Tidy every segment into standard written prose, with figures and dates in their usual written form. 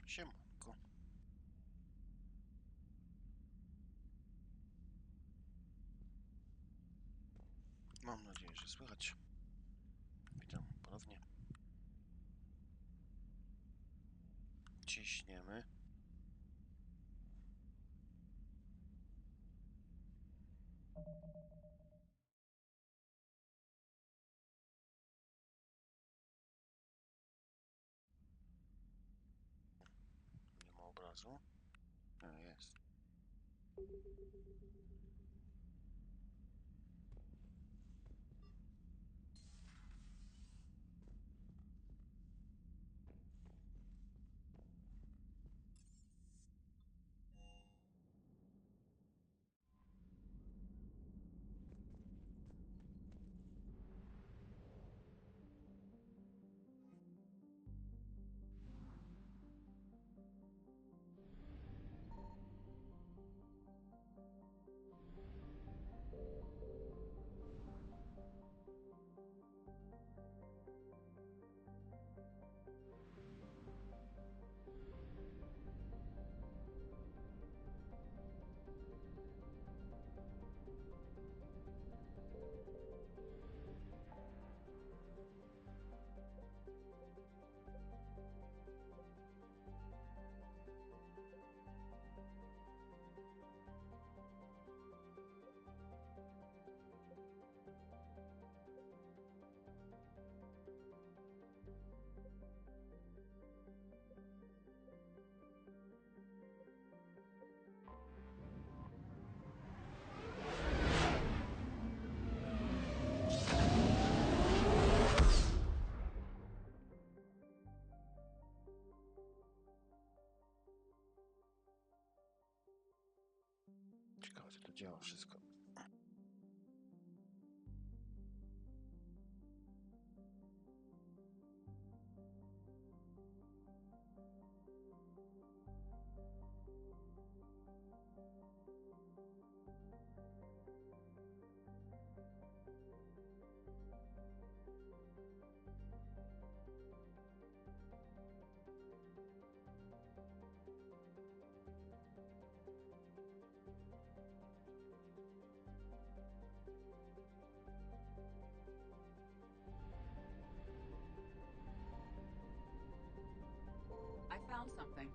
Siemanko. Mam nadzieję, że słychać. Witam ponownie. Ciśniemy. Nie ma obrazu. No, jest. Ciekawe, czy to działa wszystko. I found something.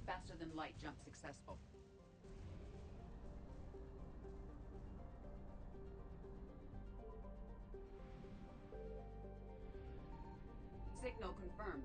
Faster than light jump successful. Signal confirmed.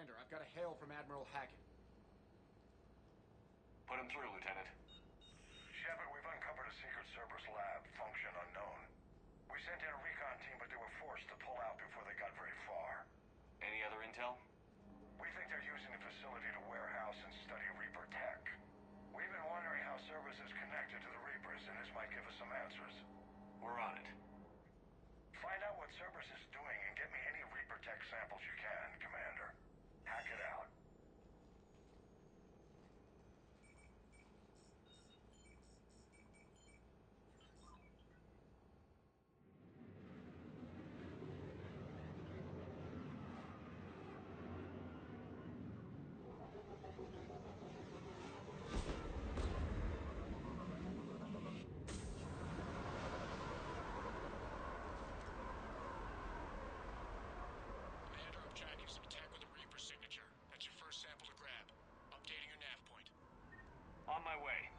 Commander, I've got a hail from Admiral Hackett. Put him through, Lieutenant. Shepard, we've uncovered a secret Cerberus lab, function unknown. We sent in a recon team, but they were forced to pull out before they got very far. Any other intel? We think they're using the facility to warehouse and study Reaper tech. We've been wondering how Cerberus is connected to the Reapers, and this might give us some answers. We're on it. Find out what Cerberus is doing and get me any Reaper tech samples you can, Commander. Hack it out. Commander, I'm tracking some tech with a Reaper signature. That's your first sample to grab. Updating your nav point. On my way.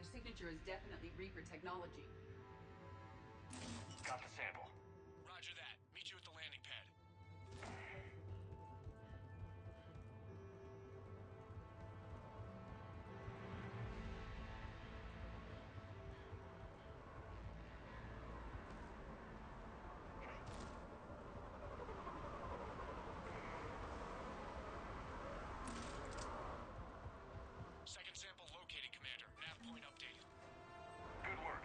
The signature is definitely Reaper technology. Got the sample. Roger that. Meet you at the landing pad. Second sample located, Commander. Nav point updated. Good work.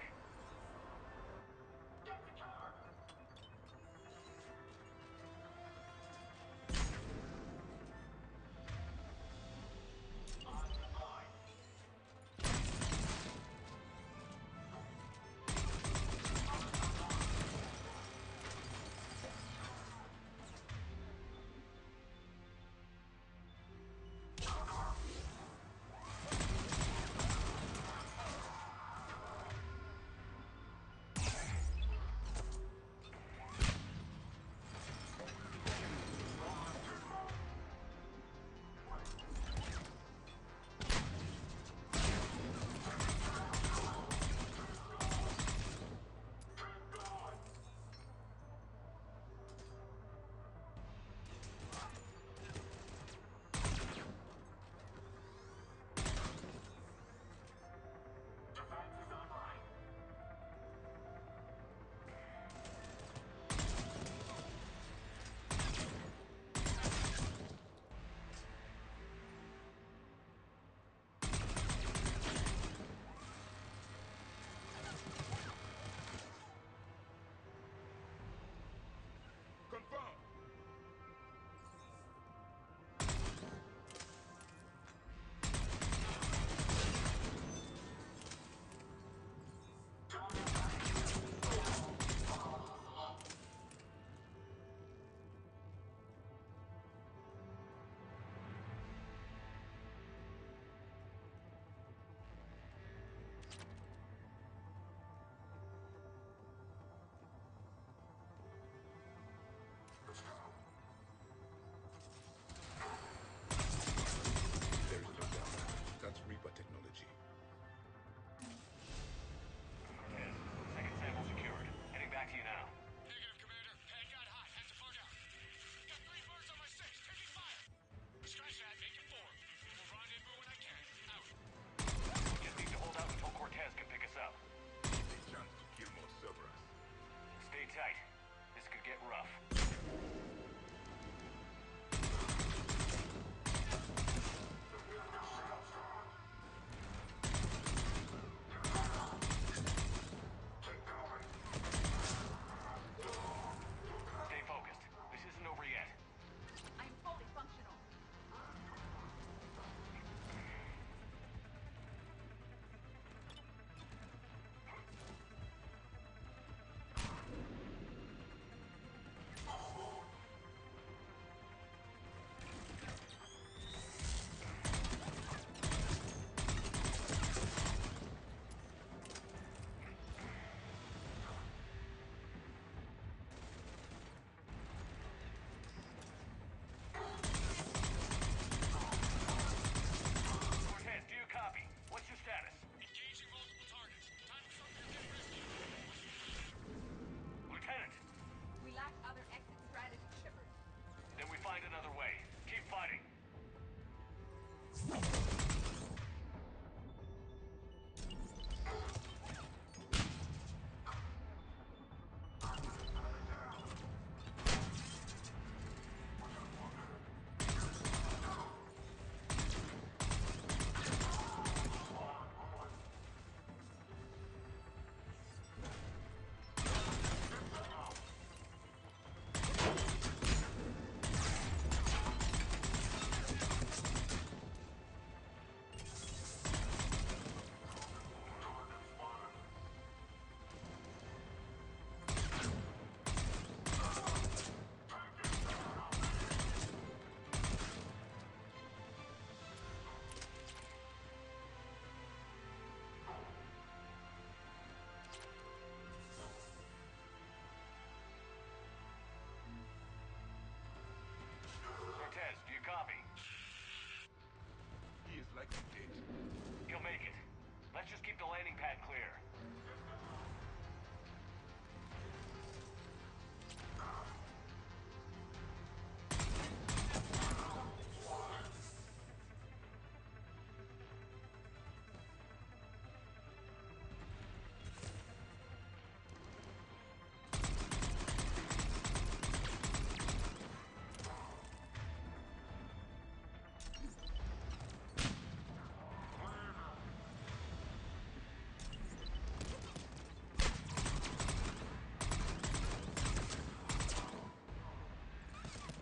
the landing pad clear.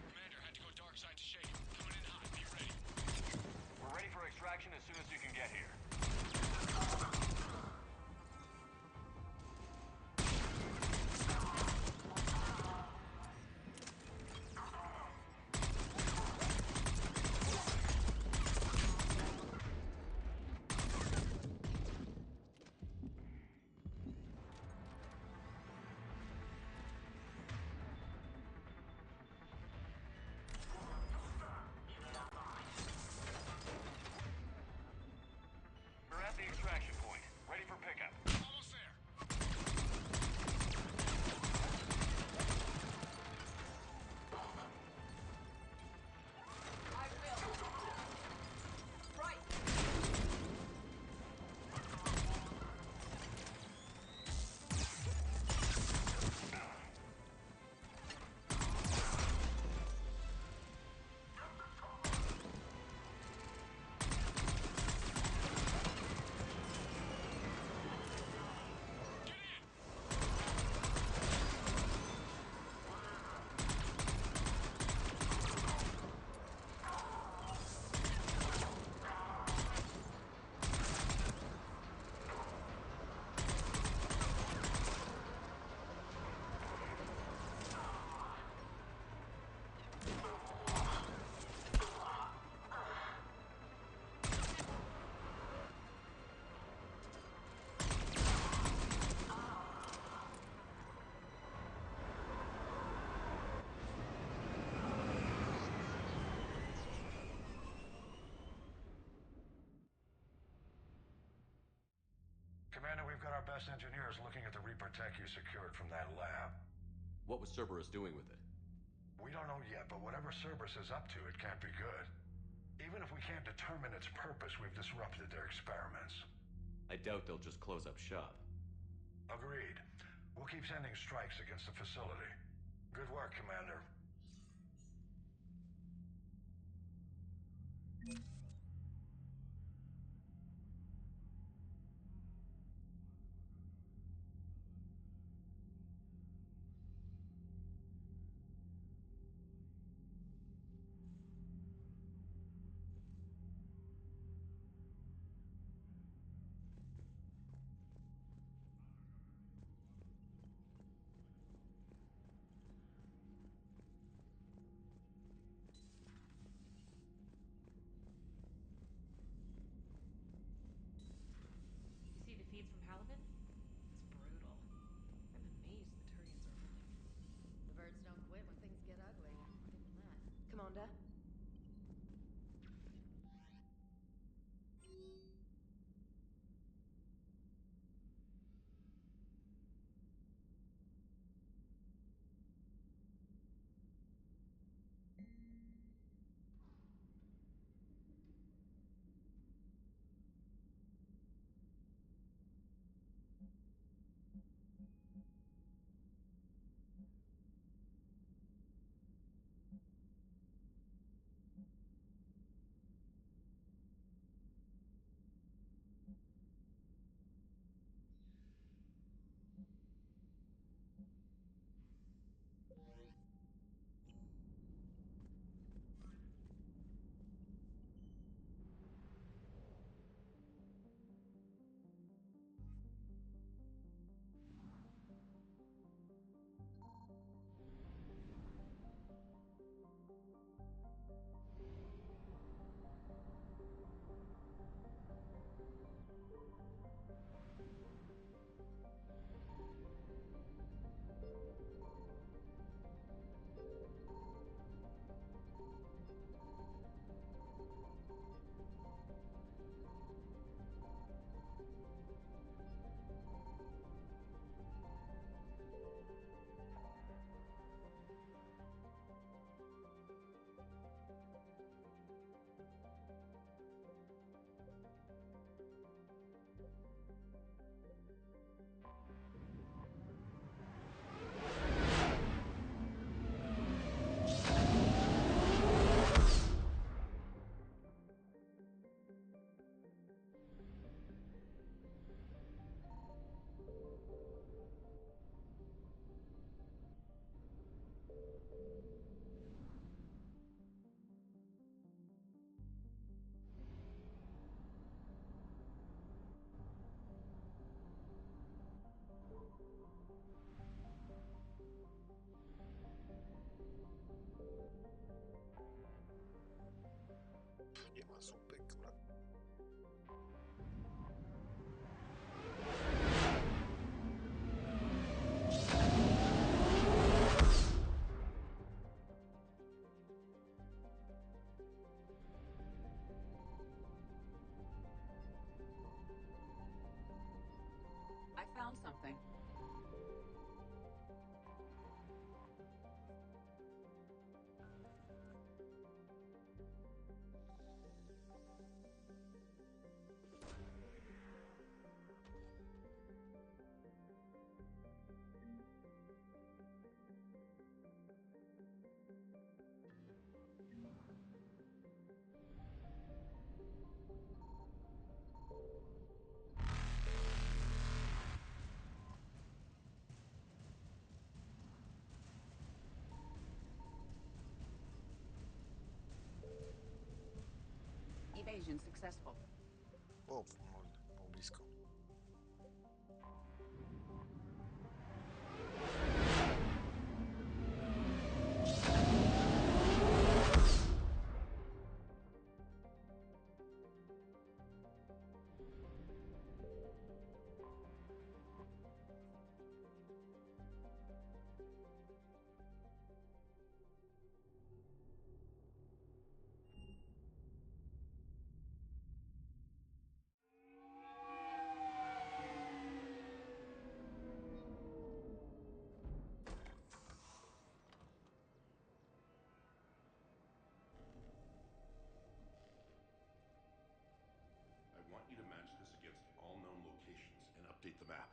Commander, had to go dark side to shake him. Coming in hot. Be ready. We're ready for extraction as soon as you can get here. We're at the extraction point. Ready for pickup. Almost there. I will. Right. Get in. Commander, we've got our best engineers looking at the Reaper tech you secured from that lab. What was Cerberus doing with it? We don't know yet, but whatever Cerberus is up to, it can't be good. Even if we can't determine its purpose, we've disrupted their experiments. I doubt they'll just close up shop. Agreed. We'll keep sending strikes against the facility. Good work, Commander. invasion successful. O, mult, mult blisko. I want you to match this against all known locations and update the map.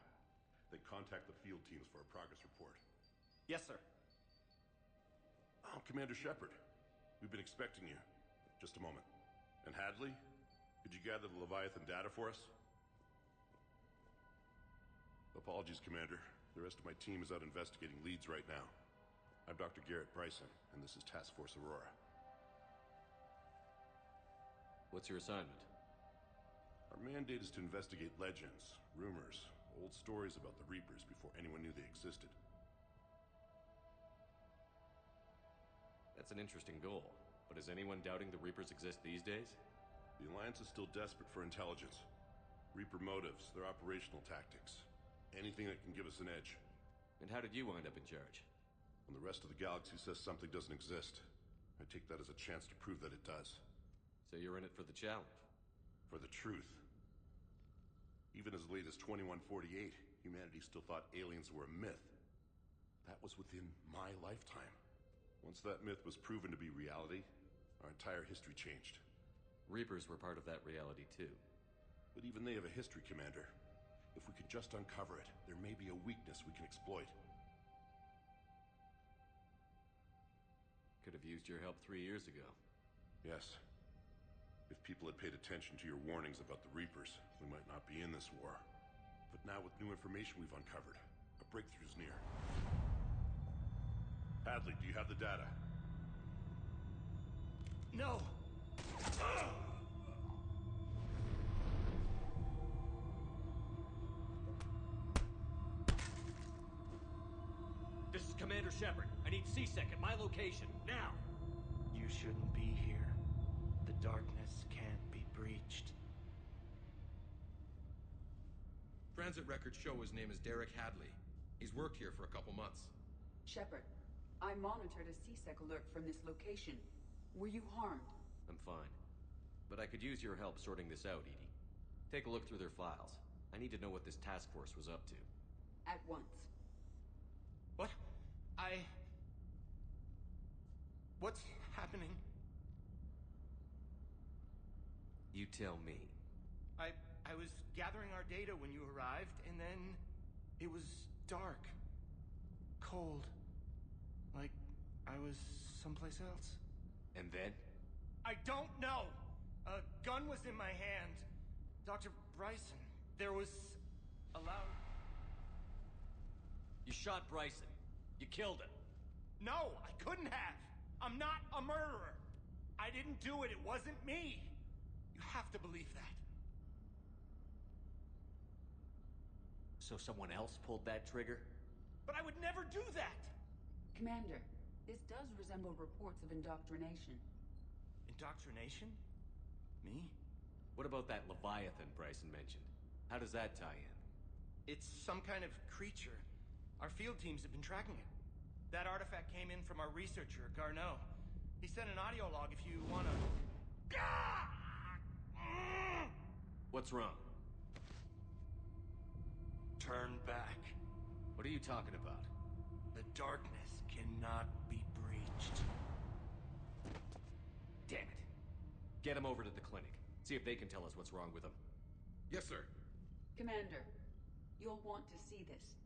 Then contact the field teams for a progress report. Yes, sir. Oh, Commander Shepard. We've been expecting you. Just a moment. And Hadley, could you gather the Leviathan data for us? Apologies, Commander. The rest of my team is out investigating leads right now. I'm Dr. Garrett Bryson, and this is Task Force Aurora. What's your assignment? Our mandate is to investigate legends, rumors, old stories about the Reapers before anyone knew they existed. That's an interesting goal. But is anyone doubting the Reapers exist these days? The Alliance is still desperate for intelligence. Reaper motives, their operational tactics. Anything that can give us an edge. And how did you wind up in charge? When the rest of the galaxy says something doesn't exist, I take that as a chance to prove that it does. So you're in it for the challenge? For the truth. Even as late as 2148, humanity still thought aliens were a myth. That was within my lifetime. Once that myth was proven to be reality, our entire history changed. Reapers were part of that reality too. But even they have a history, Commander. If we could just uncover it, there may be a weakness we can exploit. Could have used your help 3 years ago. Yes. If people had paid attention to your warnings about the Reapers, we might not be in this war. But now with new information we've uncovered, a breakthrough's near. Hadley, do you have the data? No! This is Commander Shepard. I need C-Sec at my location, now! You shouldn't be here. The darkness can't be breached. Transit records show his name is Derek Hadley. He's worked here for a couple months. Shepard, I monitored a C-Sec alert from this location. Were you harmed? I'm fine. But I could use your help sorting this out, Edie. Take a look through their files. I need to know what this task force was up to. At once. What? What's happening? You tell me. I was gathering our data when you arrived, and then it was dark. Cold. Like I was someplace else. And then? I don't know! A gun was in my hand. Dr. Bryson, there was a loud... You shot Bryson. You killed him. No, I couldn't have! I'm not a murderer! I didn't do it, it wasn't me! You have to believe that. So someone else pulled that trigger? But I would never do that! Commander, this does resemble reports of indoctrination. Indoctrination? Me? What about that Leviathan Bryson mentioned? How does that tie in? It's some kind of creature. Our field teams have been tracking it. That artifact came in from our researcher, Garneau. He sent an audio log if you wanna... What's wrong? Turn back. What are you talking about? The darkness cannot be breached. Damn it. Get him over to the clinic. See if they can tell us what's wrong with him. Yes, sir. Commander, you'll want to see this.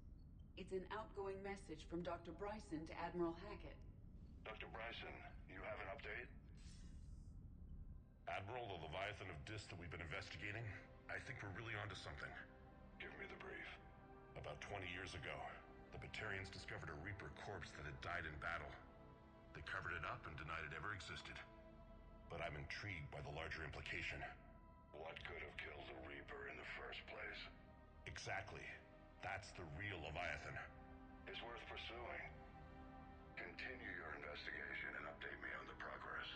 It's an outgoing message from Dr. Bryson to Admiral Hackett. Dr. Bryson, you have an update? Admiral, the Leviathan of Dis that we've been investigating, I think we're really onto something. Give me the brief. About 20 years ago, the Batarians discovered a Reaper corpse that had died in battle. They covered it up and denied it ever existed. but I'm intrigued by the larger implication. What could have killed the Reaper in the first place? Exactly. That's the real Leviathan. It's worth pursuing. Continue your investigation and update me on the progress.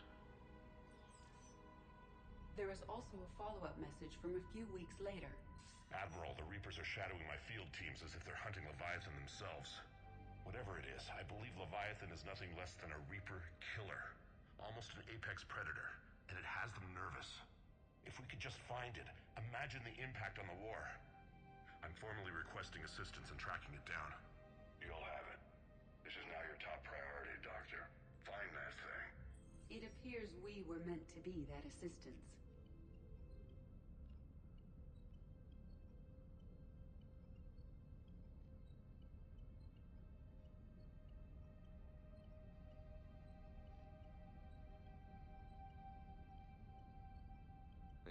There is also a follow-up message from a few weeks later. Admiral, the Reapers are shadowing my field teams as if they're hunting Leviathan themselves. Whatever it is, I believe Leviathan is nothing less than a Reaper killer. Almost an apex predator, and it has them nervous. If we could just find it, imagine the impact on the war. I'm formally requesting assistance in tracking it down. You'll have it. This is now your top priority, Doctor. Find that thing. It appears we were meant to be that assistance.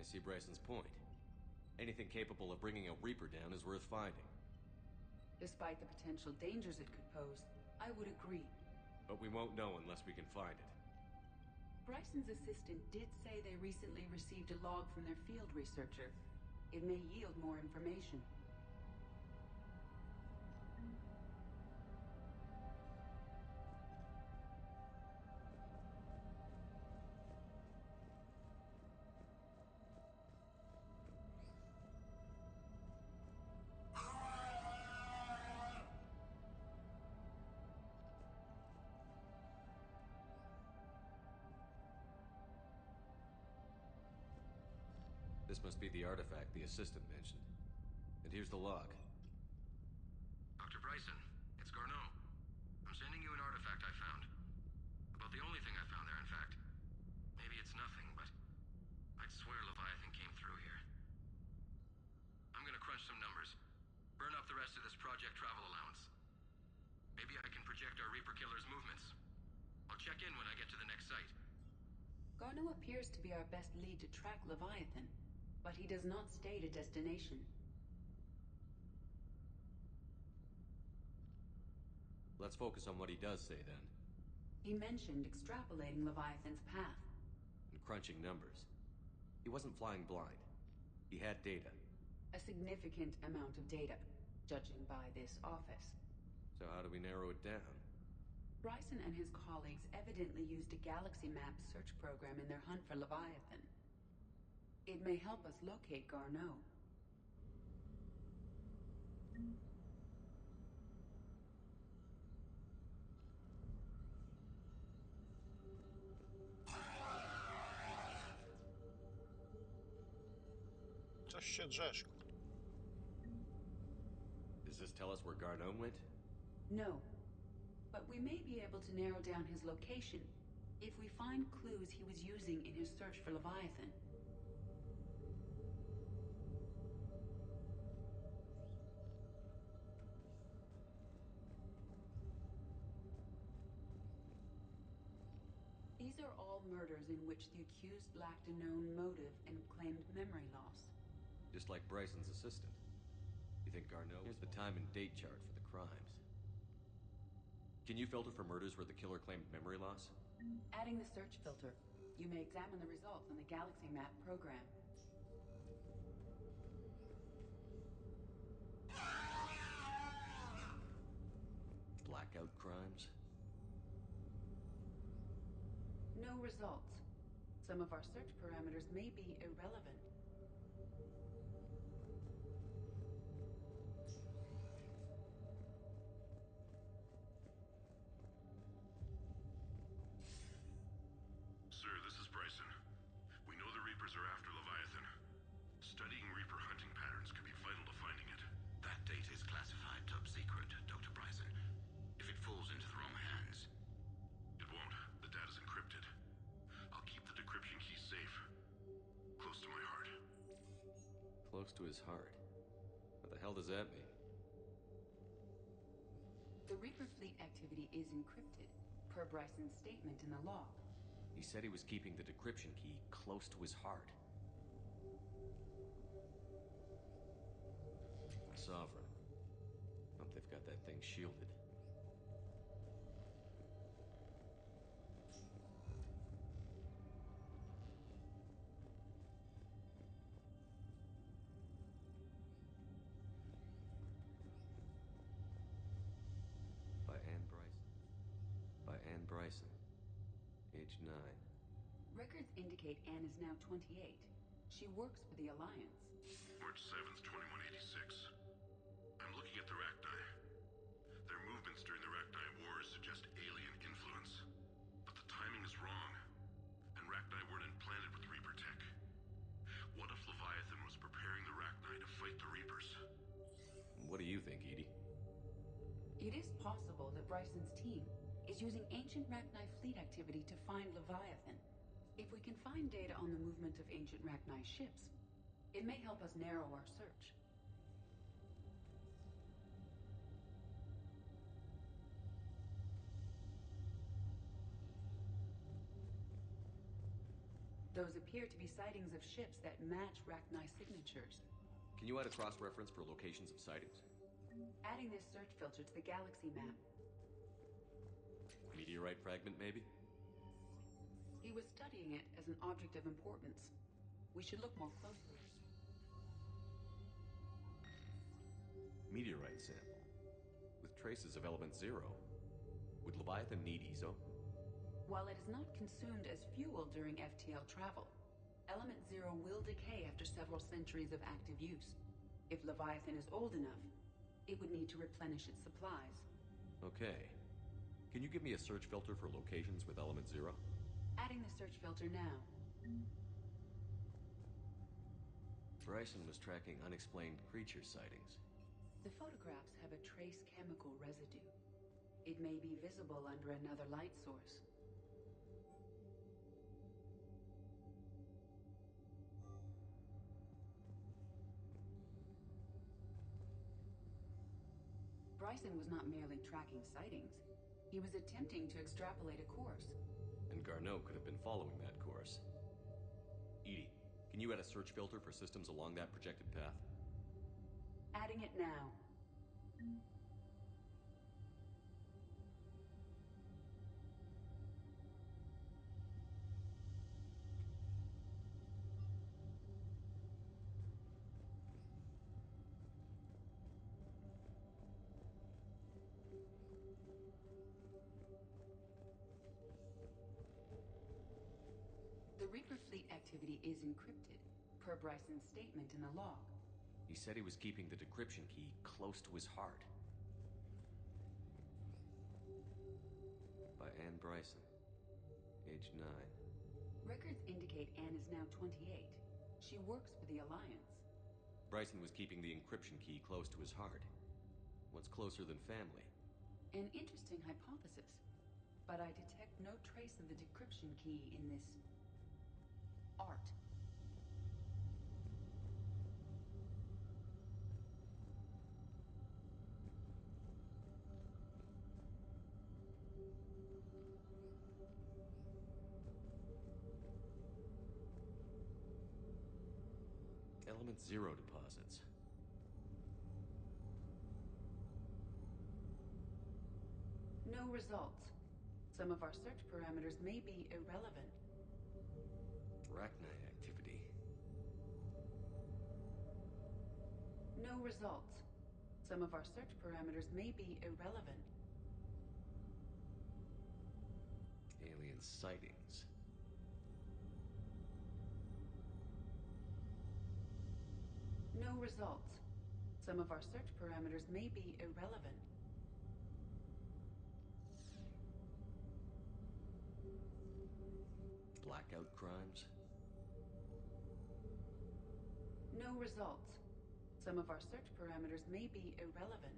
I see Bryson's point. Anything capable of bringing a Reaper down is worth finding. Despite the potential dangers it could pose, I would agree. But we won't know unless we can find it. Bryson's assistant did say they recently received a log from their field researcher. It may yield more information. This must be the artifact the assistant mentioned. And here's the log. Dr. Bryson, it's Garneau. I'm sending you an artifact I found. About the only thing I found there, in fact. Maybe it's nothing, but I'd swear Leviathan came through here. I'm gonna crunch some numbers. Burn up the rest of this project travel allowance. Maybe I can project our Reaper killer's movements. I'll check in when I get to the next site. Garneau appears to be our best lead to track Leviathan, but he does not state a destination. Let's focus on what he does say, then. He mentioned extrapolating Leviathan's path. And crunching numbers. He wasn't flying blind. He had data. A significant amount of data, judging by this office. So how do we narrow it down? Bryson and his colleagues evidently used a galaxy map search program in their hunt for Leviathan. It may help us locate Garneau. Coś się drzesz. Does this tell us where Garneau went? No, but we may be able to narrow down his location if we find clues he was using in his search for Leviathan. These are all murders in which the accused lacked a known motive and claimed memory loss. Just like Bryson's assistant. You think Garneau... Here's the time and date chart for the crimes. Can you filter for murders where the killer claimed memory loss? Adding the search filter, you may examine the results in the Galaxy Map program. Blackout crimes? No results. Some of our search parameters may be irrelevant. Sir, this is Bryson. We know the Reapers are after Leviathan. Studying Reaper hunting patterns could be vital to finding it. That data is classified top secret, Dr. Bryson. If it falls into the wrong hands... It won't. The data's encrypted. I'll keep the decryption key safe. Close to my heart. Close to his heart. What the hell does that mean? The Reaper fleet activity is encrypted, per Bryson's statement in the log. He said he was keeping the decryption key close to his heart. Sovereign. Hope they've got that thing shielded. Anne Bryson, age 9. Records indicate Anne is now 28. She works for the Alliance. March 7th, 2186. I'm looking at the Rachni. Their movements during the Rachni Wars suggest alien influence. But the timing is wrong. And Rachni weren't implanted with Reaper tech. What if Leviathan was preparing the Rachni to fight the Reapers? What do you think, Edie? It is possible that Bryson's team is using ancient Rachni fleet activity to find Leviathan. If we can find data on the movement of ancient Rachni ships, it may help us narrow our search. Those appear to be sightings of ships that match Rachni signatures. Can you add a cross-reference for locations of sightings? Adding this search filter to the galaxy map. Meteorite fragment, maybe? He was studying it as an object of importance. We should look more closely. Meteorite sample. With traces of element 0. Would Leviathan need ESO? While it is not consumed as fuel during FTL travel, element 0 will decay after several centuries of active use. If Leviathan is old enough, it would need to replenish its supplies. Okay. Can you give me a search filter for locations with element 0? Adding the search filter now. Bryson was tracking unexplained creature sightings. The photographs have a trace chemical residue. It may be visible under another light source. Bryson was not merely tracking sightings. He was attempting to extrapolate a course. And Garneau could have been following that course. Edie, can you add a search filter for systems along that projected path? Adding it now. The Reaper fleet activity is encrypted, per Bryson's statement in the log. He said he was keeping the decryption key close to his heart. By Anne Bryson, age 9. Records indicate Anne is now 28. She works for the Alliance. Bryson was keeping the encryption key close to his heart. What's closer than family? An interesting hypothesis, but I detect no trace of the decryption key in this art. Element 0 deposits. No results. Some of our search parameters may be irrelevant. Rachni activity. No results. Some of our search parameters may be irrelevant. Alien sightings. No results. Some of our search parameters may be irrelevant. Blackout crimes. No results. Some of our search parameters may be irrelevant.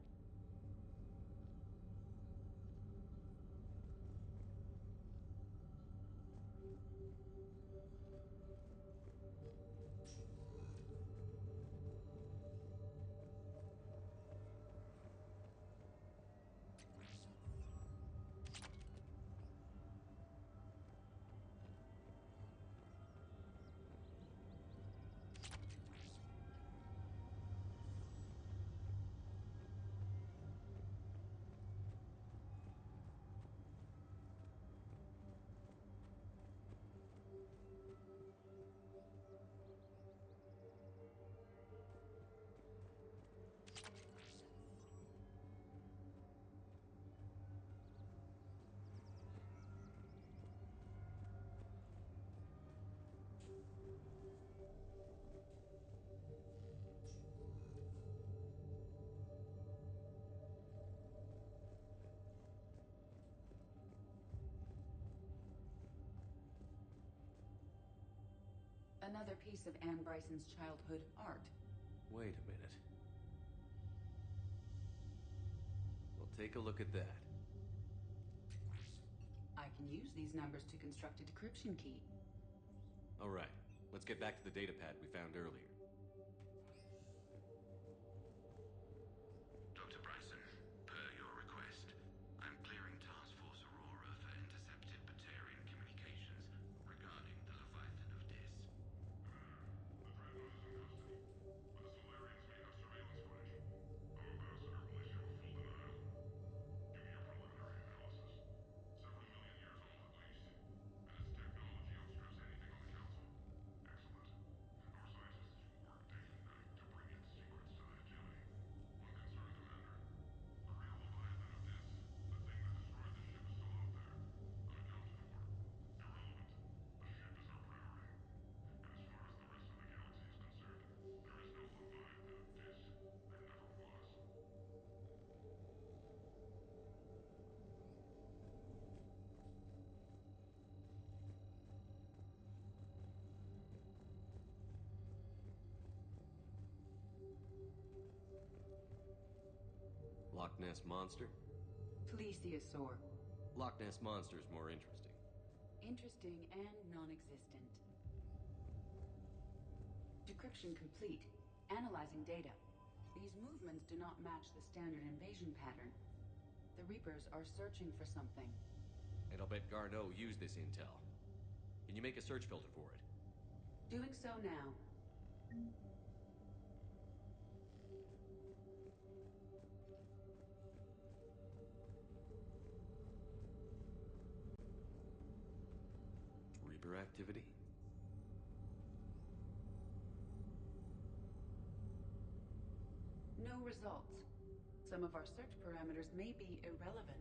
Another piece of Anne Bryson's childhood art. Wait a minute. Well, take a look at that. I can use these numbers to construct a decryption key. All right, let's get back to the data pad we found earlier. Dr. Bryson, per your request, I'm clearing Task Force Aurora for intercepted Batarian communications regarding the Leviathan of Dis. The Dreadnought is in custody, but the Solarians may have surveillance footage. Our ambassador will issue a full denial. Give me your preliminary analysis. Several million years old at least, and its technology outstrips anything on the Council. Excellent. Our scientists will work day and night to bring its secrets to the hegemony. One concern, Commander. The real Leviathan of Dis, the thing that destroyed the ship, is still out there. Unaccounted for. Irrelevant. The ship is our priority. And as far as the rest of the galaxy is concerned, there is no Leviathan of Dis. There never was. Loch Ness Monster? Plesiosaur. Loch Ness Monster's more interesting. Interesting and non-existent. Decryption complete. Analyzing data. These movements do not match the standard invasion pattern. The Reapers are searching for something. And I'll bet Garneau used this intel. Can you make a search filter for it? Doing so now. Reaper activity? No results. Some of our search parameters may be irrelevant.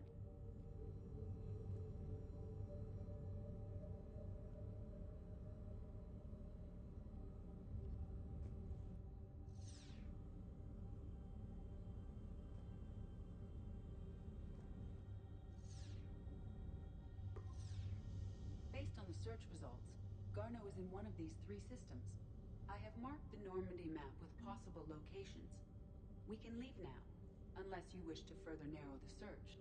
Based on the search results, Garneau is in one of these three systems. I have marked the Normandy map with possible locations. We can leave now, unless you wish to further narrow the search.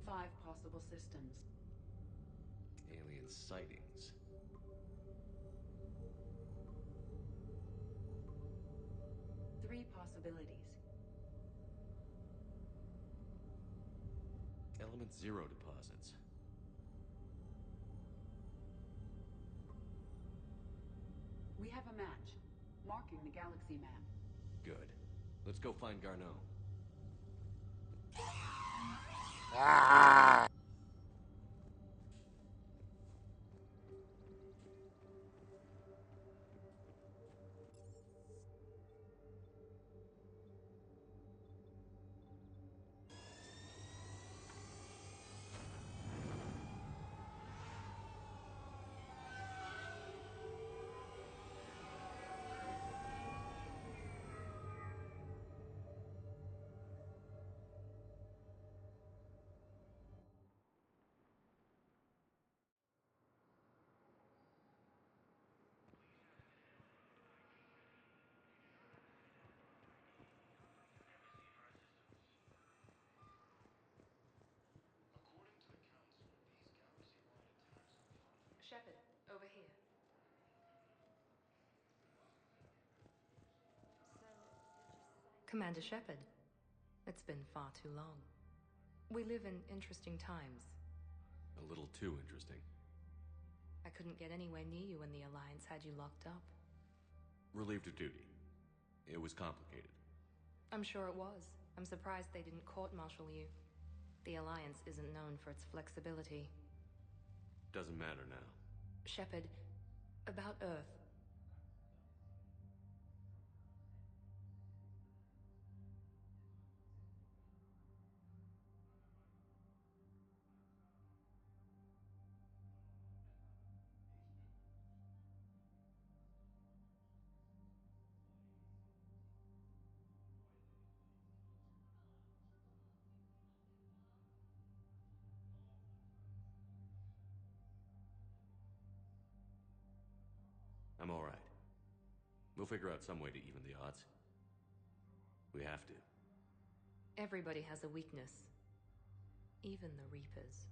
5 possible systems. Alien sightings. Three possibilities. Element Zero deposits. We have a match, marking the galaxy map. Good. Let's go find Garneau. Shepard, over here. Commander Shepard, it's been far too long. We live in interesting times. A little too interesting. I couldn't get anywhere near you when the Alliance had you locked up. Relieved of duty. It was complicated. I'm sure it was. I'm surprised they didn't court-martial you. The Alliance isn't known for its flexibility. Doesn't matter now. Shepard, about Earth. I'm all right. We'll figure out some way to even the odds. We have to. Everybody has a weakness. Even the Reapers.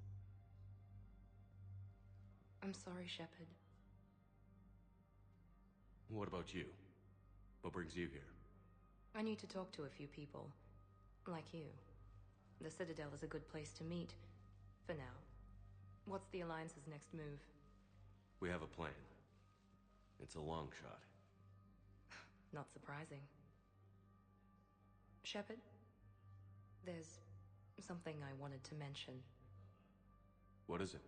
I'm sorry, Shepard. What about you? What brings you here? I need to talk to a few people. Like you. The Citadel is a good place to meet. For now. What's the Alliance's next move? We have a plan. It's a long shot. Not surprising. Shepard? There's something I wanted to mention. What is it?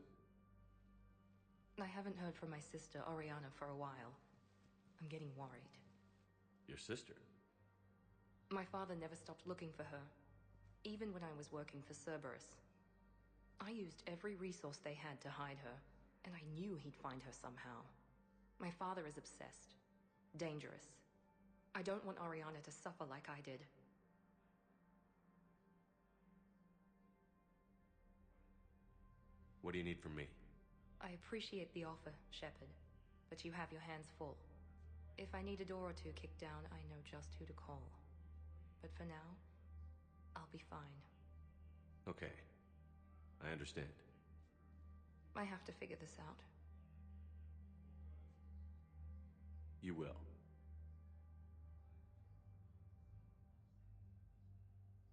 I haven't heard from my sister, Oriana, for a while. I'm getting worried. Your sister? My father never stopped looking for her. Even when I was working for Cerberus. I used every resource they had to hide her, and I knew he'd find her somehow. My father is obsessed. Dangerous. I don't want Oriana to suffer like I did. What do you need from me? I appreciate the offer, Shepard, but you have your hands full. If I need a door or two kicked down, I know just who to call. But for now, I'll be fine. Okay. I understand. I have to figure this out. You will.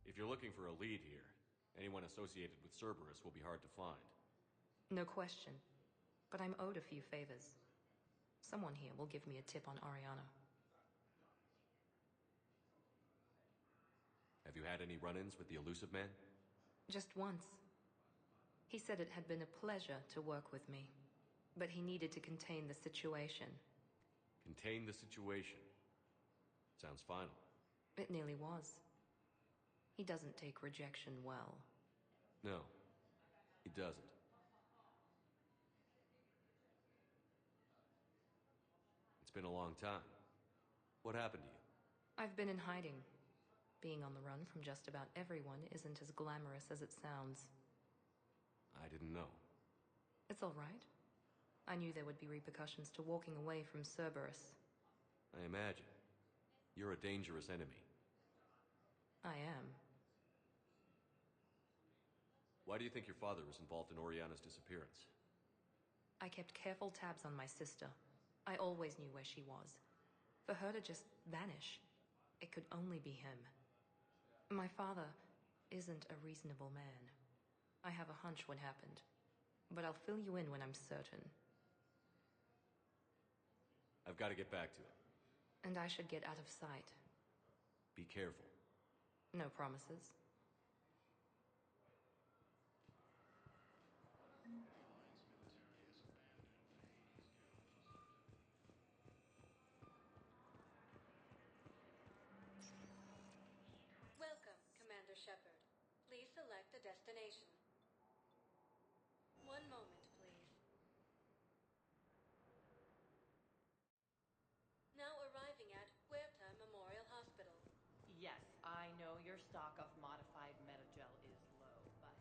If you're looking for a lead here, anyone associated with Cerberus will be hard to find. No question. But I'm owed a few favors. Someone here will give me a tip on Oriana. Have you had any run-ins with the Elusive Man? Just once. He said it had been a pleasure to work with me, but he needed to contain the situation. Contain the situation. Sounds final. It nearly was. He doesn't take rejection well. No, he doesn't. It's been a long time. What happened to you? I've been in hiding. Being on the run from just about everyone isn't as glamorous as it sounds. I didn't know. It's all right. I knew there would be repercussions to walking away from Cerberus. I imagine. You're a dangerous enemy. I am. Why do you think your father was involved in Oriana's disappearance? I kept careful tabs on my sister. I always knew where she was. For her to just vanish, it could only be him. My father isn't a reasonable man. I have a hunch what happened, but I'll fill you in when I'm certain. I've got to get back to it. And I should get out of sight. Be careful. No promises. Welcome, Commander Shepard. Please select a destination. One moment, please. Now arriving at Huerta Memorial Hospital. Yes, I know your stock of modified metagel is low, but...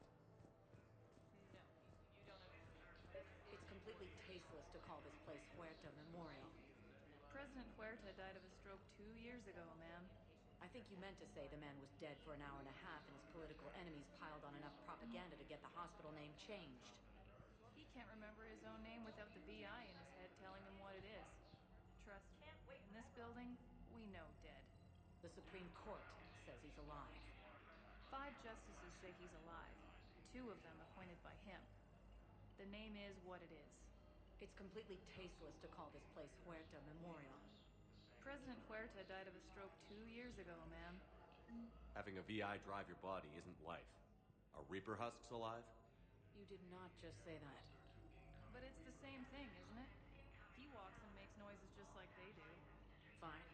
No, you don't understand. It's completely tasteless to call this place Huerta Memorial. President Huerta died of a stroke 2 years ago, ma'am. I think you meant to say the man was dead for an hour and a half and his political enemies piled on enough propaganda to get the hospital name changed. He can't remember his own name without the VI in his head telling him what it is. Trust me, in this building, we know dead. The Supreme Court says he's alive. 5 justices say he's alive, 2 of them appointed by him. The name is what it is. It's completely tasteless to call this place Huerta Memorial. President Huerta died of a stroke 2 years ago, ma'am. Having a VI drive your body isn't life. Are Reaper husks alive? You did not just say that. But it's the same thing, isn't it? He walks and makes noises just like they do. Fine.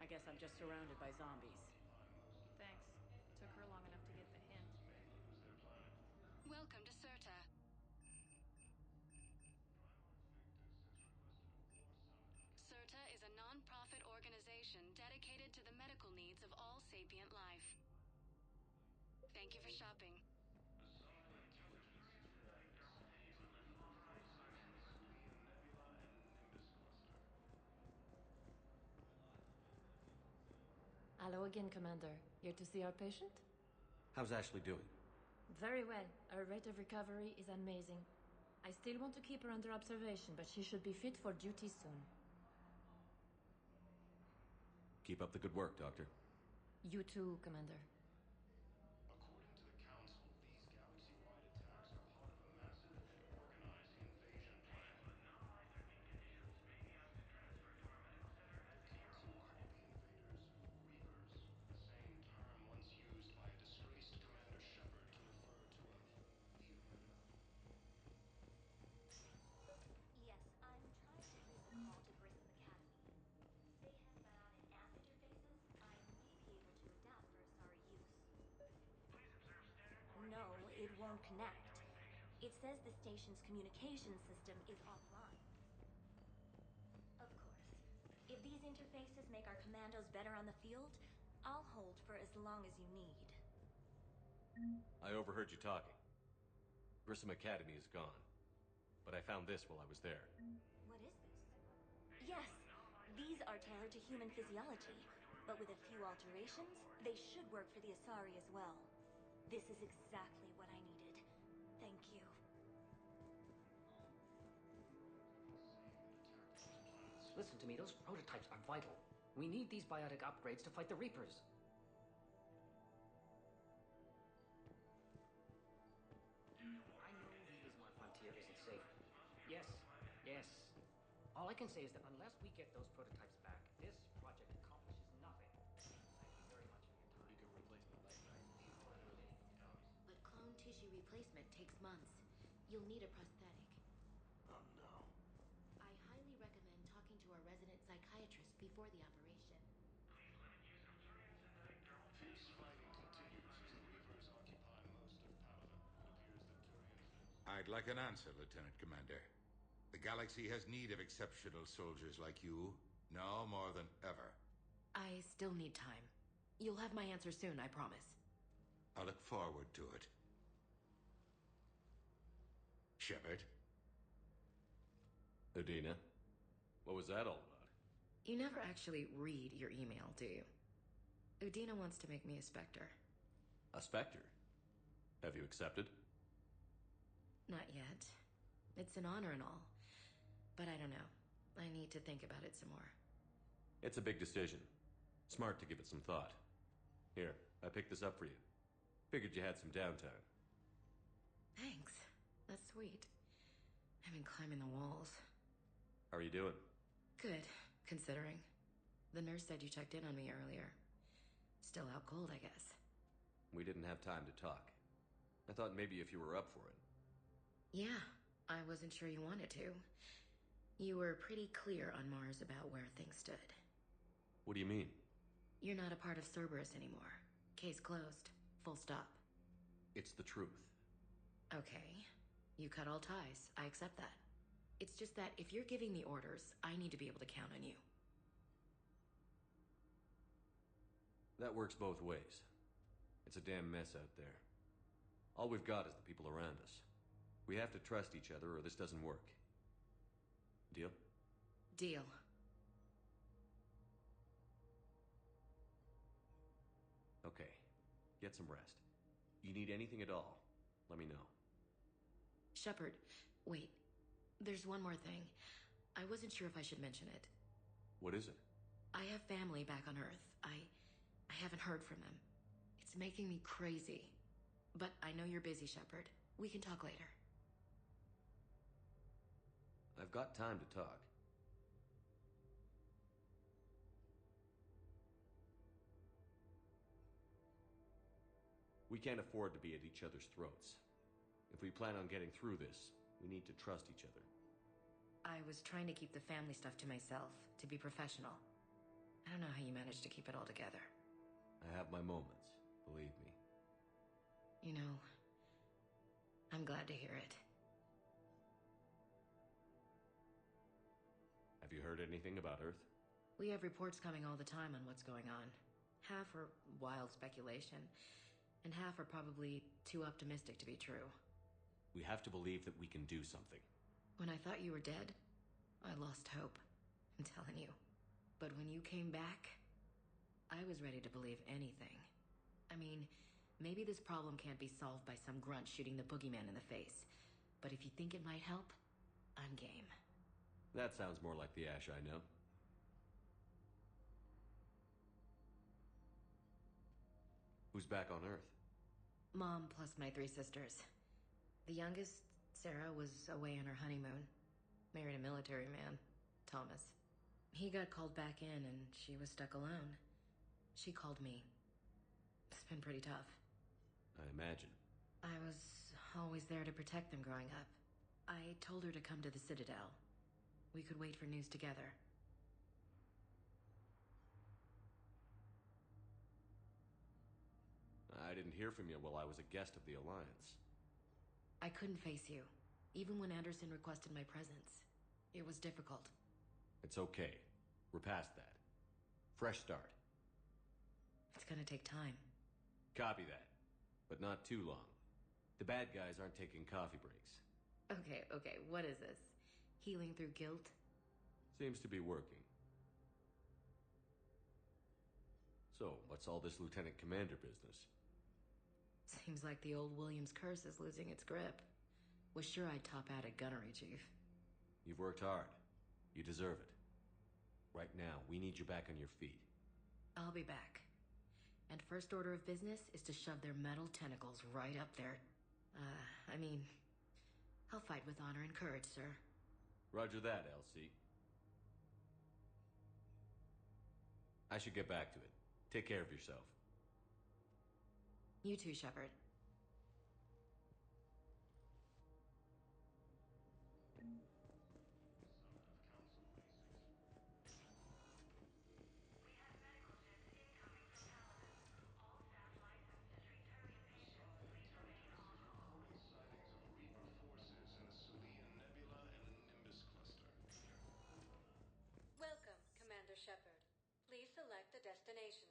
I guess I'm just surrounded by zombies. Thanks. Took her long enough to get the hint. Welcome to Certa. Certa is a non-profit organization dedicated to the medical needs of all sapient life. Thank you for shopping. Hello again, Commander. Here to see our patient? How's Ashley doing? Very well. Her rate of recovery is amazing. I still want to keep her under observation, but she should be fit for duty soon. Keep up the good work, Doctor. You too, Commander. According to the Council, these galaxy-wide attacks are part of a massive and organized invasion plan. These are the invaders, Reapers, the same term once used by a disgraced Commander Shepard to refer to a human. Yes, I'm trying to place a call to Grissom Academy. They have biotic ass interfaces I may be able to adapt for Asari use. No, it won't connect. It says the station's communication system is offline. Of course. If these interfaces make our commandos better on the field, I'll hold for as long as you need. I overheard you talking. Grissom Academy is gone. But I found this while I was there. What is this? Yes, these are tailored to human physiology, but with a few alterations, they should work for the Asari as well. This is exactly what I needed. Thank you. Listen to me, those prototypes are vital. We need these biotic upgrades to fight the Reapers. I know leaving my frontier isn't safe. Yes, yes. All I can say is that unless we get those prototypes back, this project accomplishes nothing. Thank you very much for your time. You can replace the life knife before anything comes. But clone tissue replacement takes months. You'll need a prosthetic. Oh no. I highly recommend talking to our resident psychiatrist before the operation. Fierce fighting continues as the Reapers occupy most of Palaven. It appears that Turians... I'd like an answer, Lieutenant Commander. The galaxy has need of exceptional soldiers like you, now more than ever. I still need time. You'll have my answer soon, I promise. I look forward to it. Shepard? Udina, what was that all about? You never actually read your email, do you? Udina wants to make me a Spectre. A Spectre? Have you accepted? Not yet. It's an honor and all. But I don't know. I need to think about it some more. It's a big decision. Smart to give it some thought. Here, I picked this up for you. Figured you had some downtime. Thanks. That's sweet. I've been climbing the walls. How are you doing? Good, considering. The nurse said you checked in on me earlier. Still out cold, I guess. We didn't have time to talk. I thought maybe if you were up for it. Yeah, I wasn't sure you wanted to. You were pretty clear on Mars about where things stood. What do you mean? You're not a part of Cerberus anymore. Case closed. Full stop. It's the truth. Okay. You cut all ties. I accept that. It's just that if you're giving me orders, I need to be able to count on you. That works both ways. It's a damn mess out there. All we've got is the people around us. We have to trust each other or this doesn't work. Deal? Deal. Okay. Get some rest. You need anything at all, let me know. Shepard, wait. There's one more thing. I wasn't sure if I should mention it. What is it? I have family back on Earth. I haven't heard from them. It's making me crazy. But I know you're busy, Shepard. We can talk later. I've got time to talk. We can't afford to be at each other's throats. If we plan on getting through this, we need to trust each other. I was trying to keep the family stuff to myself, to be professional. I don't know how you managed to keep it all together. I have my moments, believe me. You know, I'm glad to hear it. Have you heard anything about Earth? We have reports coming all the time on what's going on. Half are wild speculation, and half are probably too optimistic to be true. We have to believe that we can do something. When I thought you were dead, I lost hope. I'm telling you. But when you came back, I was ready to believe anything. I mean, maybe this problem can't be solved by some grunt shooting the boogeyman in the face. But if you think it might help, I'm game. That sounds more like the Ash I know. Who's back on Earth? Mom plus my 3 sisters. The youngest, Sarah, was away on her honeymoon. Married a military man, Thomas. He got called back in and she was stuck alone. She called me. It's been pretty tough. I imagine. I was always there to protect them growing up. I told her to come to the Citadel. We could wait for news together. I didn't hear from you while I was a guest of the Alliance. I couldn't face you, even when Anderson requested my presence. It was difficult. It's okay. We're past that. Fresh start. It's gonna take time. Copy that. But not too long. The bad guys aren't taking coffee breaks. Okay, what is this? Healing through guilt? Seems to be working. So, what's all this Lieutenant Commander business? Seems like the old Williams curse is losing its grip. Was sure I'd top out at gunnery, Chief. You've worked hard. You deserve it. Right now, we need you back on your feet. I'll be back. And first order of business is to shove their metal tentacles right up there. I'll fight with honor and courage, sir. Roger that, LC. I should get back to it. Take care of yourself. You too, Shepard. Welcome, Commander Shepard. Please select a destination.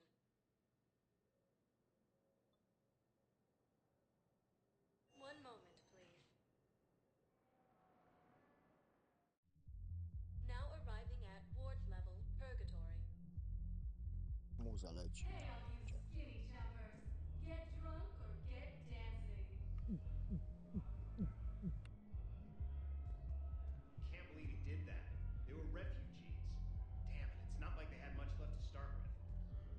One moment, please. Now arriving at Ward's level, Purgatory. Muza leci. Hey, all you skinny choppers. Get drunk or get dancing. Can't believe he did that. They were refugees. Damn it, it's not like they had much left to start with.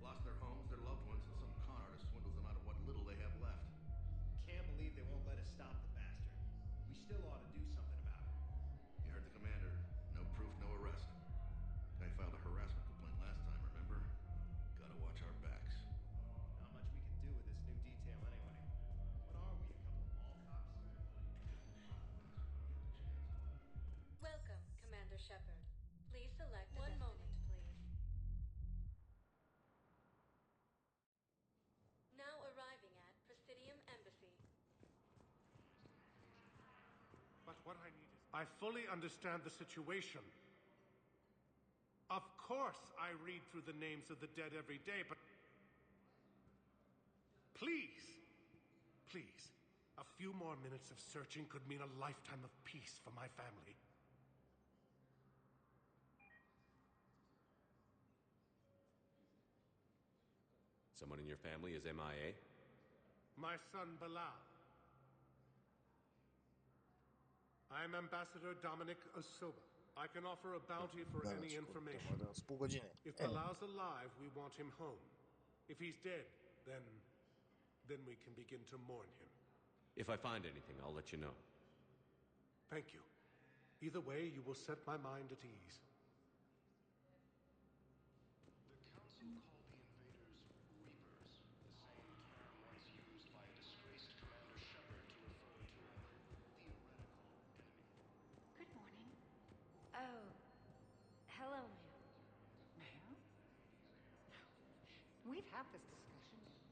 Lost their homes, their loved ones, and some con artist swindles them out of what little they have left. Can't believe they won't let us stop the bastard. We still ought to do something about it. You heard the commander. No proof, no arrest. Guy filed a harassment complaint last time, remember? Gotta watch our backs. Not much we can do with this new detail anyway. What are we, a couple of mall cops? Welcome, Commander Shepard. Please select a One moment, please. Now arriving at Presidium Embassy. But what I need is... I fully understand the situation. Of course I read through the names of the dead every day, but... Please, a few more minutes of searching could mean a lifetime of peace for my family. Someone in your family is MIA? My son, Bilal. I am Ambassador Dominic Osoba. I can offer a bounty for any information. If Bilal's alive, we want him home. If he's dead, then we can begin to mourn him. If I find anything, I'll let you know. Thank you. Either way, you will set my mind at ease. The Council called the invaders Reapers, the same term once used by a disgraced Commander Shepard to refer to a theoretical enemy. Good morning. Oh, hello, ma'am. Ma'am? We've had this discussion, didn't we?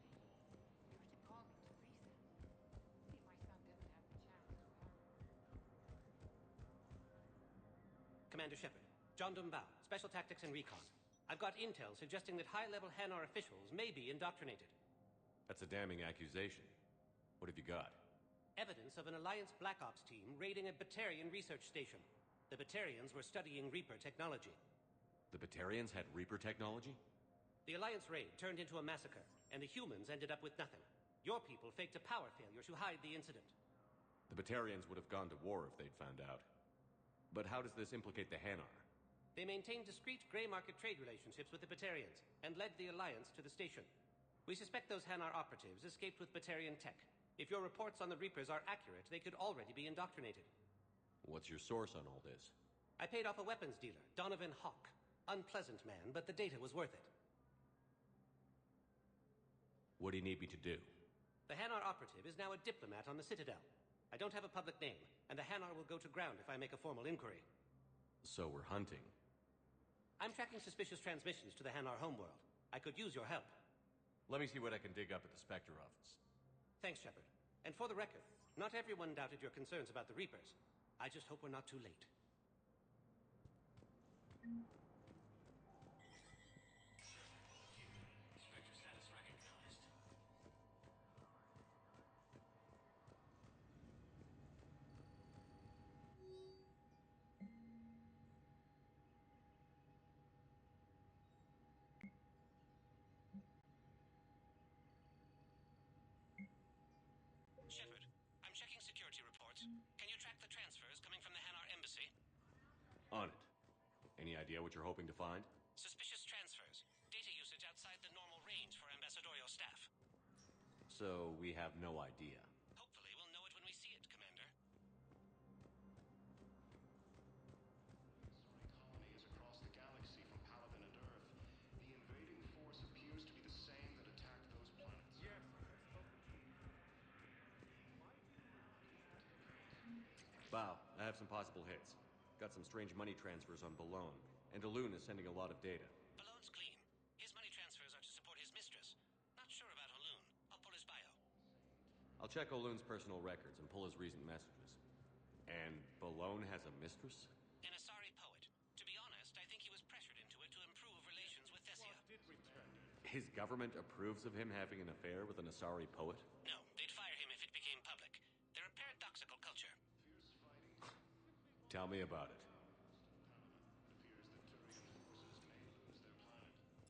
You were to call me Teresa. See, my son doesn't have the challenge without Commander Shepard, John Dumbao, Special Tactics and Recon. I've got intel suggesting that high-level Hanar officials may be indoctrinated. That's a damning accusation. What have you got? Evidence of an Alliance Black Ops team raiding a Batarian research station. The Batarians were studying Reaper technology. The Batarians had Reaper technology? The Alliance raid turned into a massacre, and the humans ended up with nothing. Your people faked a power failure to hide the incident. The Batarians would have gone to war if they'd found out. But how does this implicate the Hanar? They maintained discreet gray market trade relationships with the Batarians, and led the Alliance to the station. We suspect those Hanar operatives escaped with Batarian tech. If your reports on the Reapers are accurate, they could already be indoctrinated. What's your source on all this? I paid off a weapons dealer, Donovan Hawk. Unpleasant man, but the data was worth it. What do you need me to do? The Hanar operative is now a diplomat on the Citadel. I don't have a public name, and the Hanar will go to ground if I make a formal inquiry. So we're hunting. I'm tracking suspicious transmissions to the Hanar homeworld. I could use your help. Let me see what I can dig up at the Spectre office. Thanks, Shepard. And for the record, not everyone doubted your concerns about the Reapers. I just hope we're not too late. Spectre status recognized. Shepard, I'm checking security reports. Can you track the transfers coming from the Hanar embassy? On it. Any idea what you're hoping to find? Suspicious transfers. Data usage outside the normal range for ambassadorial staff. So we have no idea. Hopefully we'll know it when we see it, Commander. Colony is across the galaxy from Paladin and Earth. The invading force appears to be the same that attacked those planets. Yes. Bow, I have some possible hits. Got some strange money transfers on Balone, and Alun is sending a lot of data. Balone's clean. His money transfers are to support his mistress. Not sure about Alun. I'll pull his bio. I'll check Olun's personal records and pull his recent messages. And Balone has a mistress? An Asari poet. To be honest, I think he was pressured into it to improve relations with Thessia. His government approves of him having an affair with an Asari poet? No, they'd fire him if it became public. They're a paradoxical culture. Tell me about it.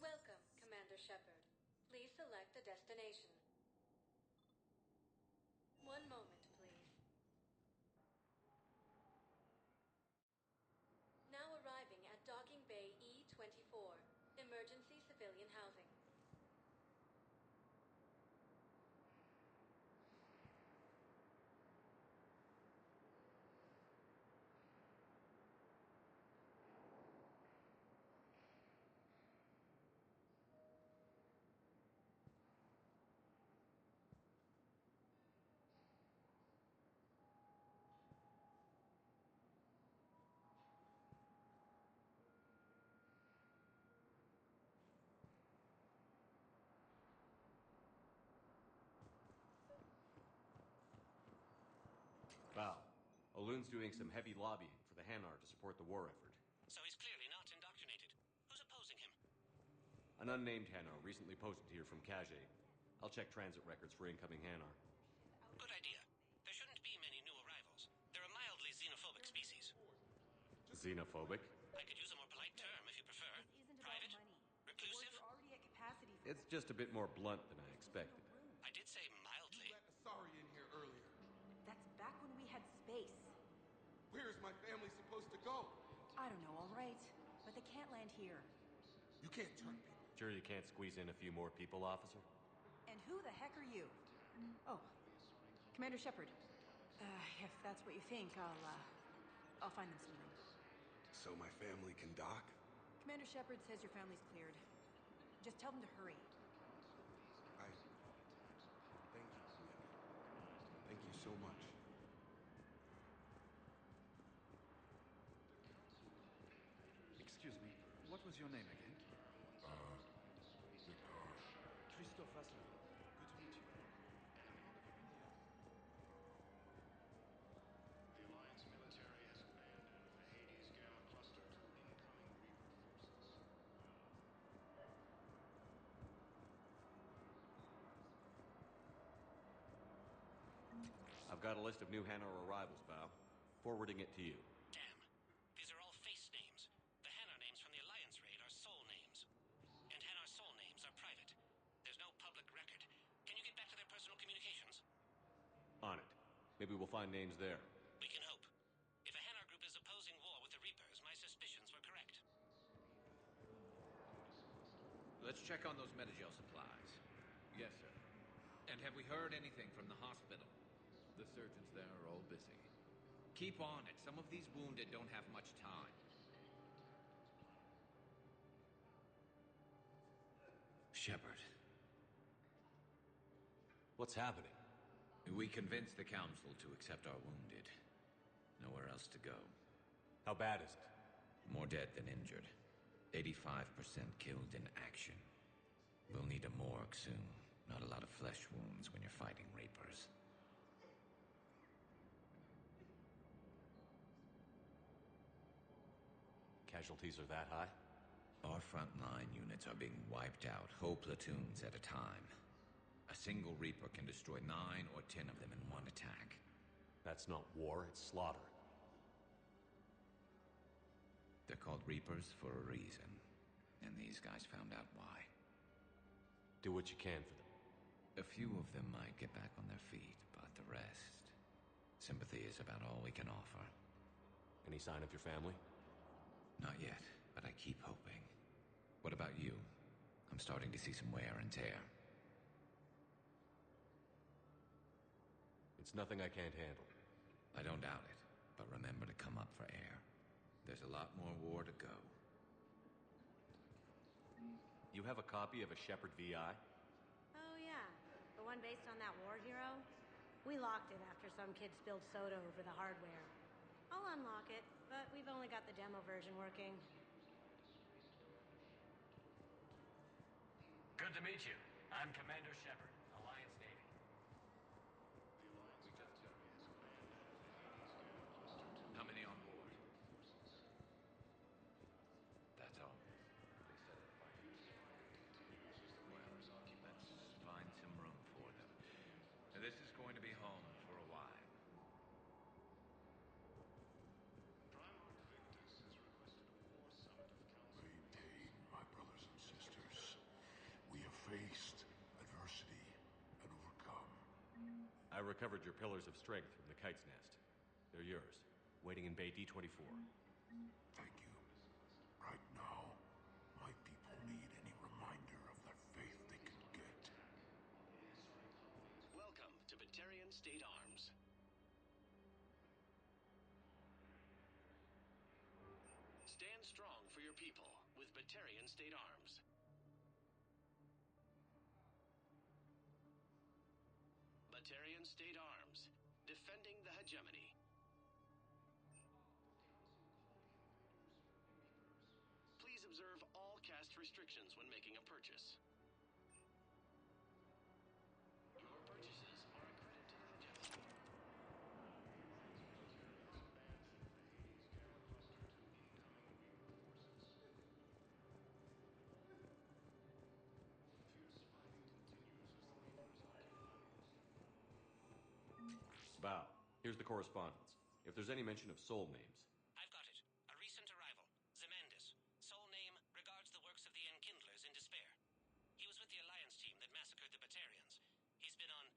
Welcome, Commander Shepard. Please select a destination. One moment, please. Now arriving at Docking Bay E-24, Emergency Civilian Housing. Val, Olun's doing some heavy lobbying for the Hanar to support the war effort. So he's clearly not indoctrinated. Who's opposing him? An unnamed Hanar recently posted here from Kage. I'll check transit records for incoming Hanar. Good idea. There shouldn't be many new arrivals. They're a mildly xenophobic species. Xenophobic? I could use a more polite term if you prefer. Private? Reclusive? It's just a bit more blunt than I expected. I did say mildly. Sorry in here earlier. That's back when we had space. Where is my family supposed to go? I don't know, all right. But they can't land here. You can't turn people. Sure you can't squeeze in a few more people, officer? And who the heck are you? Oh, Commander Shepard. If that's what you think, I'll find them some room. So my family can dock? Commander Shepard says your family's cleared. Just tell them to hurry. Thank you, Commander. Thank you so much. Excuse me, what was your name again? Christophe Aslan. Good to meet you. The Alliance military has abandoned the Hades Gamma cluster to incoming Reaper forces. I've got a list of new Hanar arrivals, Val. Forwarding it to you. Damn. These are all face names. The Hanar names from the Alliance raid are soul names. And Hanar's soul name personal communications? On it. Maybe we'll find names there. We can hope. If a Hanar group is opposing war with the Reapers, my suspicions were correct. Let's check on those Metagel supplies. Yes, sir. And have we heard anything from the hospital? The surgeons there are all busy. Keep on it. Some of these wounded don't have much time. Shepard. What's happening? We convinced the Council to accept our wounded. Nowhere else to go. How bad is it? More dead than injured. 85% killed in action. We'll need a morgue soon. Not a lot of flesh wounds when you're fighting Reapers. Casualties are that high? Our frontline units are being wiped out, whole platoons at a time. A single Reaper can destroy 9 or 10 of them in one attack. That's not war, it's slaughter. They're called Reapers for a reason. And these guys found out why. Do what you can for them. A few of them might get back on their feet, but the rest... Sympathy is about all we can offer. Any sign of your family? Not yet, but I keep hoping. What about you? I'm starting to see some wear and tear. It's nothing I can't handle. I don't doubt it, but remember to come up for air. There's a lot more war to go. You have a copy of a Shepard VI? Oh, yeah. The one based on that war hero? We locked it after some kid spilled soda over the hardware. I'll unlock it, but we've only got the demo version working. Good to meet you. I'm Commander Shepard, Alliance Navy. How many on board? That's all. They said it like... Well, let's find some room for them. Now, this is going to be home for a while. Maintain, my brothers and sisters. We have faced adversity and overcome. I recovered your pillars of strength from the kite's nest. They're yours, waiting in Bay D-24. Thank you. Right now, my people need any reminder of that faith they can get. Welcome to Batarian State Arms. Stand strong for your people with Batarian State Arms. Batarian State Arms, defending the hegemony. Please observe all caste restrictions when making a purchase. Your purchases are a credit to the hegemony. Val, here's the correspondence. If there's any mention of soul names. I've got it. A recent arrival. Zemandis. Sole name regards the works of the Enkindlers in despair. He was with the Alliance team that massacred the Batarians. He's been on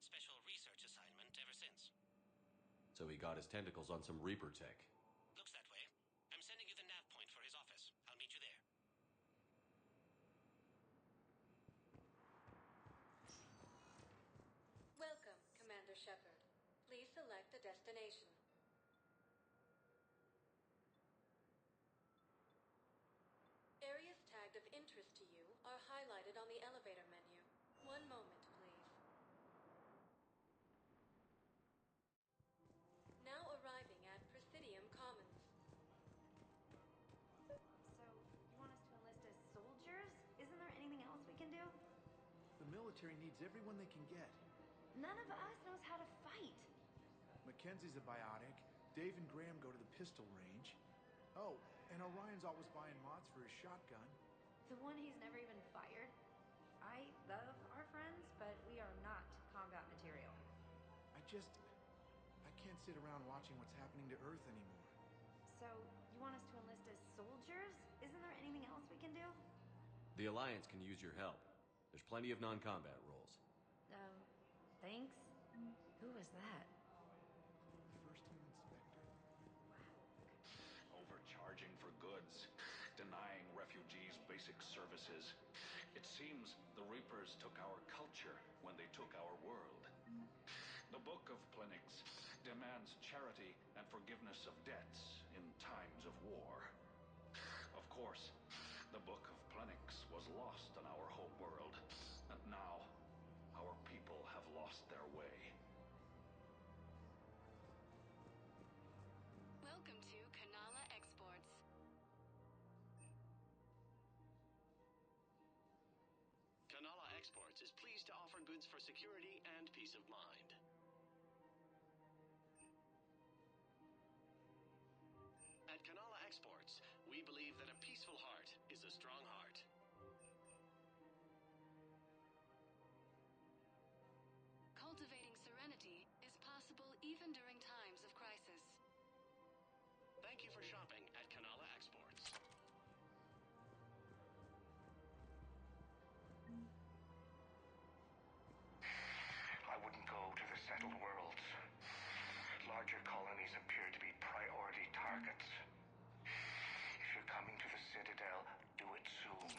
special research assignment ever since. So he got his tentacles on some Reaper tech. Looks that way. I'm sending you the nav point for his office. I'll meet you there. Welcome, Commander Shepard. Please select a destination. Areas tagged of interest to you are highlighted on the elevator menu. One moment, please. Now arriving at Presidium Commons. So, you want us to enlist as soldiers? Isn't there anything else we can do? The military needs everyone they can get. None of us knows how to fight. Mackenzie's a biotic. Dave and Graham go to the pistol range. Oh, and Orion's always buying mods for his shotgun. The one he's never even fired. I love our friends, but we are not combat material. I can't sit around watching what's happening to Earth anymore. So, you want us to enlist as soldiers? Isn't there anything else we can do? The Alliance can use your help. There's plenty of non-combat roles. Thanks? Who was that? First new inspector. Overcharging for goods, denying refugees basic services. It seems the Reapers took our culture when they took our world. The Book of Plenix demands charity and forgiveness of debts in times of war. Of course, the Book of Plenix was lost on our home world, and now our people have lost their way. Welcome to Kanala Exports. Kanala Exports is pleased to offer goods for security and peace of mind. At Kanala Exports, we believe that a peaceful heart is a strong heart. Cultivating serenity is possible even during times of crisis. Thank you for shopping at Kanala Exports. I wouldn't go to the settled worlds. Larger colonies appear to be priority targets. If you're coming to the Citadel, do it soon.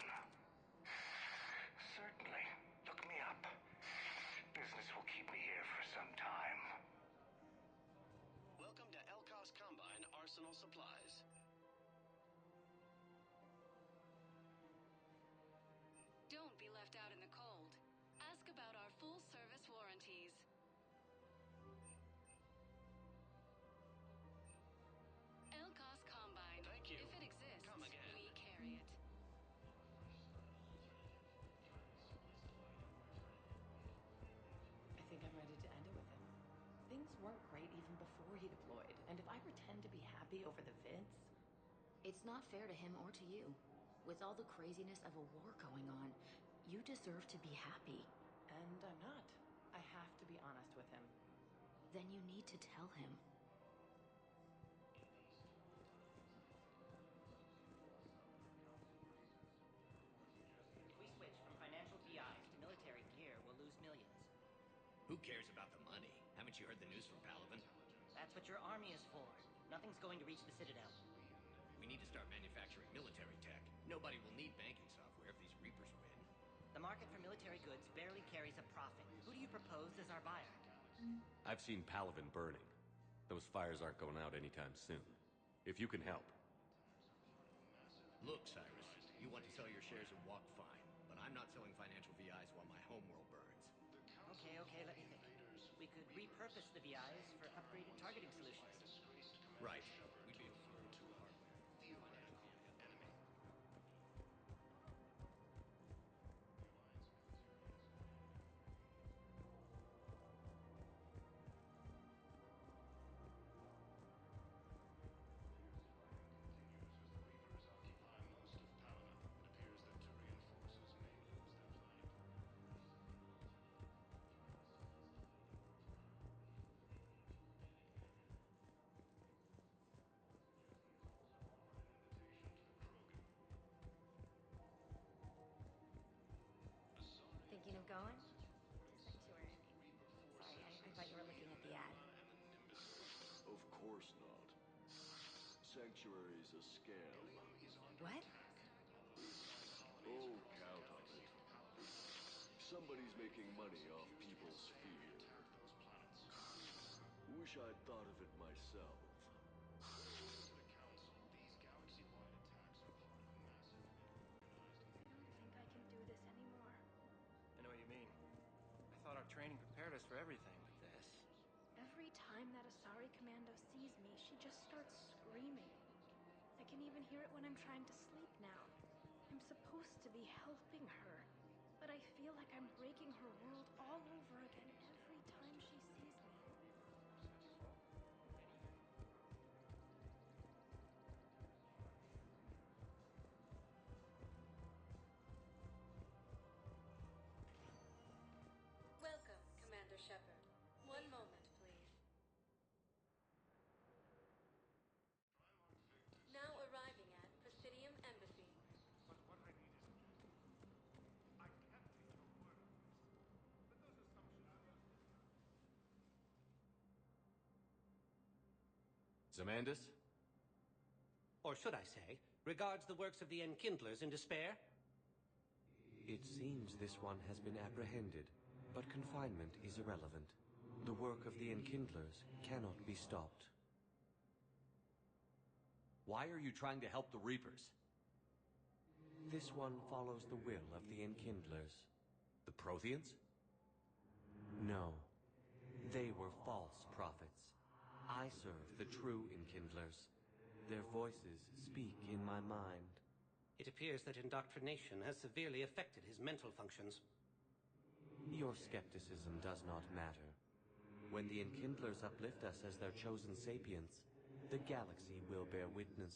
Certainly. Look me up. Business will keep me here for some time. Welcome to Elkos Combine Arsenal Supplies. Don't be left out in the cold. Ask about our full-service warranties. Elkos Combine. Thank you. If it exists, Come again. we carry it. I think I'm ready to end it with him. Things weren't great even before he deployed, and if I pretend to be happy over the vids... It's not fair to him or to you. With all the craziness of a war going on, you deserve to be happy. And I'm not. I have to be honest with him. Then you need to tell him. If we switch from financial VIs to military gear, we'll lose millions. Who cares about the money? Haven't you heard the news from Palaven? That's what your army is for. Nothing's going to reach the Citadel. We need to start manufacturing military tech. Nobody will need banking software if these Reapers win. The market for military goods barely carries a profit. Who do you propose as our buyer? I've seen Palaven burning. Those fires aren't going out anytime soon. If you can help. Look, Cyrus, you want to sell your shares and walk fine, but I'm not selling financial VIs while my homeworld burns. Okay, let me think. We could repurpose the VIs for upgraded targeting solutions. Right. We'd be able to move to hardware. Thinking of going? Sanctuary, I mean. Sorry, I thought you were looking at the ad. Of course not. Sanctuary's a scam. What? Oh, count on it. Somebody's making money off people's fear. Wish I'd thought of it myself. I don't think I can do this anymore. I know what you mean. I thought our training prepared us for everything, but this... Every time that Asari commando sees me, she just starts screaming. I can even hear it when I'm trying to sleep now. I'm supposed to be helping her, but I feel like I'm breaking her world all over again every time she sees me. Welcome, Commander Shepard. One moment, please. Now arriving at Presidium Embassy. But what I need is a I can't take your word on this. Zamandis? Or should I say, regards the works of the Enkindlers in despair? It seems this one has been apprehended, but confinement is irrelevant. The work of the Enkindlers cannot be stopped. Why are you trying to help the Reapers? This one follows the will of the Enkindlers. The Protheans? No. They were false prophets. I serve the true Enkindlers. Their voices speak in my mind. It appears that indoctrination has severely affected his mental functions. Your skepticism does not matter. When the Enkindlers uplift us as their chosen sapients, the galaxy will bear witness.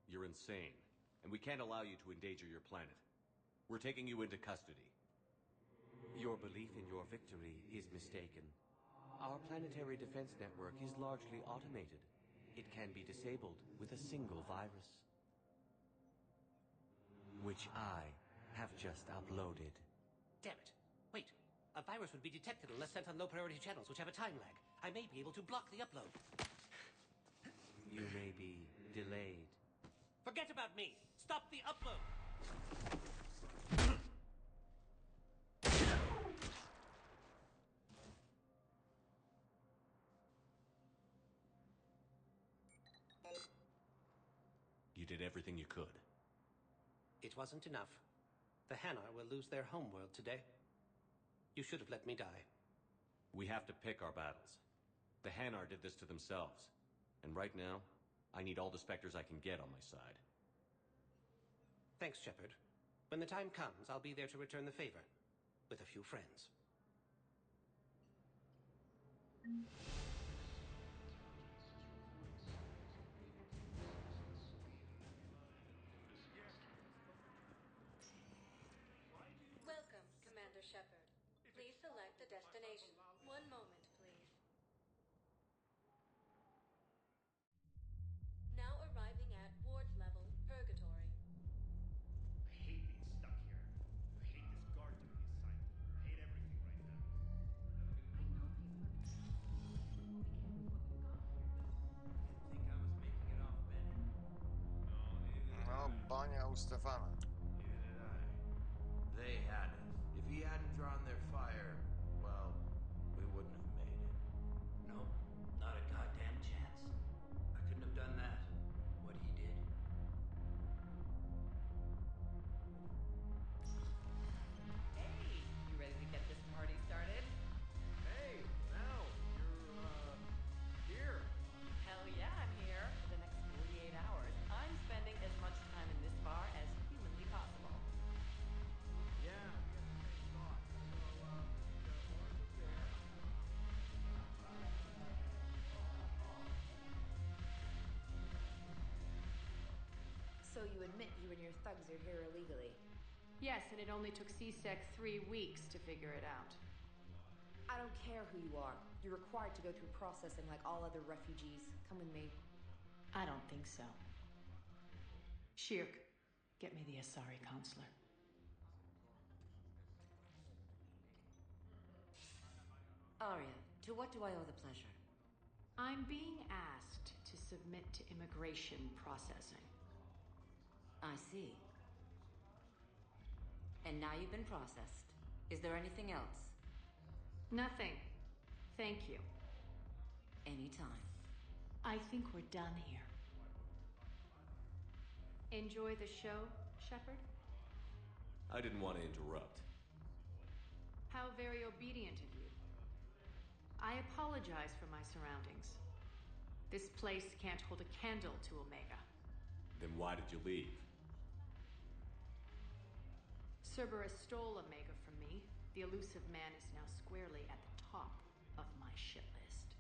You're insane, and we can't allow you to endanger your planet. We're taking you into custody. Your belief in your victory is mistaken. Our planetary defense network is largely automated. It can be disabled with a single virus, which I have just uploaded. Damn it. Wait. A virus would be detected unless sent on low-priority channels, which have a time lag. I may be able to block the upload. You may be delayed. Forget about me! Stop the upload! You did everything you could. It wasn't enough. The Hanar will lose their homeworld today. You should have let me die. We have to pick our battles. The Hanar did this to themselves. And right now, I need all the Spectres I can get on my side. Thanks, Shepard. When the time comes, I'll be there to return the favor. With a few friends. Welcome, Commander Shepard. Please select a destination. One moment, please. Now arriving at Ward's level, Purgatory. I hate being stuck here. I hate this guard duty assignment. I hate everything right now. No, bania u Stefana. Neither did I. They had us. If he hadn't drawn their fire, well, we wouldn't have made it. Nope, not a goddamn chance. I couldn't have done that. What he did. Hey, you ready to get this party started? Hey, Mel, you're, here. Hell yeah, I'm here. For the next 48 hours, I'm spending as much time in this bar as humanly possible. Yeah, thought. So you admit you and your thugs are here illegally? Yes, and it only took CSEC 3 weeks to figure it out. I don't care who you are. You're required to go through processing like all other refugees. Come with me. I don't think so. Shirk, get me the Asari counselor. Arya, to what do I owe the pleasure? I'm being asked to submit to immigration processing. I see. And now you've been processed. Is there anything else? Nothing. Thank you. Anytime. I think we're done here. Enjoy the show, Shepard? I didn't want to interrupt. How very obedient of you. I apologize for my surroundings. This place can't hold a candle to Omega. Then why did you leave? Cerberus stole Omega from me. The elusive man is now squarely at the top of my shit list.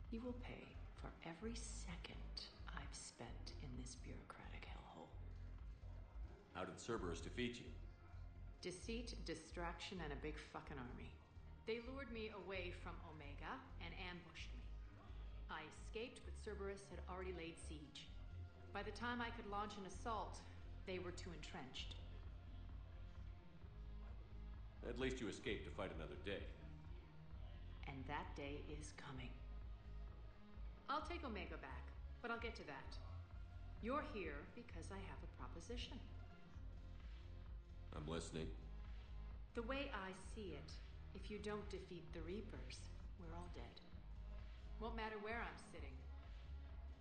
He will pay for every second I've spent in this bureaucratic hellhole. How did Cerberus defeat you? Deceit, distraction, and a big fucking army. They lured me away from Omega and ambushed me. I escaped, but Cerberus had already laid siege. By the time I could launch an assault, they were too entrenched. At least you escaped to fight another day. And that day is coming. I'll take Omega back, but I'll get to that. You're here because I have a proposition. I'm listening. The way I see it, if you don't defeat the Reapers, we're all dead. Won't matter where I'm sitting.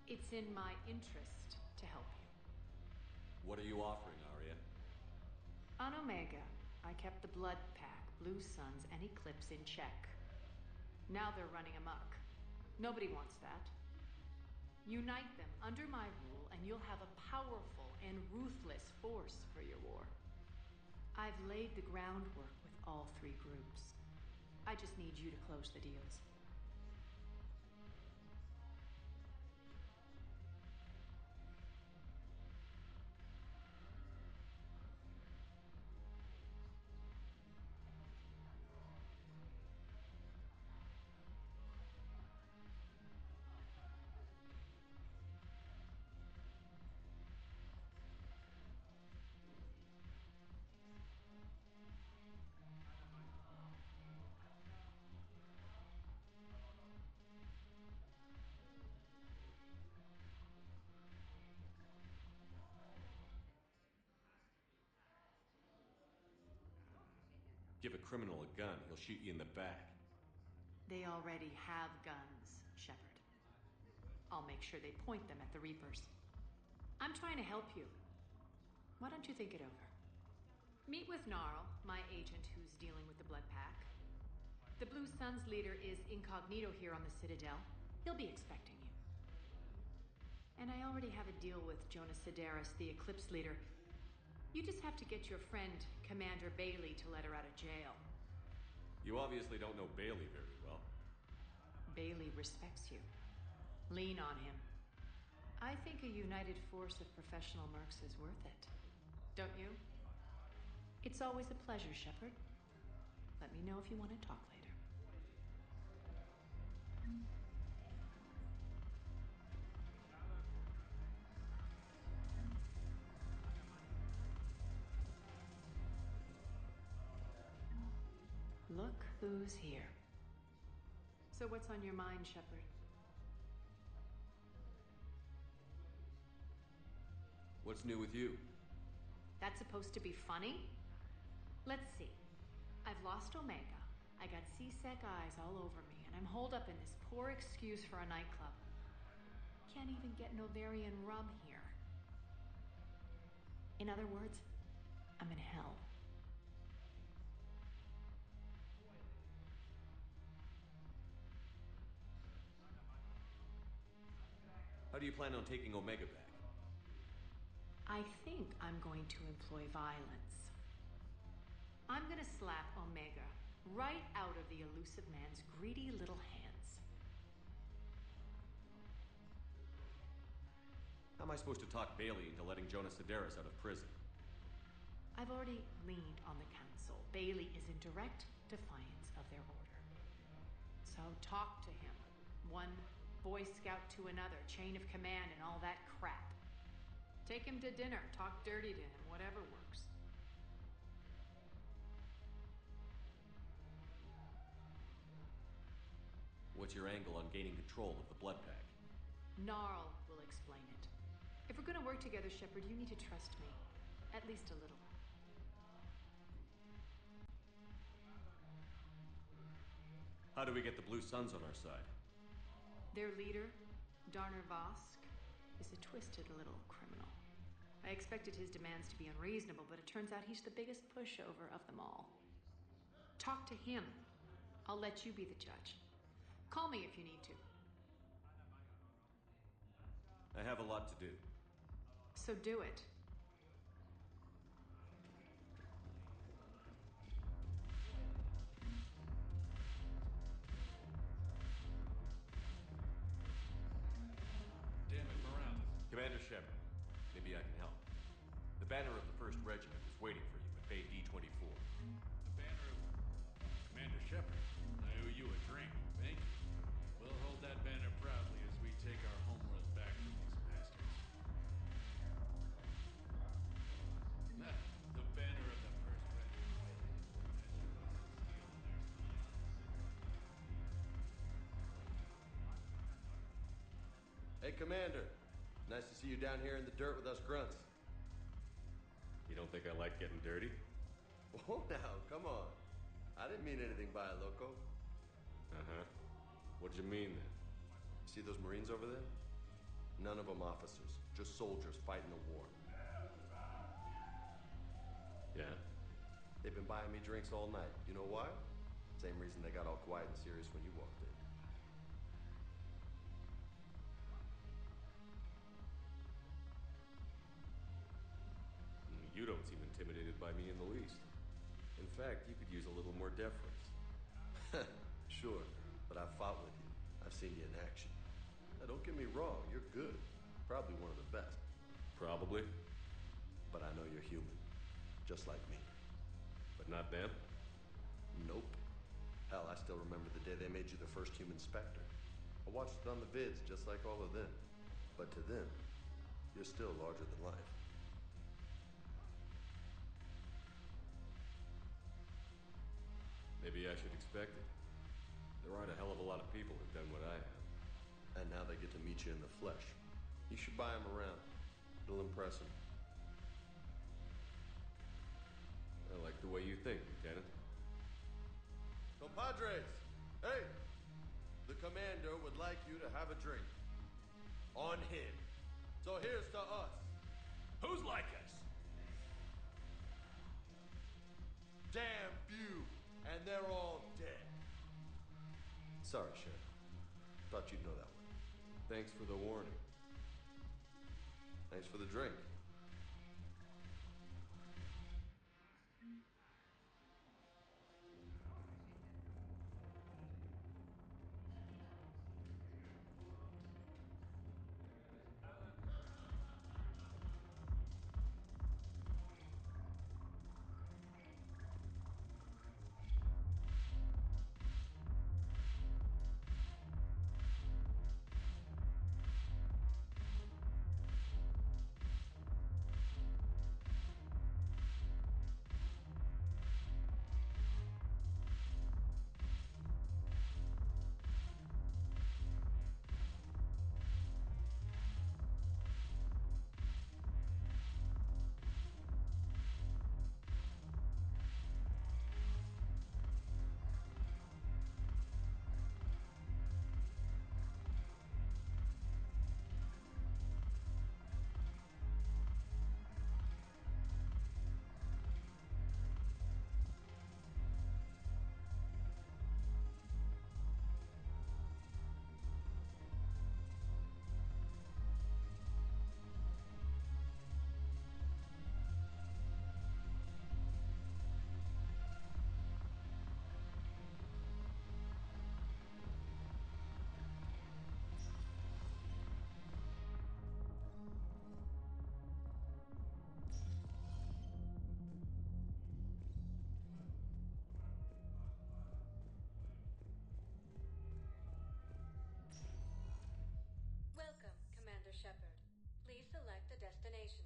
It's in my interest to help you. What are you offering, Arya? On Omega, I kept the Blood Pack, Blue Suns, and Eclipse in check. Now they're running amok. Nobody wants that. Unite them under my rule, and you'll have a powerful and ruthless force for your war. I've laid the groundwork with all three groups. I just need you to close the deals. Give a criminal a gun, he'll shoot you in the back. They already have guns, Shepard. I'll make sure they point them at the Reapers. I'm trying to help you. Why don't you think it over? Meet with Gnarl, my agent who's dealing with the Blood Pack. The Blue Suns leader is incognito here on the Citadel. He'll be expecting you. And I already have a deal with Jonas Sidaris, the Eclipse leader. You just have to get your friend, Commander Bailey, to let her out of jail. You obviously don't know Bailey very well. Bailey respects you. Lean on him. I think a united force of professional mercs is worth it. Don't you? It's always a pleasure, Shepard. Let me know if you want to talk later. Look who's here. So what's on your mind, Shepard? What's new with you? That's supposed to be funny? Let's see. I've lost Omega. I got C-Sec eyes all over me, and I'm holed up in this poor excuse for a nightclub. Can't even get Novarian rum here. In other words, I'm in hell. How do you plan on taking Omega back? I think I'm going to employ violence. I'm gonna slap Omega right out of the elusive man's greedy little hands. How am I supposed to talk Bailey into letting Jonas Sidaris out of prison? I've already leaned on the council. Bailey is in direct defiance of their order. So talk to him. One Boy Scout to another, chain of command and all that crap. Take him to dinner, talk dirty to him, whatever works. What's your angle on gaining control of the Blood Pack? Gnarl will explain it. If we're gonna work together, Shepard, you need to trust me. At least a little. How do we get the Blue Suns on our side? Their leader, Darner Vosk, is a twisted little criminal. I expected his demands to be unreasonable, but it turns out he's the biggest pushover of them all. Talk to him. I'll let you be the judge. Call me if you need to. I have a lot to do. So do it. Damn it, Morales. Commander Shepard, maybe I can help. The banner of the 1st Regiment is waiting for you at Bay D-24. The banner of Commander Shepard. I owe you a drink. Thank you. We'll hold that banner proudly as we take our homeworld back from these bastards. The banner of the 1st Regiment. Hey, Commander. Nice to see you down here in the dirt with us grunts. You don't think I like getting dirty? Oh, now, come on. I didn't mean anything by it, loco. Uh-huh. What'd you mean, then? See those Marines over there? None of them officers, just soldiers fighting a war. Yeah? They've been buying me drinks all night. You know why? Same reason they got all quiet and serious when you walked in. You don't seem intimidated by me in the least. In fact, you could use a little more deference. Sure, but I've fought with you. I've seen you in action. Now, don't get me wrong, you're good. Probably one of the best. Probably. But I know you're human. Just like me. But not them? Nope. Hell, I still remember the day they made you the first human Spectre. I watched it on the vids, just like all of them. But to them, you're still larger than life. Maybe I should expect it. There aren't a hell of a lot of people who've done what I have. And now they get to meet you in the flesh. You should buy them around. It'll impress them. I like the way you think, Lieutenant. Compadres! Hey! The commander would like you to have a drink. On him. So here's to us. Who's like us? Damn few. And they're all dead. Sorry, Sheriff. Thought you'd know that one. Thanks for the warning. Thanks for the drink. Welcome, Commander Shepard. Please select a destination.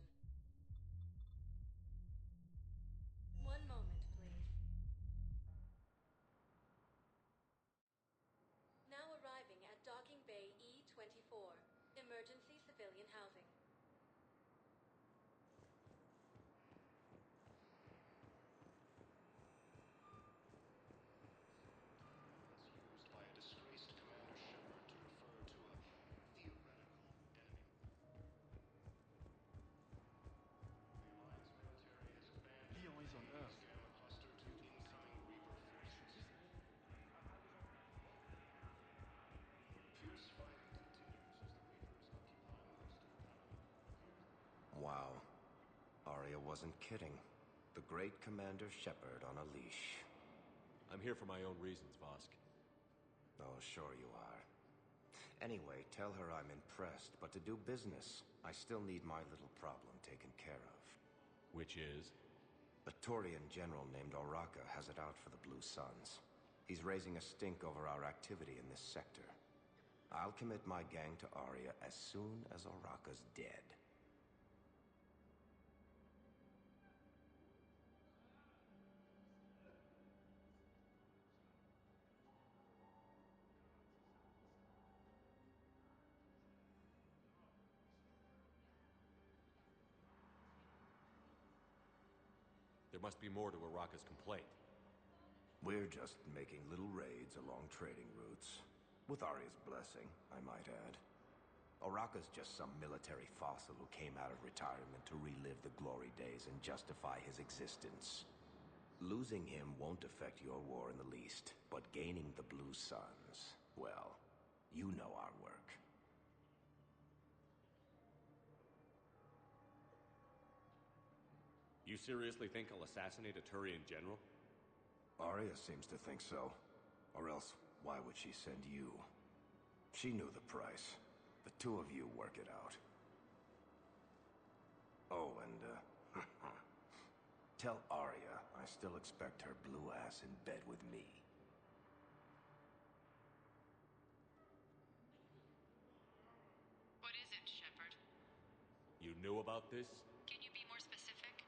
One moment, please. Now arriving at Docking Bay E-24, emergency civilian housing. Used by a disgraced Commander Shepard to refer to a theoretical enemy. The Alliance military has abandoned Always on Earth. cluster to incoming Reaper forces. Fierce fighting continues as the Reapers occupy most of Dawno. Wow. Arya wasn't kidding. The great Commander Shepard on a leash. I'm here for my own reasons, Vosk. Oh, sure you are. Anyway, tell her I'm impressed, but to do business, I still need my little problem taken care of. Which is? A Turian general named Oraka has it out for the Blue Suns. He's raising a stink over our activity in this sector. I'll commit my gang to Arya as soon as Oraka's dead. must be more to Araka's complaint. We're just making little raids along trading routes. With Arya's blessing, I might add. Araka's just some military fossil who came out of retirement to relive the glory days and justify his existence. Losing him won't affect your war in the least, but gaining the Blue Suns, well, you know our work. You seriously think I'll assassinate a Turian general? Arya seems to think so. Or else, why would she send you? She knew the price. The two of you work it out. Oh, and, tell Arya I still expect her blue ass in bed with me. What is it, Shepard? You knew about this? Can you be more specific?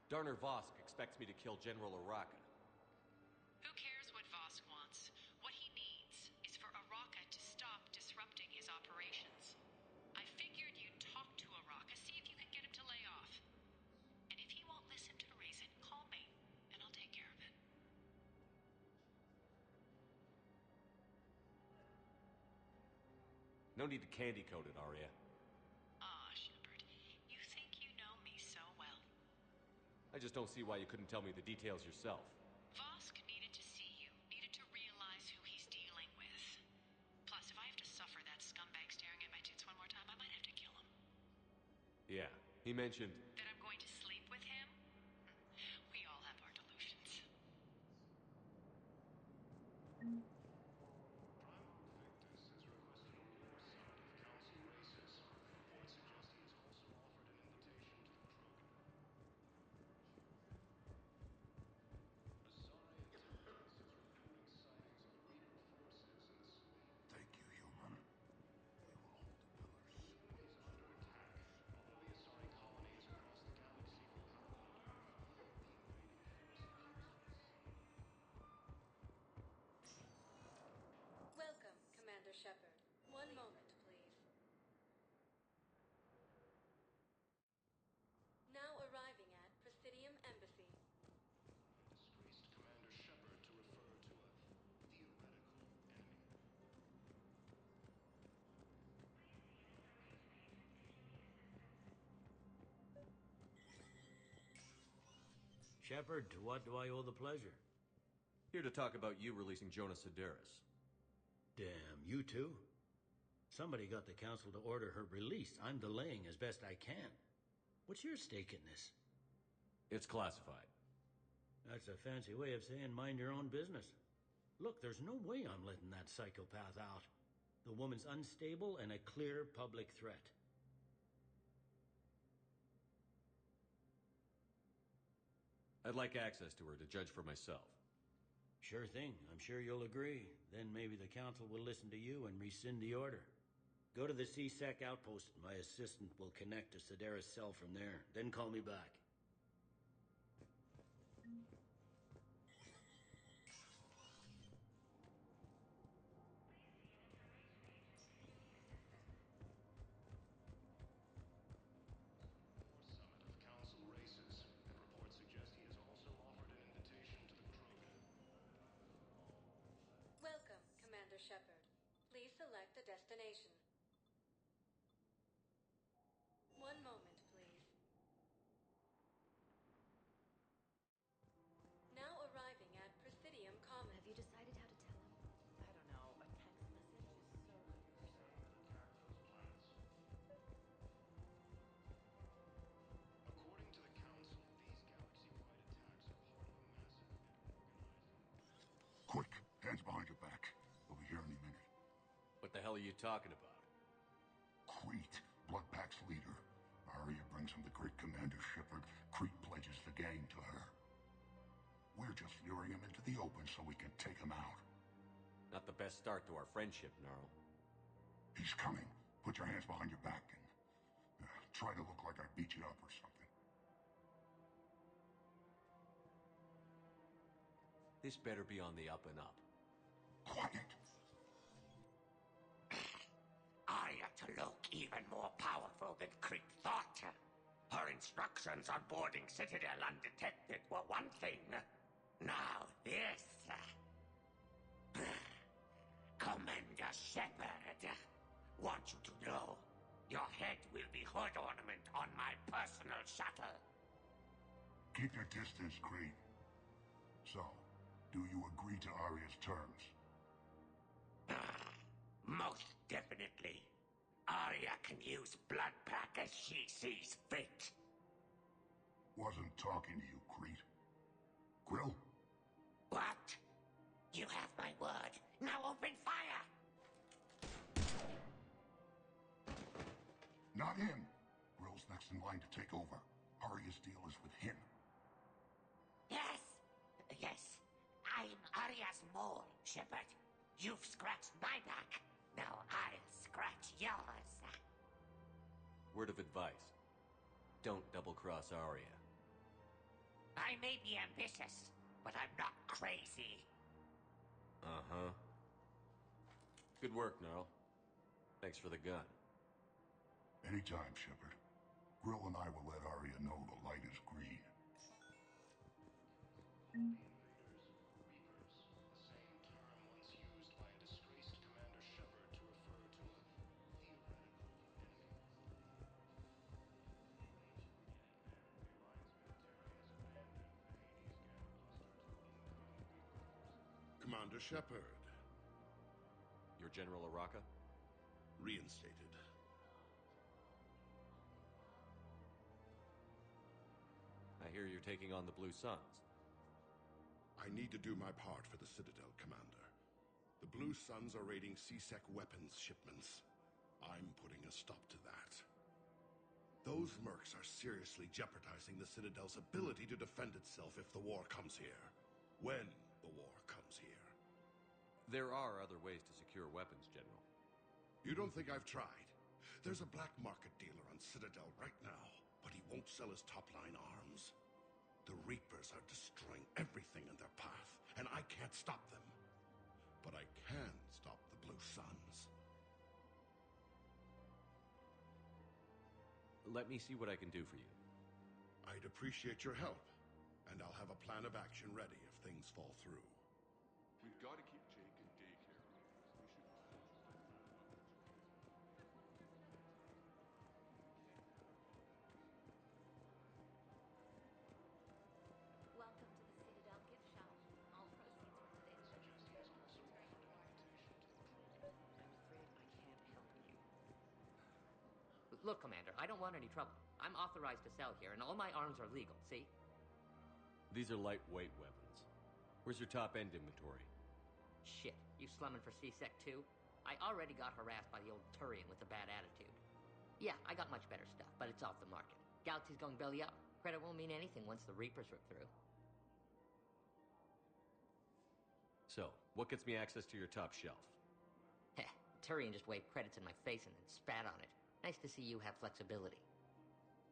Darner Vosk expects me to kill General Araka. Who cares what Vosk wants? What he needs is for Araka to stop disrupting his operations. I figured you'd talk to Araka, see if you can get him to lay off. And if he won't listen to reason, call me, and I'll take care of it. No need to candy coat it, Arya. Ah, Shepard, you think you know me so well. I just don't see why you couldn't tell me the details yourself. Vosk needed to see you, needed to realize who he's dealing with. Plus, if I have to suffer that scumbag staring at my tits one more time, I might have to kill him. Yeah, he mentioned... That I'm going to sleep with him? We all have our delusions. Thank you, human. We will hold the pillars. Is under attack. Although the Asari colonies across the galaxy will not hold off the invading forces. Welcome, Commander Shepard. One moment, please. Now arriving at Presidium Embassy. Disgraced Commander Shepard to refer to a theoretical enemy. Shepard, to what do I owe the pleasure? Here to talk about you releasing Jonas Sedaris. Damn, you too? Somebody got the council to order her release. I'm delaying as best I can. What's your stake in this? It's classified. That's a fancy way of saying mind your own business. Look, there's no way I'm letting that psychopath out. The woman's unstable and a clear public threat. I'd like access to her to judge for myself. Sure thing. I'm sure you'll agree. Then maybe the council will listen to you and rescind the order. Go to the C-Sec outpost. My assistant will connect to Sedaris' cell from there. Then call me back. Summit of Council races, and reports suggest he has also offered an invitation to the Krogan. Welcome, Commander Shepard. Please select a destination. One moment, please. Now arriving at Presidium Commons. Have you decided how to tell him? I don't know. A text message is so According to the Council, these galaxy-wide attacks are part of a massive network organizing. Quick, hands behind your back. We'll be here any minute. What the hell are you talking about? Crete, Bloodpack's leader. Arya brings him the great Commander Shepard. Crete pledges the gang to her. We're just luring him into the open so we can take him out. Not the best start to our friendship, Gnarl. He's coming. Put your hands behind your back and try to look like I beat you up or something. This better be on the up and up. Quiet. Arya to look even more powerful than Crete thought. Her Your instructions on boarding Citadel undetected were one thing. Now this. Commander Shepard, want you to know, your head will be hood ornament on my personal shuttle. Keep your distance, Creed. So, do you agree to Arya's terms? Most definitely. Arya can use Bloodpack as she sees fit. Wasn't talking to you, Creed. Grill? What? You have my word. Now open fire! Not him. Grill's next in line to take over. Arya's deal is with him. Yes. Yes. I'm Arya's mole, Shepard. You've scratched my back. Now I'll scratch yours. Word of advice. Don't double-cross Arya. I may be ambitious, but I'm not crazy. Uh-huh. Good work, Gnarl. Thanks for the gun. Anytime, Shepard. Grill and I will let Arya know the light is green. Commander Shepard. Your General Araka? Reinstated. I hear you're taking on the Blue Suns. I need to do my part for the Citadel, Commander. The Blue Suns are raiding C-Sec weapons shipments. I'm putting a stop to that. Those mercs are seriously jeopardizing the Citadel's ability to defend itself if the war comes here. When the war comes here. There are other ways to secure weapons, General. You don't think I've tried? There's a black market dealer on Citadel right now, but he won't sell his top-line arms. The Reapers are destroying everything in their path, and I can't stop them. But I can stop the Blue Suns. Let me see what I can do for you. I'd appreciate your help, and I'll have a plan of action ready if things fall through. We've got to keep Jake in daycare. We should... Welcome to the Citadel gift shop. All proceeds from today's purchase. I'm afraid I can't help you. Look, Commander, I don't want any trouble. I'm authorized to sell here, and all my arms are legal, see? These are lightweight weapons. Where's your top-end inventory? Shit, you slumming for C-Sec too? I already got harassed by the old Turian with a bad attitude. Yeah, I got much better stuff, but it's off the market. Galaxy's going belly up. Credit won't mean anything once the Reapers rip through. So, what gets me access to your top shelf? Heh, Turian just waved credits in my face and then spat on it. Nice to see you have flexibility.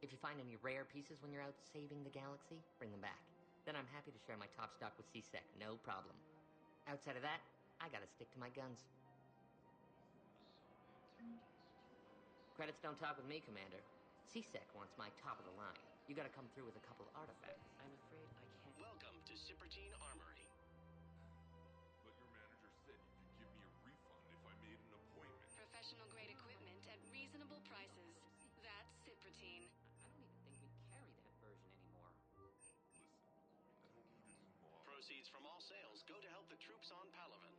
If you find any rare pieces when you're out saving the galaxy, bring them back. Then I'm happy to share my top stock with C-Sec, no problem. Outside of that, I gotta stick to my guns. Credits don't talk with me, Commander. C-Sec wants my top of the line. You gotta come through with a couple artifacts. I'm afraid I can't... Welcome to Sippertine Armory. But your manager said you could give me a refund if I made an appointment. Professional-grade equipment at reasonable prices. That's Sippertine. I don't even think we carry that version anymore. Proceeds from all sales go to help the troops on Palaven.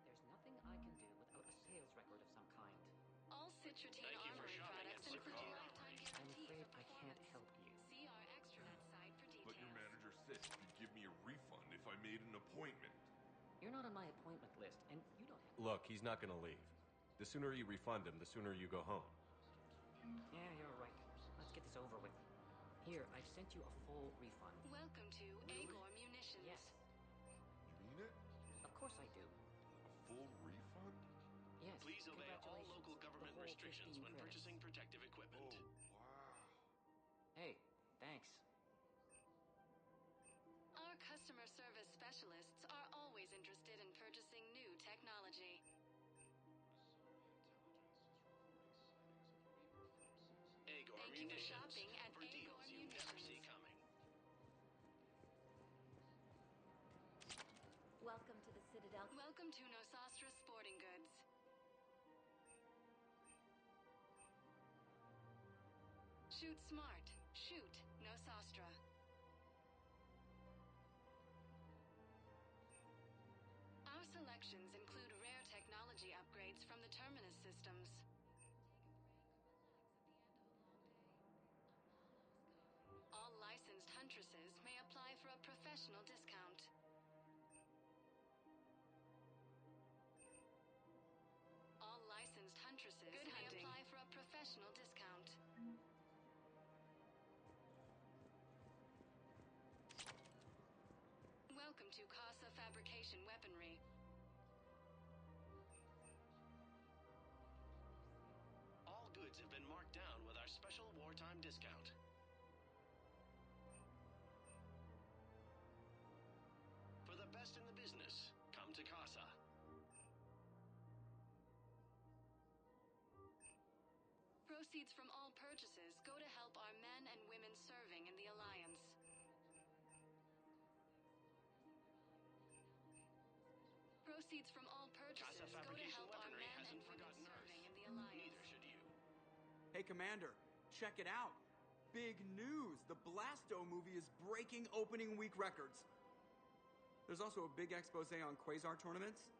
There's nothing I can do without a sales record of some kind. All Citratine Thank you for Armory shopping products at include Sippertine. lifetime I'm guarantee afraid for I can't performance. help you. See our extranet site for details. But your manager said you could give me a refund if I made an appointment. You're not on my appointment list, and you don't have... Look, he's not gonna leave. The sooner you refund him, the sooner you go home. Yeah, you're right. Let's get this over with. Here, I've sent you a full refund. Welcome to Agor Munitions. Yes, You mean it? of course I do. A full refund? Yes. Please obey all congratulations. local government The whole restrictions 15 when credits. purchasing protective equipment. Oh, wow. Hey, thanks. Our customer service specialists are always interested in purchasing new technology. Agor Thank you shopping at for deals you never see coming. Welcome to the Citadel. Welcome to Nosastra Sporting Goods. Shoot smart. Shoot Nosastra. Our selections include rare technology upgrades from the Terminus systems. All licensed huntresses may apply for a professional discount. All licensed huntresses may apply for a professional discount. Welcome to Casa Fabrication Weaponry. All goods have been marked down with our special wartime discount. For the best in the business, come to Casa. Proceeds from all purchases go to help our men and women serving in the Alliance. Proceeds from all purchases Casa go to Fabrication help our Weaponry men and hasn't women forgotten Earth. serving in the Alliance. Neither should you. Hey, Commander, check it out. Big news! The Blasto movie is breaking opening week records. There's also a big expose on Quasar tournaments,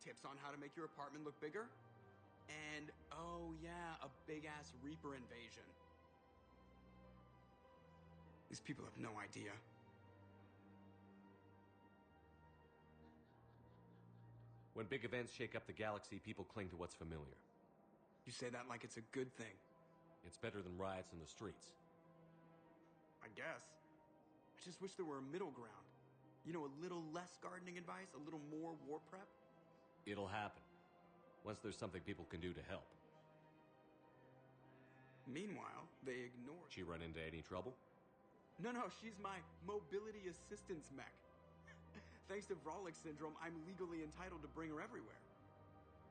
tips on how to make your apartment look bigger, and, oh yeah, a big-ass Reaper invasion. These people have no idea. When big events shake up the galaxy, people cling to what's familiar. You say that like it's a good thing. It's better than riots in the streets. I guess. I just wish there were a middle ground. You know, a little less gardening advice, a little more war prep. It'll happen. Once there's something people can do to help. Meanwhile, they ignore... She run into any trouble? No, she's my mobility assistance mech. Thanks to Vrolic syndrome, I'm legally entitled to bring her everywhere.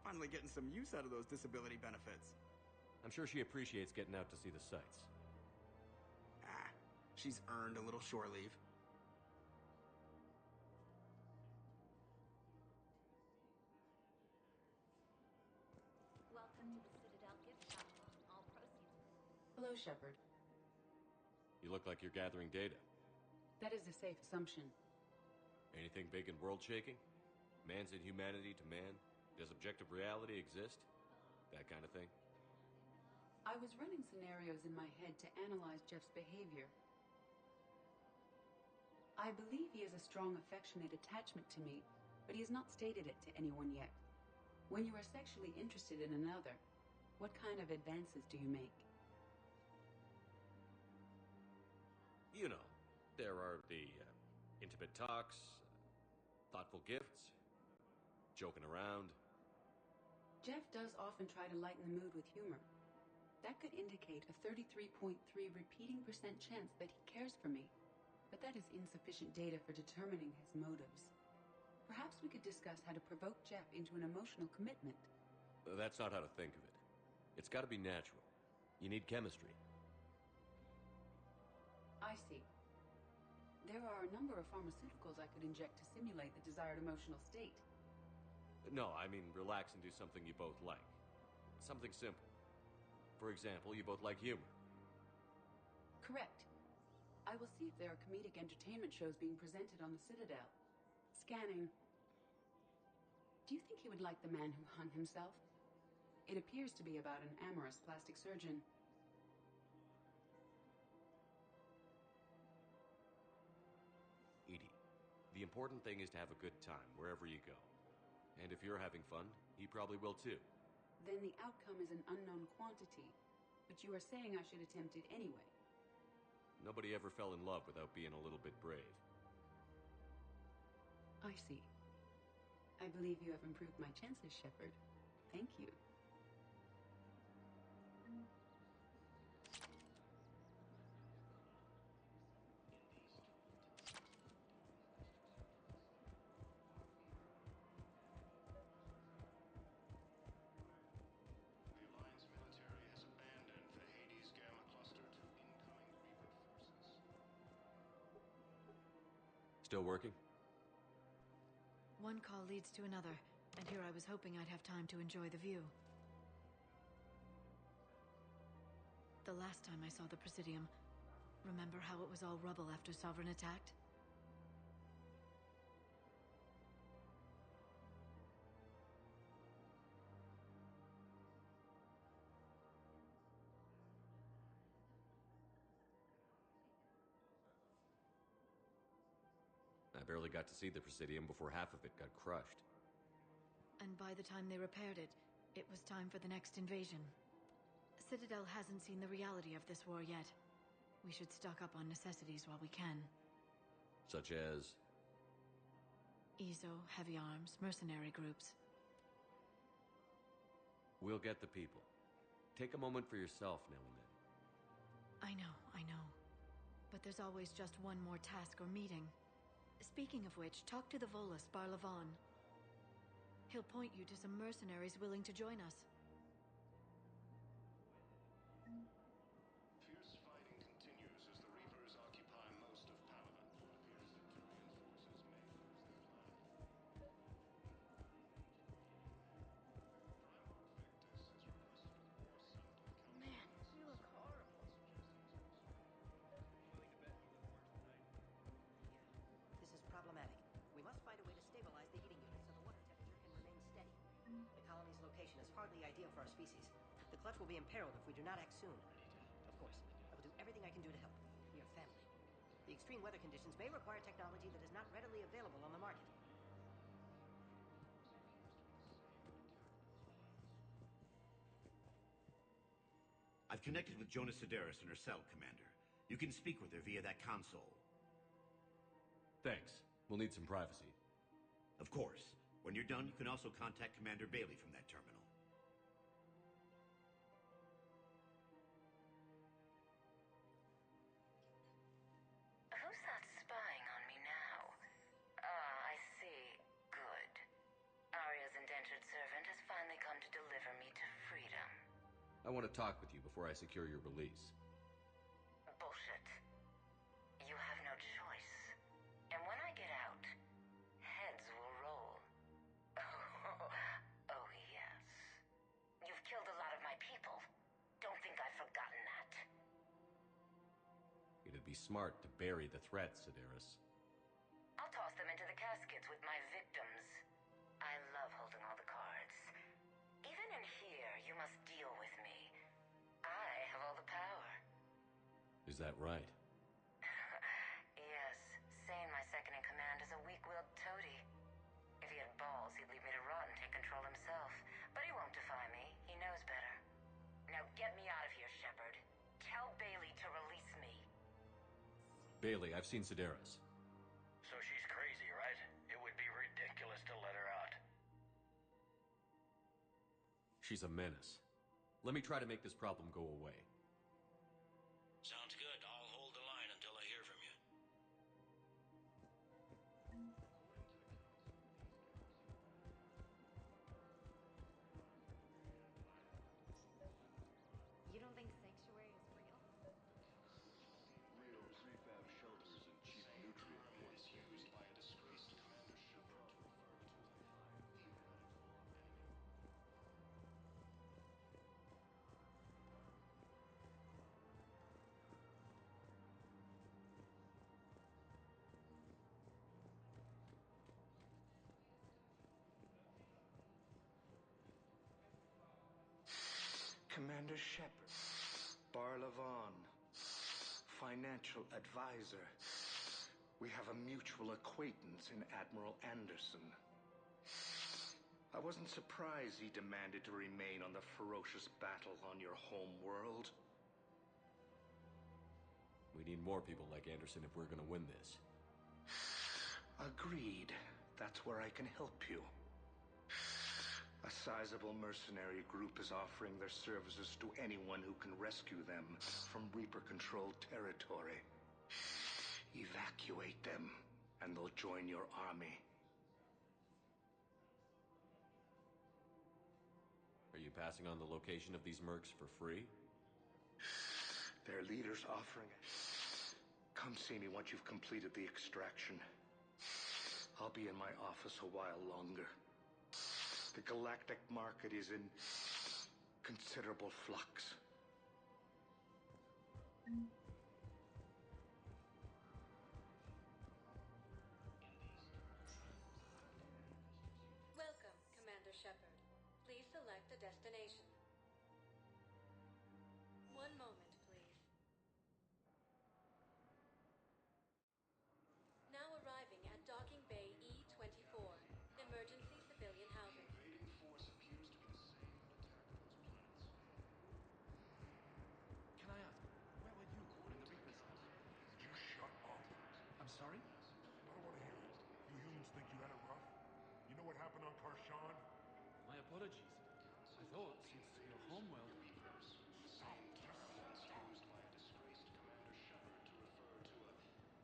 Finally getting some use out of those disability benefits. I'm sure she appreciates getting out to see the sights. She's earned a little shore leave. Welcome to the Citadel gift shop. All proceeds. Hello, Shepard. You look like you're gathering data. That is a safe assumption. Anything big and world-shaking? Man's inhumanity to man? Does objective reality exist? That kind of thing? I was running scenarios in my head to analyze Jeff's behavior. I believe he has a strong affectionate attachment to me, but he has not stated it to anyone yet. When you are sexually interested in another, what kind of advances do you make? You know, there are the intimate talks, thoughtful gifts, joking around. Jeff does often try to lighten the mood with humor. That could indicate a 33.3 repeating % chance that he cares for me, but that is insufficient data for determining his motives. Perhaps we could discuss how to provoke Jeff into an emotional commitment. That's not how to think of it. It's got to be natural. You need chemistry. I see. There are a number of pharmaceuticals I could inject to simulate the desired emotional state. No, I mean relax and do something you both like. Something simple. For example, you both like humor. Correct. I will see if there are comedic entertainment shows being presented on the Citadel. Scanning. Do you think he would like The Man Who Hung Himself? It appears to be about an amorous plastic surgeon. Edie, the important thing is to have a good time wherever you go. And if you're having fun, he probably will too. Then the outcome is an unknown quantity, but you are saying I should attempt it anyway. Nobody ever fell in love without being a little bit brave. I see. I believe you have improved my chances, Shepard. Thank you. The Alliance military has abandoned the Hades Gamma Cluster to still working? One call leads to another, and here I was hoping I'd have time to enjoy the view. The last time I saw the Presidium, remember how it was all rubble after Sovereign attacked? I barely got to see the Presidium before half of it got crushed. And by the time they repaired it, it was time for the next invasion. Citadel hasn't seen the reality of this war yet. We should stock up on necessities while we can. Such as? EZO, heavy arms, mercenary groups. We'll get the people. Take a moment for yourself now and then. I know. But there's always just one more task or meeting. Speaking of which, talk to the Volus, Barlavon. He'll point you to some mercenaries willing to join us. Fierce fighting continues as the Reapers occupy most of Palaven. It appears that Turian's forces may lose their land. Man, you look horrible. This is problematic. We must find a way to stabilize the heating unit so the water temperature can remain steady. The colony's location is hardly ideal for our species. The clutch will be imperiled if we do not act soon. Of course, I will do everything I can do to help. We are family. The extreme weather conditions may require technology that is not readily available on the market. I've connected with Jonas Sedaris in her cell, Commander. You can speak with her via that console. Thanks. We'll need some privacy. Of course. When you're done, you can also contact Commander Bailey from that terminal. Who's that spying on me now? Ah, I see. Good. Arya's indentured servant has finally come to deliver me to freedom. I want to talk with you before I secure your release. Bullshit. You have no choice. And when I get out, heads will roll. Oh, yes. You've killed a lot of my people. Don't think I've forgotten that. It'd be smart to bury the threat, Sedaris. I'll toss them into the caskets with my victims. I love holding all the cards. Even in here, you must deal with me. I have all the power. Is that right? Yes, Sane, my second in command, is a weak-willed toady. If he had balls, he'd leave me to rot and take control himself. But he won't defy me. He knows better. Now get me out of here, Shepard. Tell Bailey to release me. Bailey, I've seen Sedaris. So she's crazy, right? It would be ridiculous to let her out. She's a menace. Let me try to make this problem go away. Sounds good. I'll hold the line until I hear from you. You don't think Sanctuary is real? Real prefab shelters and cheap nutrient Once used by a disgraced Commander Shepard to refer to theoretically enemy. Commander Shepard, Barlavon, financial advisor. We have a mutual acquaintance in Admiral Anderson. I wasn't surprised he demanded to remain on the ferocious battle on your home world. We need more people like Anderson if we're gonna win this. Agreed. That's where I can help you. A sizable mercenary group is offering their services to anyone who can rescue them from Reaper-controlled territory. Evacuate them, and they'll join your army. Are you passing on the location of these mercs for free? Their leader's offering it. Come see me once you've completed the extraction. I'll be in my office a while longer. The galactic market is in considerable flux. Welcome, Commander Shepard. Please select a destination. One moment, please. Now arriving at Docking Bay E-24, emergency civilian housing. The invading force appears to be the same that attacked those planets. Can I ask, where were you when the Reapers... Would you shut up? I'm sorry? I don't want to hear it. You humans think you had it rough? You know what happened on Karshan? My apologies. I thought, since your homeworld... Stop. Just stop. Used by a disgraced Commander Shepard to refer to a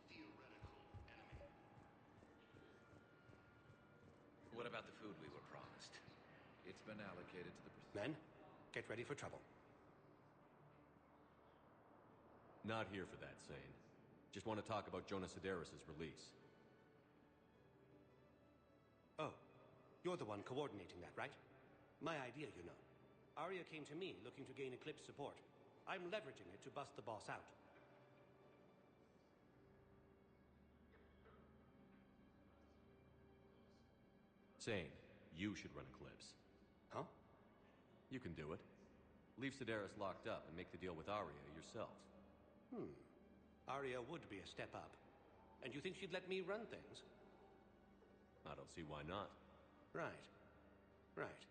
theoretical enemy. What about the food we were promised? It's been allocated to the... Men, get ready for trouble. Not here for that, Sane. Just want to talk about Jonas Sedaris' release. Oh, you're the one coordinating that, right? My idea, you know. Arya came to me looking to gain Eclipse support. I'm leveraging it to bust the boss out. Sane, you should run Eclipse. Huh? You can do it. Leave Sedaris locked up and make the deal with Arya yourself. Arya would be a step up. And you think she'd let me run things? I don't see why not. Right. Right.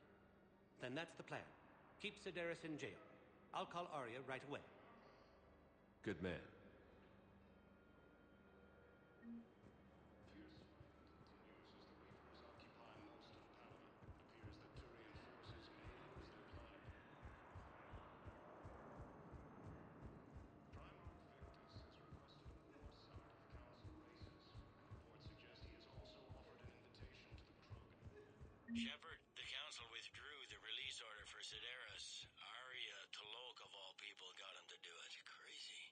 Then that's the plan. Keep Sedaris in jail. I'll call Arya right away. Good man. Fierce fighting continues as the Reapers occupy most of Palaven. It appears that Turian forces may lose their planet. Primarch Victus has requested a war summit of Council races. Reports suggest he has also offered an invitation to the Krogan. Shepard, the Council withdrew the release order for Sedaris. Arya Tolok, of all people, got him to do it. Crazy.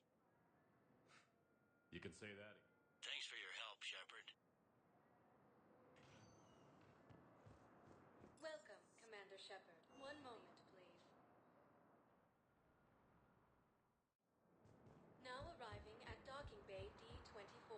You can say that. Thanks for your help, Shepard. Welcome, Commander Shepard. One moment, please. Now arriving at Docking Bay D-24.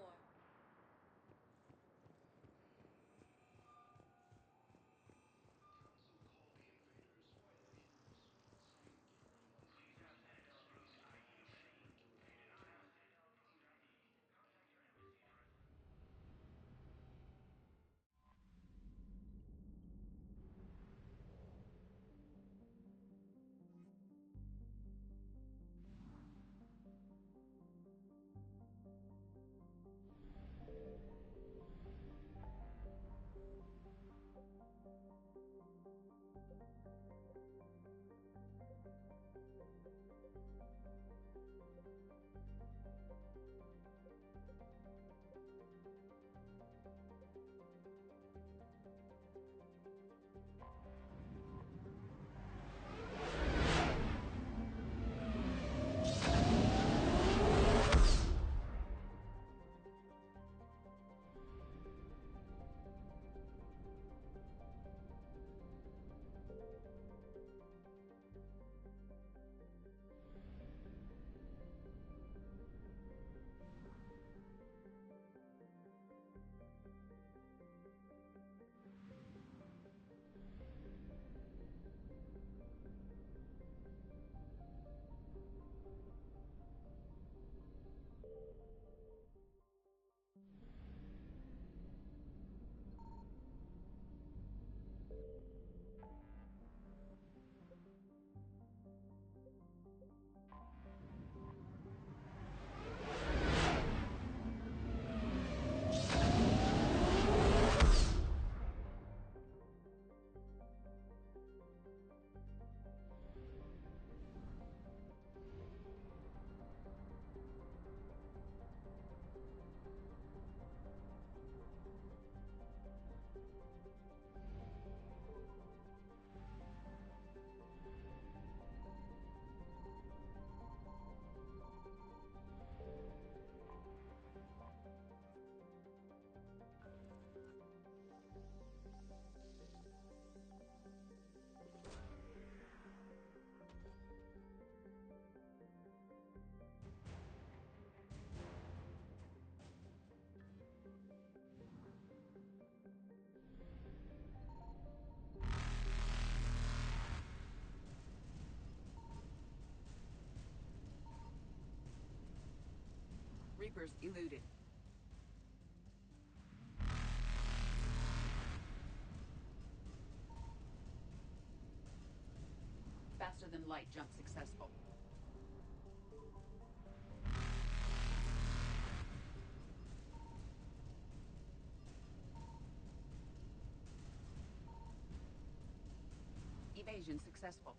Reapers eluded. Faster than light jump successful. Evasion successful.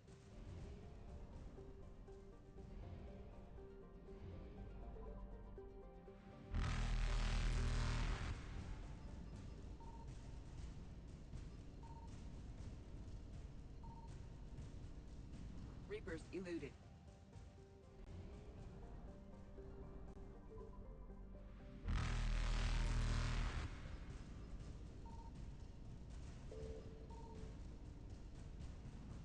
Reapers eluded.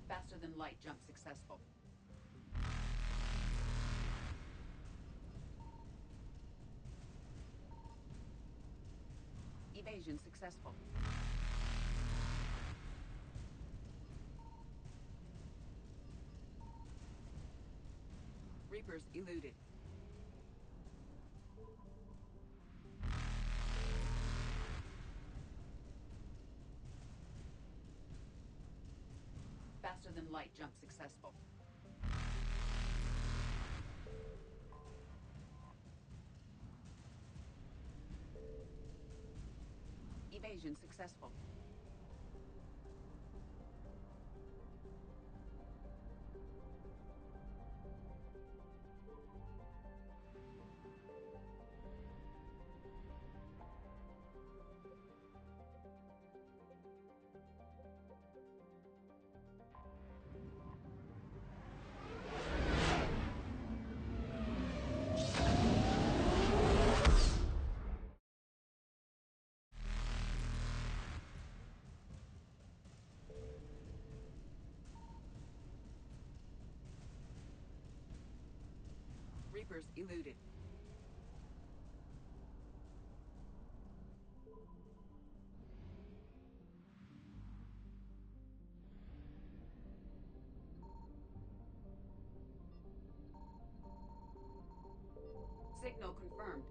Faster than light jump successful. Evasion successful. Reapers eluded. Faster than light jump successful. Evasion successful. Reapers eluded. Signal confirmed.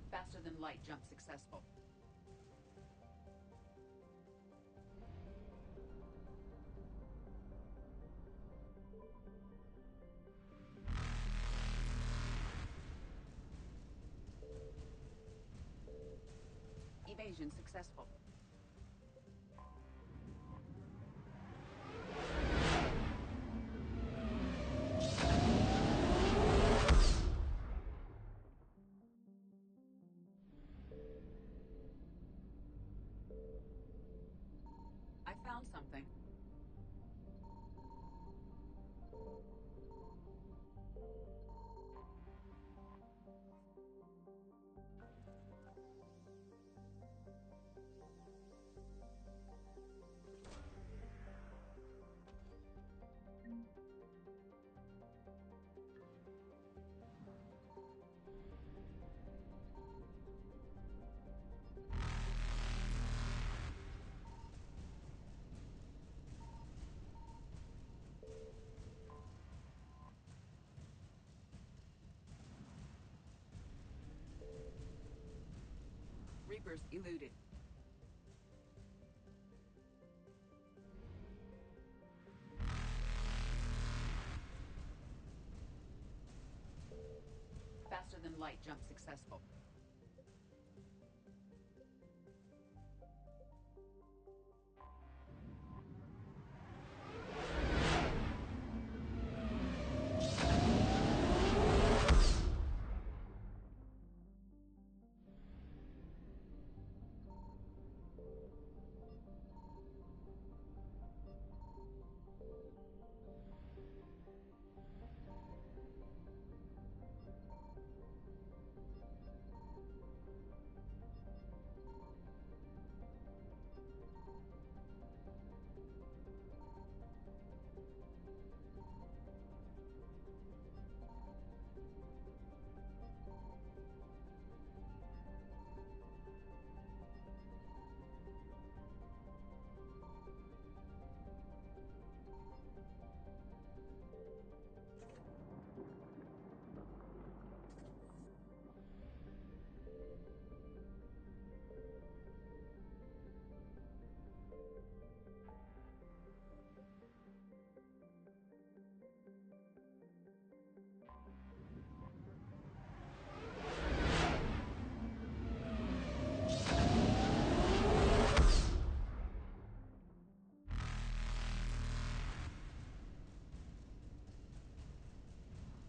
Faster than light jump successful. Evasion successful. I found something. Reapers eluded. Faster than light jump successful.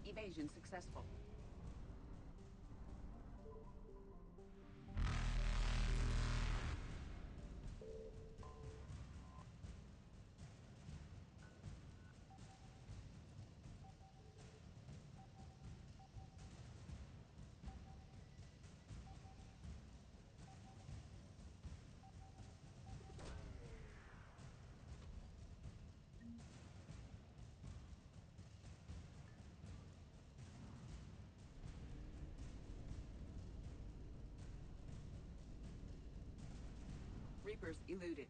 Evasion successful. Reapers eluded.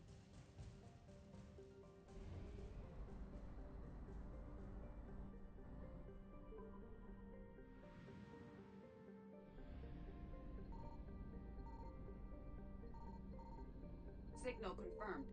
Signal confirmed.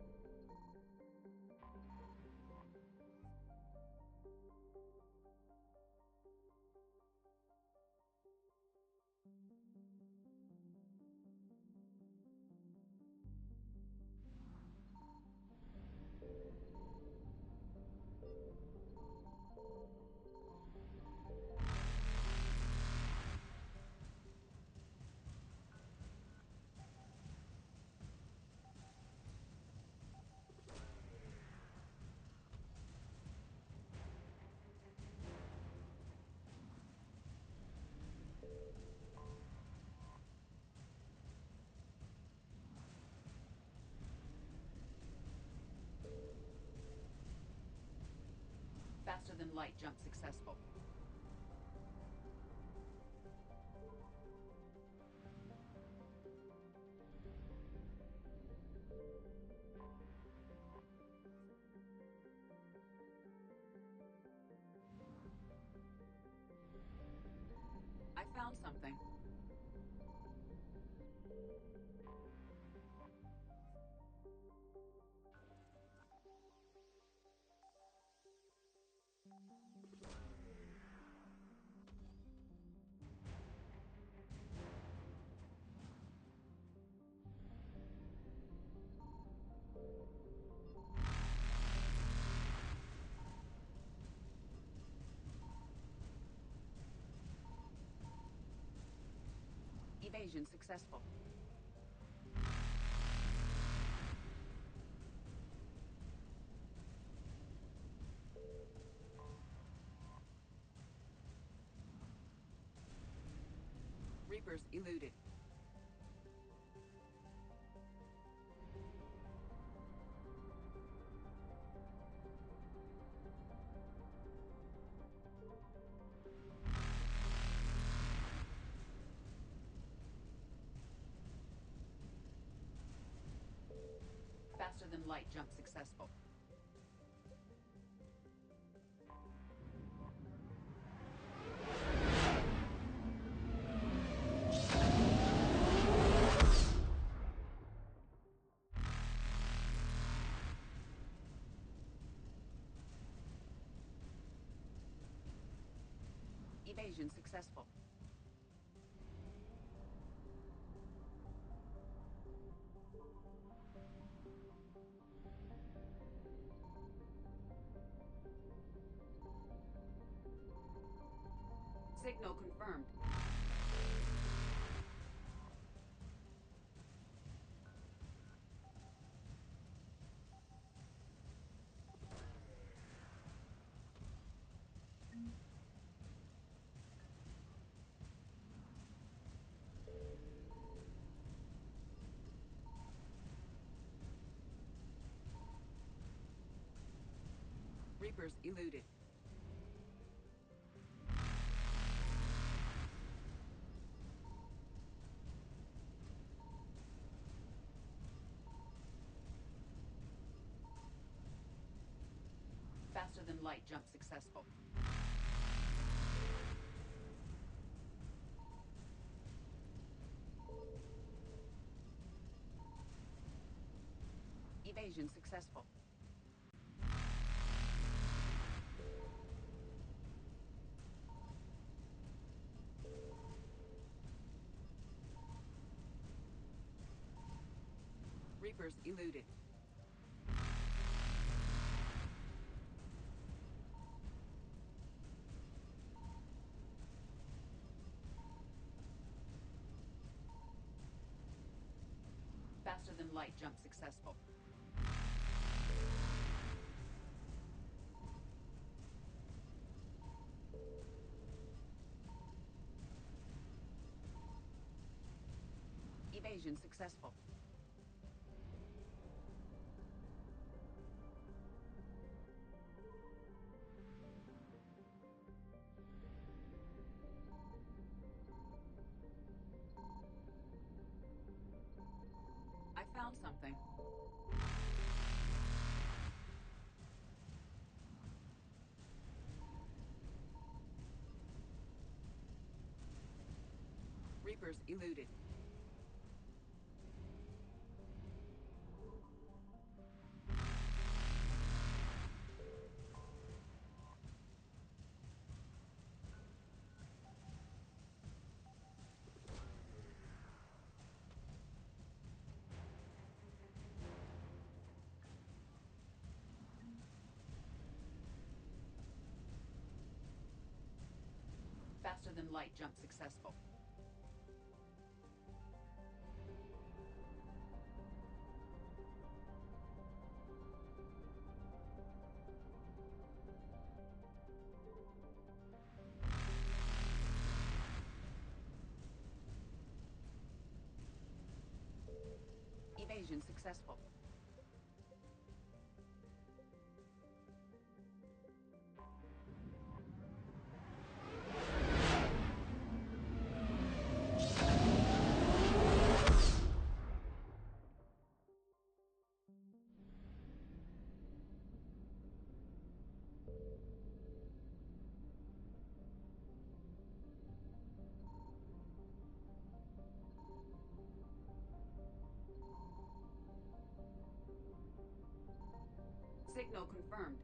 Faster than light jump successful. I found something. Evasion successful. Reapers eluded. Faster than light jump successful. Evasion successful. Signal confirmed. Reapers eluded. Faster than light jump successful. Evasion successful. Reapers eluded. Faster than light jump successful. Evasion successful. I found something. Reapers eluded. Faster than light jump successful. Evasion successful. Signal confirmed.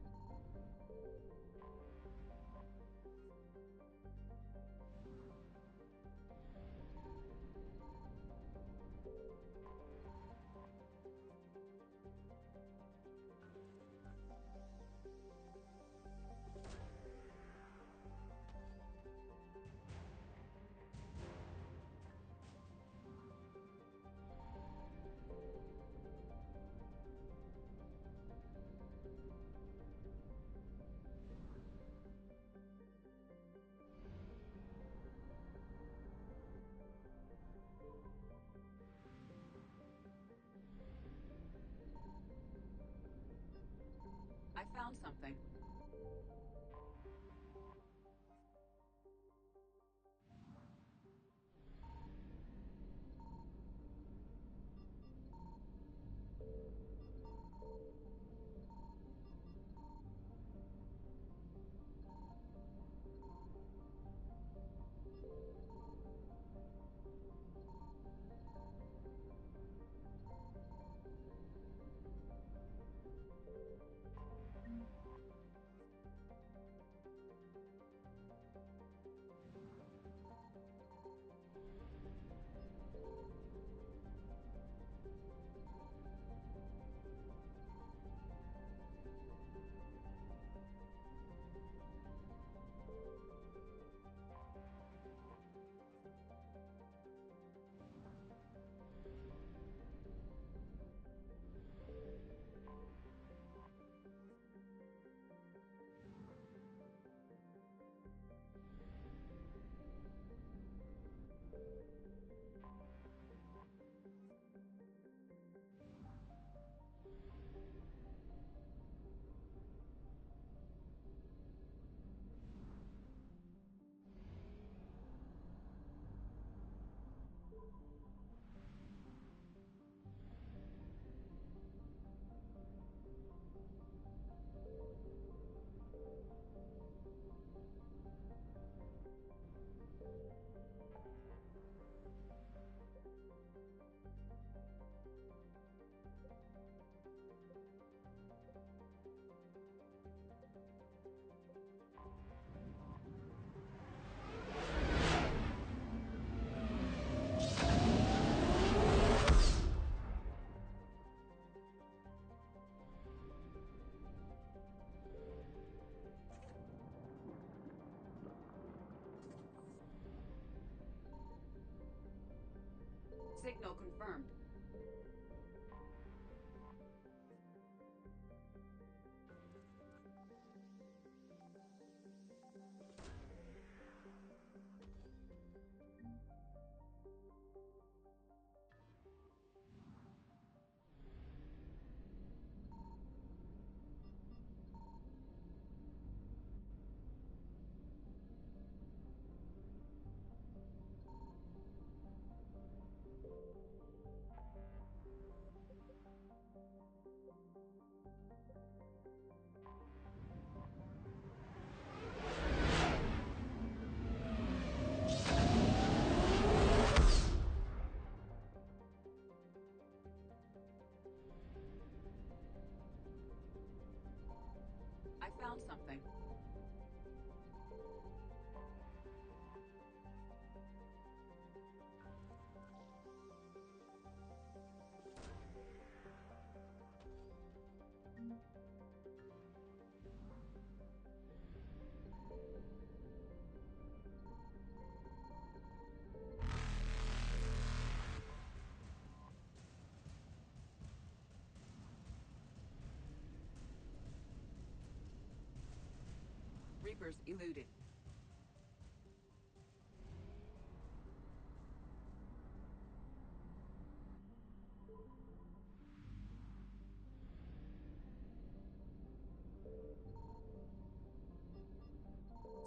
I found something. Signal confirmed. Reapers eluded.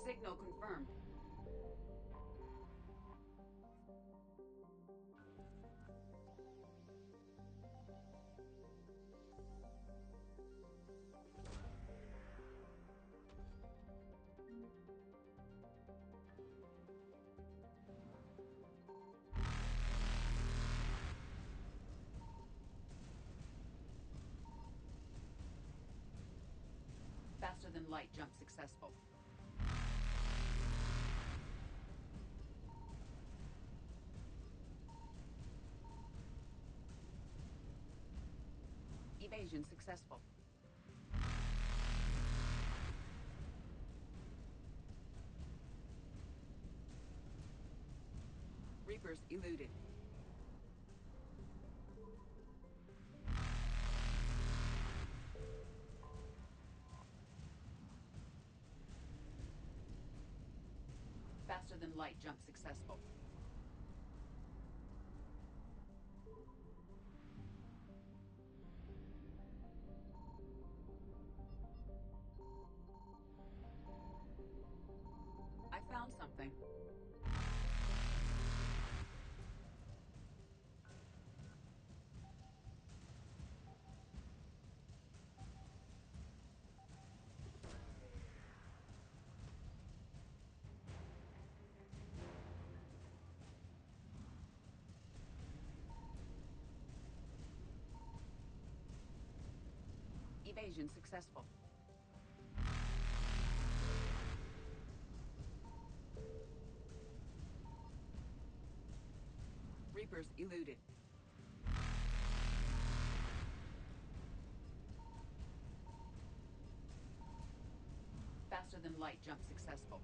Signal confirmed. Faster than light jump successful. Evasion successful. Reapers eluded. Faster than light jump successful. I found something. Evasion successful. Reapers eluded. Faster than light jump successful.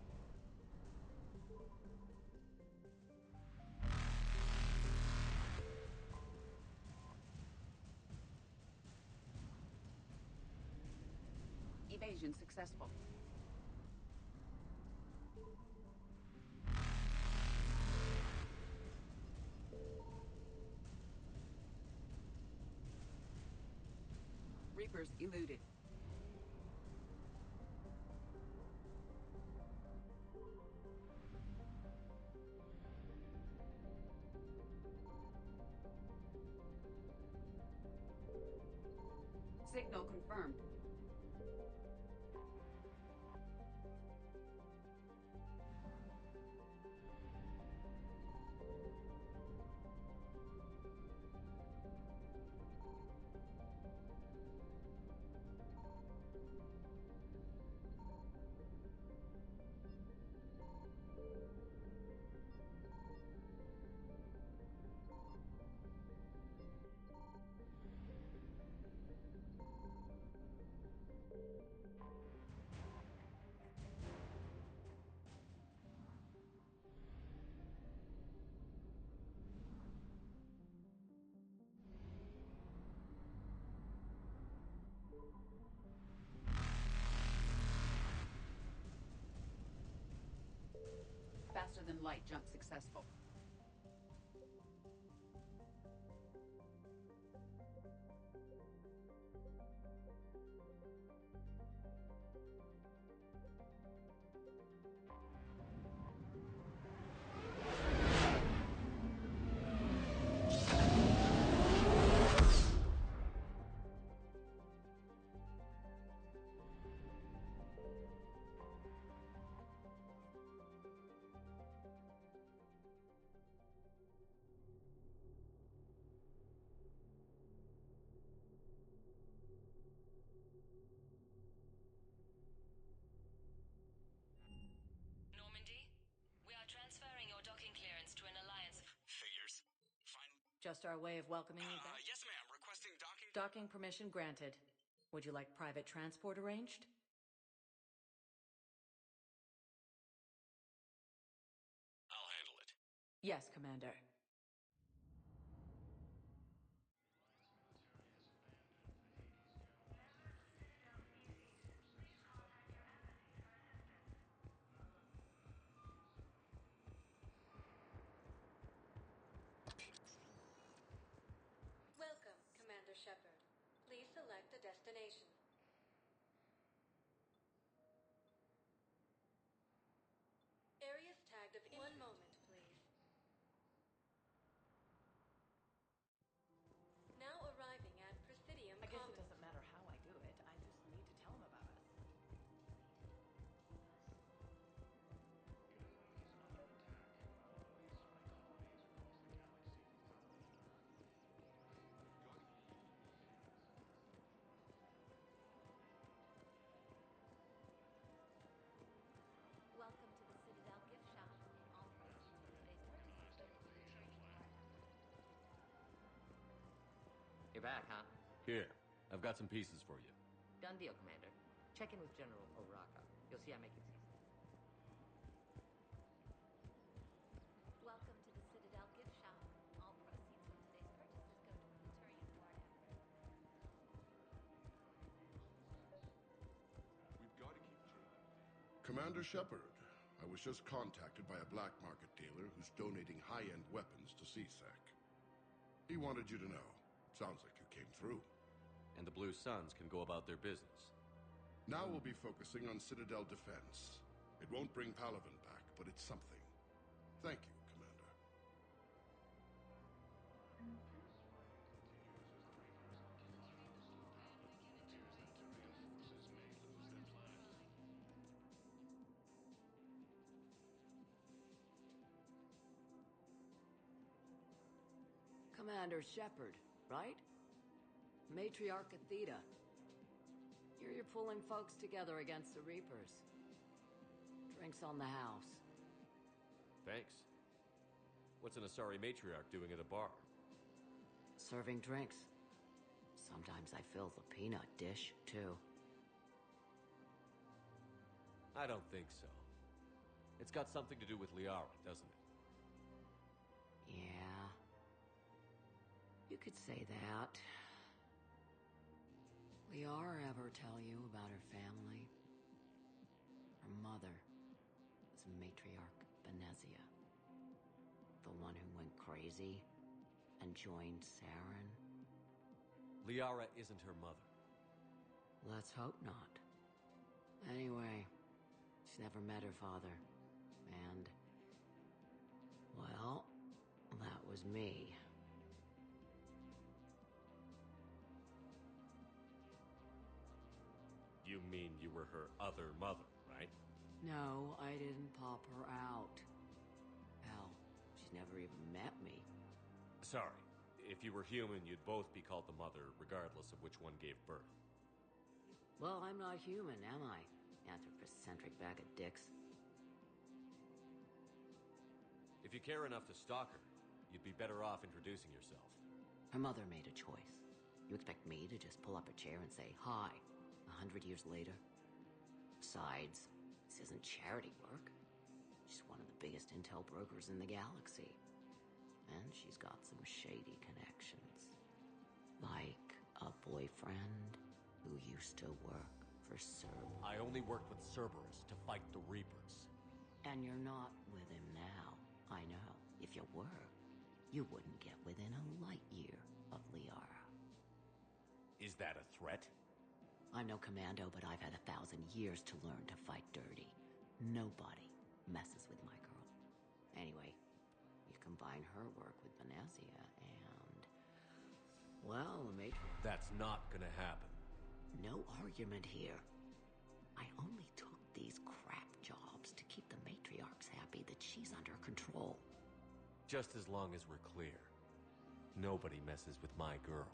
Evasion successful. Reapers eluded. Signal confirmed. Faster than light jump successful. Normandy, we are transferring your docking clearance to an alliance. Figures. Fine. Just our way of welcoming you back. Yes, ma'am. Requesting docking. Docking permission granted. Would you like private transport arranged? I'll handle it. Yes, Commander. destination. Areas tagged of interest. 1 moment, please. Now arriving at Presidium I guess it Commons. doesn't matter how I do it. I just need to tell him about us. Welcome to the Citadel gift shop. All proceeds from today's purchases go to humanitarian work. You're back, huh? Here, I've got some pieces for you. Done deal, Commander. Check in with General Oraka. You'll see I make it easy. Welcome to the Citadel gift shop. All proceeds from today's purchases go to humanitarian work. We've got to keep Jalen. Commander Shepard, I was just contacted by a black market dealer who's donating high-end weapons to CSEC. He wanted you to know. Sounds like you came through. And the Blue Suns can go about their business. Now we'll be focusing on Citadel defense. It won't bring Palaven back, but it's something. Thank you, Commander. Commander Shepard, right? Matriarch Athena. Here you're pulling folks together against the Reapers. Drinks on the house. Thanks. What's an Asari matriarch doing at a bar? Serving drinks. Sometimes I fill the peanut dish, too. I don't think so. It's got something to do with Liara, doesn't it? Yeah. You could say that. Liara ever tell you about her family? Her mother was Matriarch Benezia. The one who went crazy and joined Saren? Liara isn't her mother. Let's hope not. Anyway, she's never met her father. And, well, that was me. You mean you were her other mother, right? No, I didn't pop her out. Hell, she's never even met me. Sorry. If you were human, you'd both be called the mother, regardless of which one gave birth. Well, I'm not human, am I? Anthropocentric bag of dicks. If you care enough to stalk her, you'd be better off introducing yourself. Her mother made a choice. You expect me to just pull up a chair and say, hi, 100 years later? Besides, this isn't charity work. She's one of the biggest intel brokers in the galaxy. And she's got some shady connections. Like a boyfriend who used to work for Cerberus. I only worked with Cerberus to fight the Reapers. And you're not with him now. I know. If you were, you wouldn't get within a light year of Liara. Is that a threat? I'm no commando, but I've had 1,000 years to learn to fight dirty. Nobody messes with my girl. Anyway, you combine her work with Benezia and... well, the matriarch... That's not gonna happen. No argument here. I only took these crap jobs to keep the matriarchs happy that she's under control. Just as long as we're clear. Nobody messes with my girl.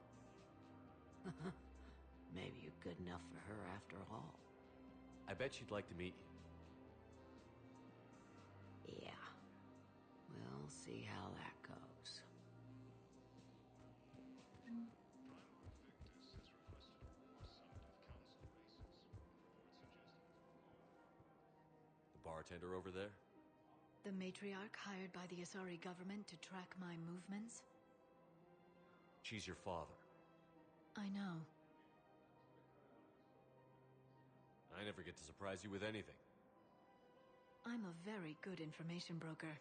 Maybe you're good enough for her after all. I bet she'd like to meet you. Yeah. We'll see how that goes. The bartender over there? The matriarch hired by the Asari government to track my movements? She's your father. I know. I never get to surprise you with anything. I'm a very good information broker.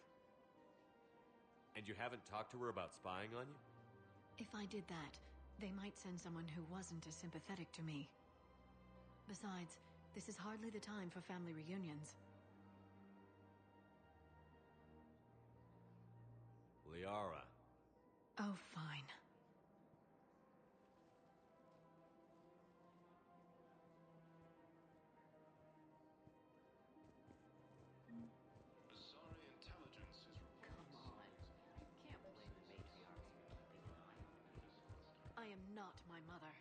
And you haven't talked to her about spying on you? If I did that, They might send someone who wasn't as sympathetic to me. Besides, this is hardly the time for family reunions. Liara. Oh, fine. Bizarre intelligence is reported. Come on. Can't blame the matriarchs for keeping an eye on me. I am not my mother.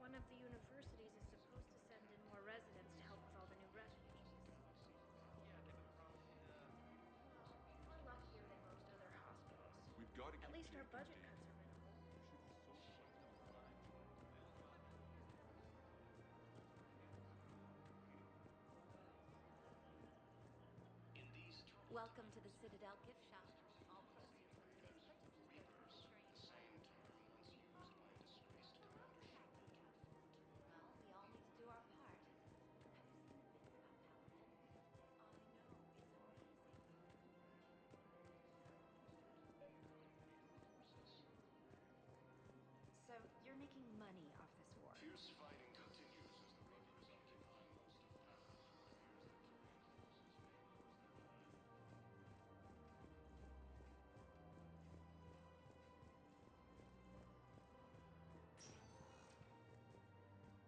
One of the universities is supposed to send in more residents to help with all the new refugees. We're luckier than most other hospitals. We've got to At keep least our Jake budget and cuts are minimal. In these Welcome to the Citadel gift shop. All proceeds from today's purchases go to Reapers, the same term once used by a disgraced Commander Shepard. Well, we all need to do our part. Have you seen the vids about Paladin? I know, it's amazing. So, you're making money off this war? Fierce fighting continues as the Reapers occupy most of Paladin.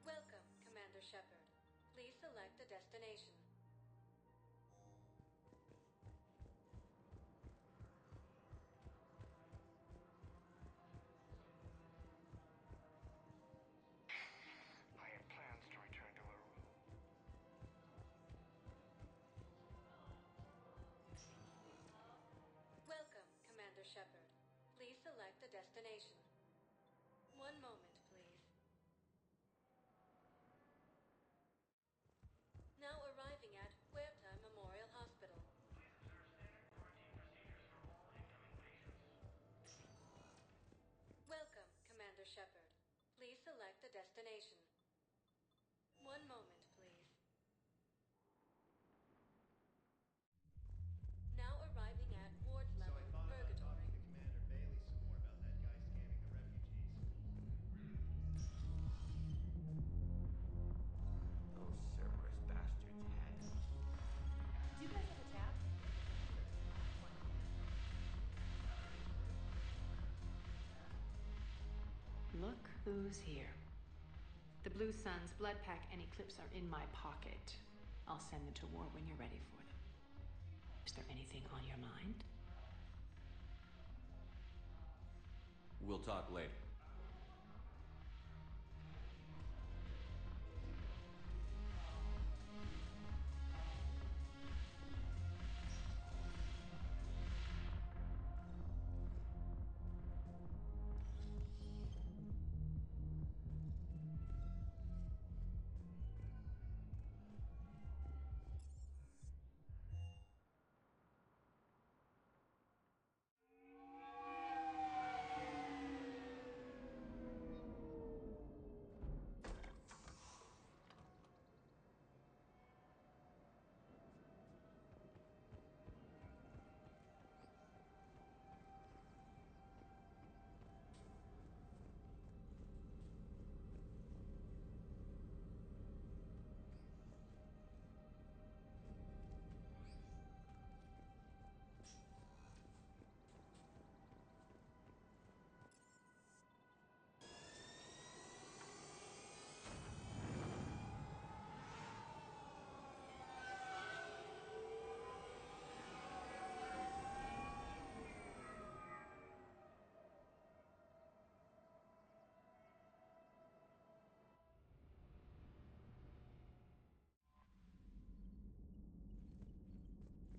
Welcome, Commander Shepard. Please select a destination. I had plans to return to Aru. Welcome, Commander Shepard. Please select a destination. One moment, please. Now arriving at Huerta Memorial Hospital. Welcome, Commander Shepard. Please select a destination. One moment, please. Now arriving at ward So level I thought about talking purgatory. to Commander Bailey some more about that guy scanning the refugees. Those Cerberus bastards had me. Do you guys have a tab? Look who's here. The Blue Suns, Blood Pack, and Eclipse are in my pocket. I'll send them to war when you're ready for them. Is there anything on your mind? We'll talk later.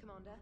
Commander?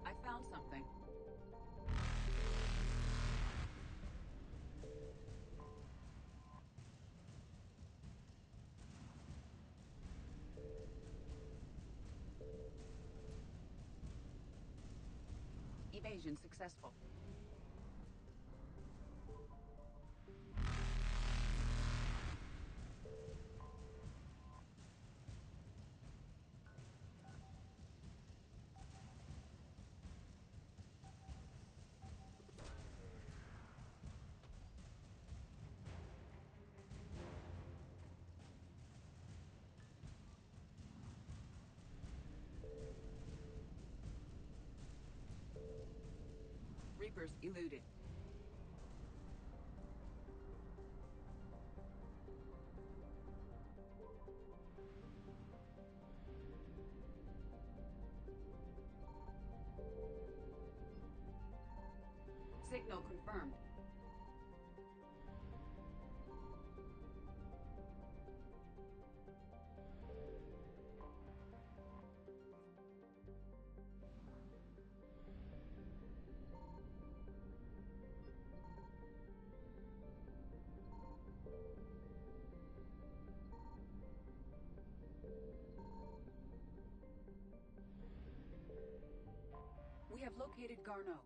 I found something. Evasion successful. Reapers eluded. Signal confirmed. We have located Garneau.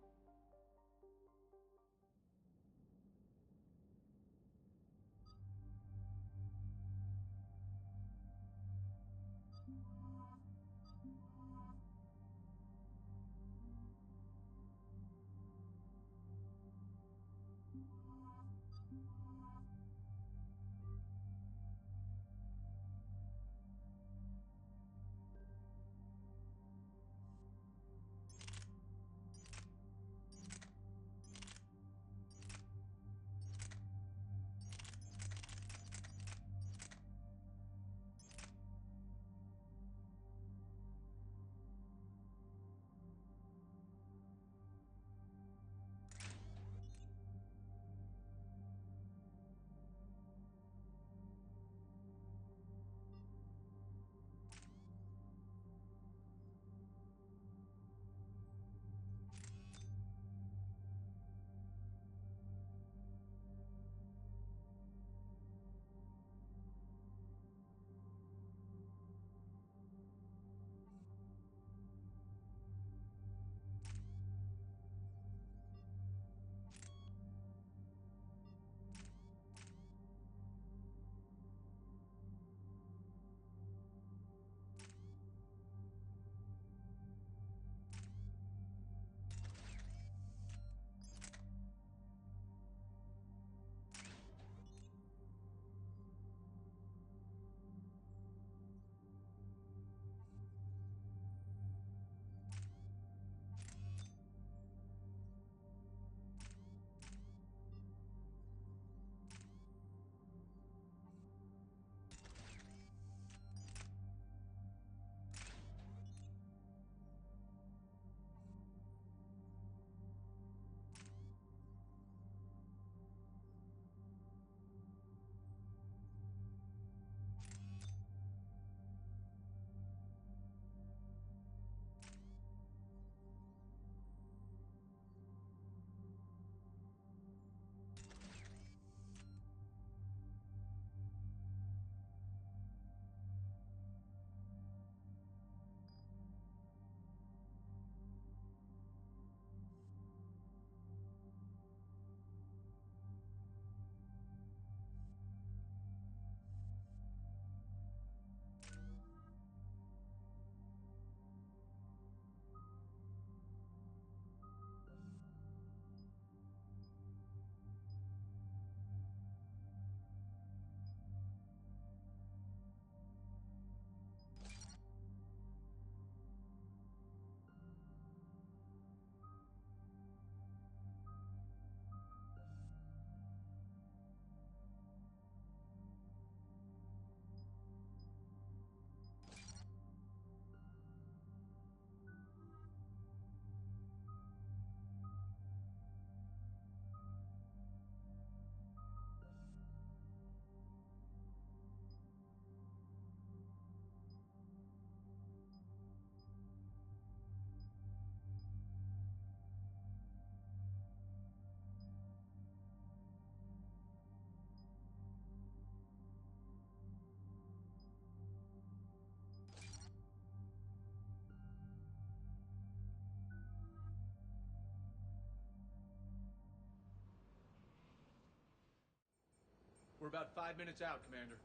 We're about 5 minutes out, Commander.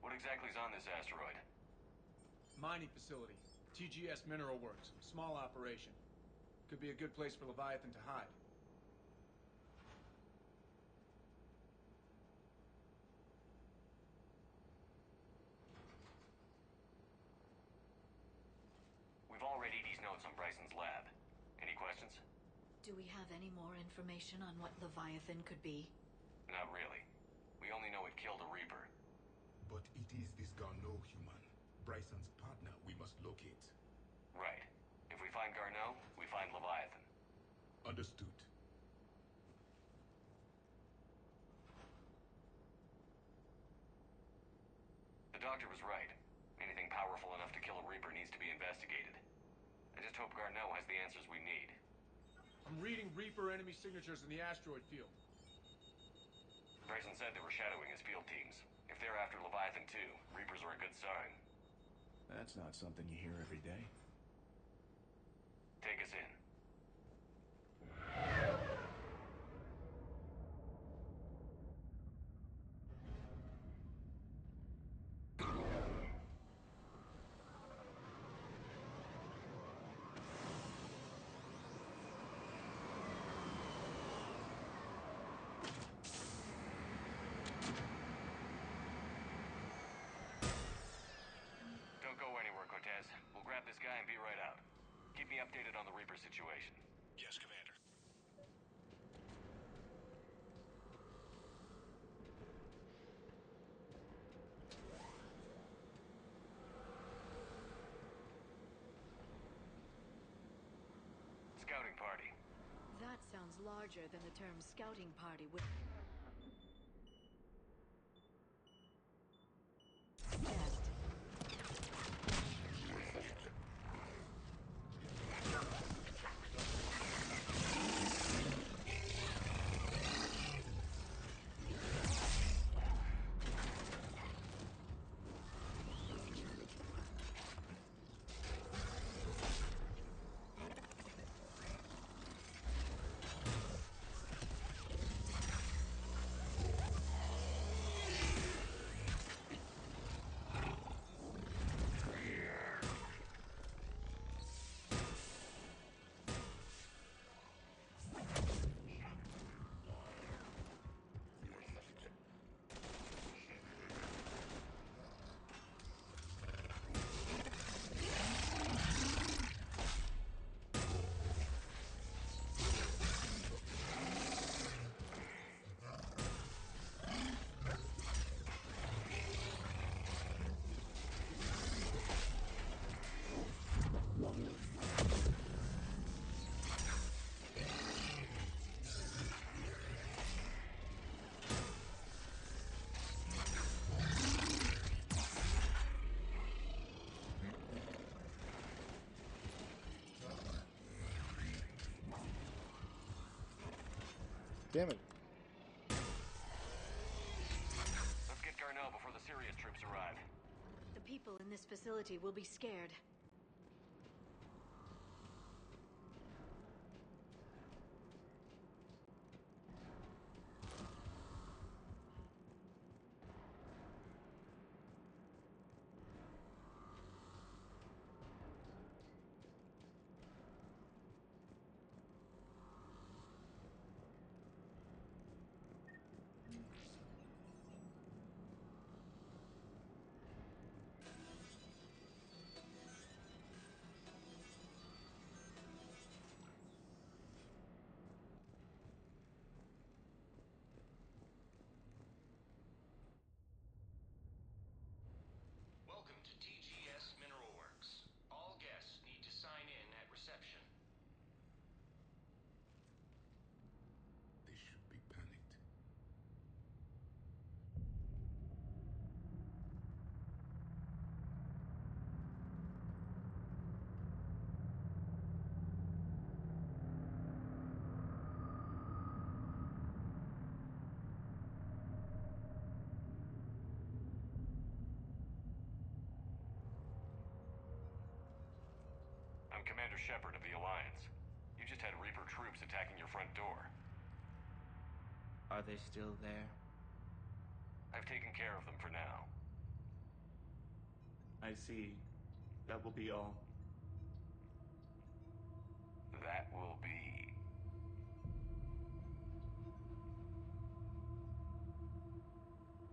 What exactly is on this asteroid? Mining facility. TGS Mineral Works. Small operation. Could be a good place for Leviathan to hide. We've all read Edie's notes on Bryson's lab. Any questions? Do we have any more information on what Leviathan could be? Not really. We only know it killed a Reaper. But it is this Garneau human, Bryson's partner, we must locate. Right. If we find Garneau, we find Leviathan. Understood. The doctor was right. Anything powerful enough to kill a Reaper needs to be investigated. I just hope Garneau has the answers we need. I'm reading Reaper enemy signatures in the asteroid field. Bryson said they were shadowing his field teams. If they're after Leviathan too, Reapers are a good sign. That's not something you hear every day. Take us in. Don't go anywhere, Cortez. We'll grab this guy and be right out. Keep me updated on the Reaper situation. Yes, Commander. Scouting party. That sounds larger than the term scouting party would. Damn it. Let's get Garneau before the Sirius troops arrive. The people in this facility will be scared. Welcome to TGS Mineral Works. All guests need to sign in at reception. They should be panicked. I'm Commander Shepard of the Alliance. You just had Reaper troops attacking your front door. Are they still there? I've taken care of them for now. I see. That will be all. That will be...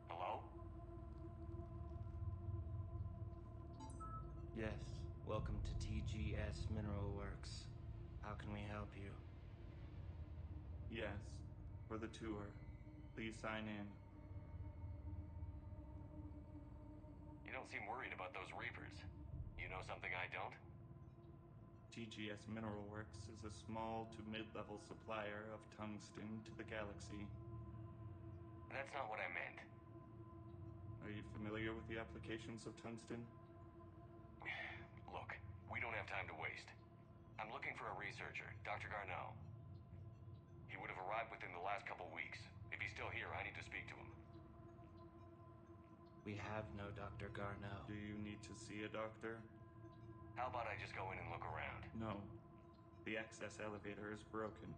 Hello? Yes, welcome to TGS Mineral Works. How can we help you? Yes, for the tour. Please sign in. You don't seem worried about those Reapers. You know something I don't? TGS Mineral Works is a small to mid-level supplier of tungsten to the galaxy. That's not what I meant. Are you familiar with the applications of tungsten? Look, we don't have time to waste. I'm looking for a researcher, Dr. Garneau. He would have arrived within the last couple weeks. If he's still here, I need to speak to him. We have no Dr. Garneau. Do you need to see a doctor? How about I just go in and look around? No. The access elevator is broken.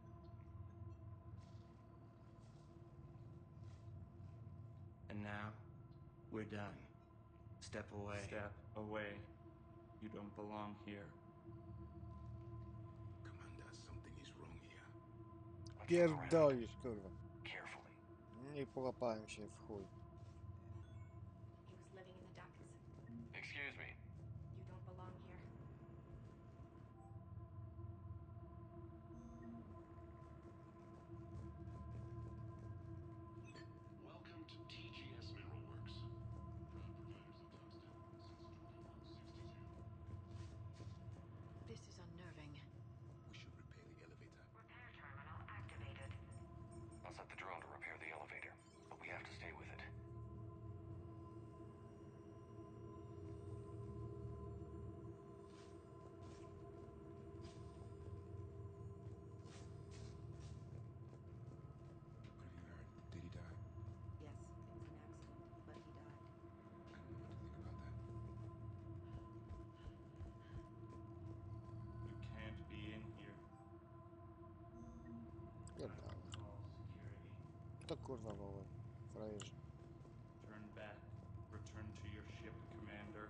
And now, we're done. Step away. Step away. You don't belong here. Commander, something is wrong here. Pierdolisz, kurwa. Carefully. Nie połapałem się w chuj. He was living in the ducts. Excuse me. You don't belong here. Welcome to TGS Mineral Works. Proud providers of tungsten since 2162. This is unnerving. We should repair the elevator. Repair terminal activated. I'll set the drone to repair the elevator, but we have to stay with it. What have you heard? Did he die? Yes, it was an accident, but he died. I don't know what to think about that. You can't be in here. Pierdolę. Call security. To kurwa woły. Frajerzy. Turn back. Return to your ship, Commander.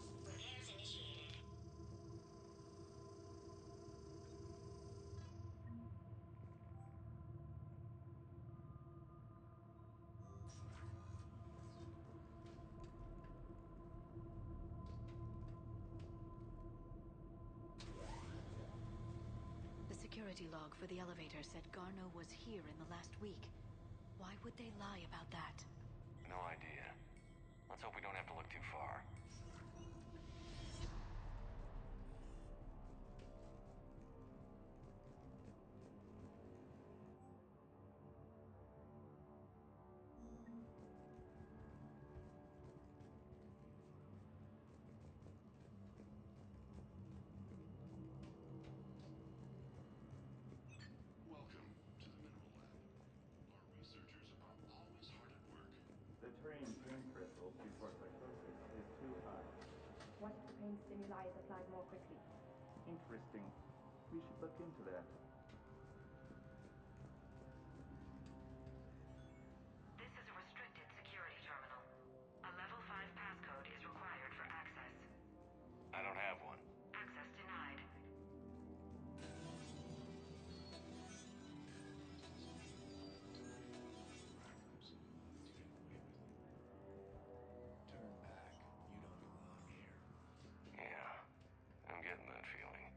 Repairs initiated. The security log for the elevator said Garneau was here in the last week. Why would they lie about that? No idea. Let's hope we don't have to look too far. Welcome to the Mineral Lab. Our researchers are always hard at work. The trained pain threshold before psychosis is too high. What if the pain stimuli is applied more quickly? Interesting. We should look into that. This is a restricted security terminal. A level 5 passcode is required for access. I don't have one. Access denied. Survivors. To get away with it. Turn back. You don't belong here. Yeah, I'm getting that feeling.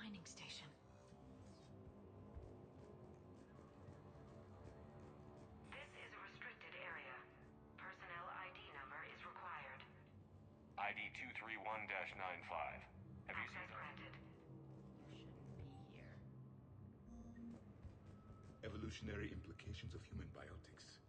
mining station. This is a restricted area. Personnel ID number is required. ID 231-95. Have you seen Access granted. You shouldn't be here. Evolutionary implications of human biotics.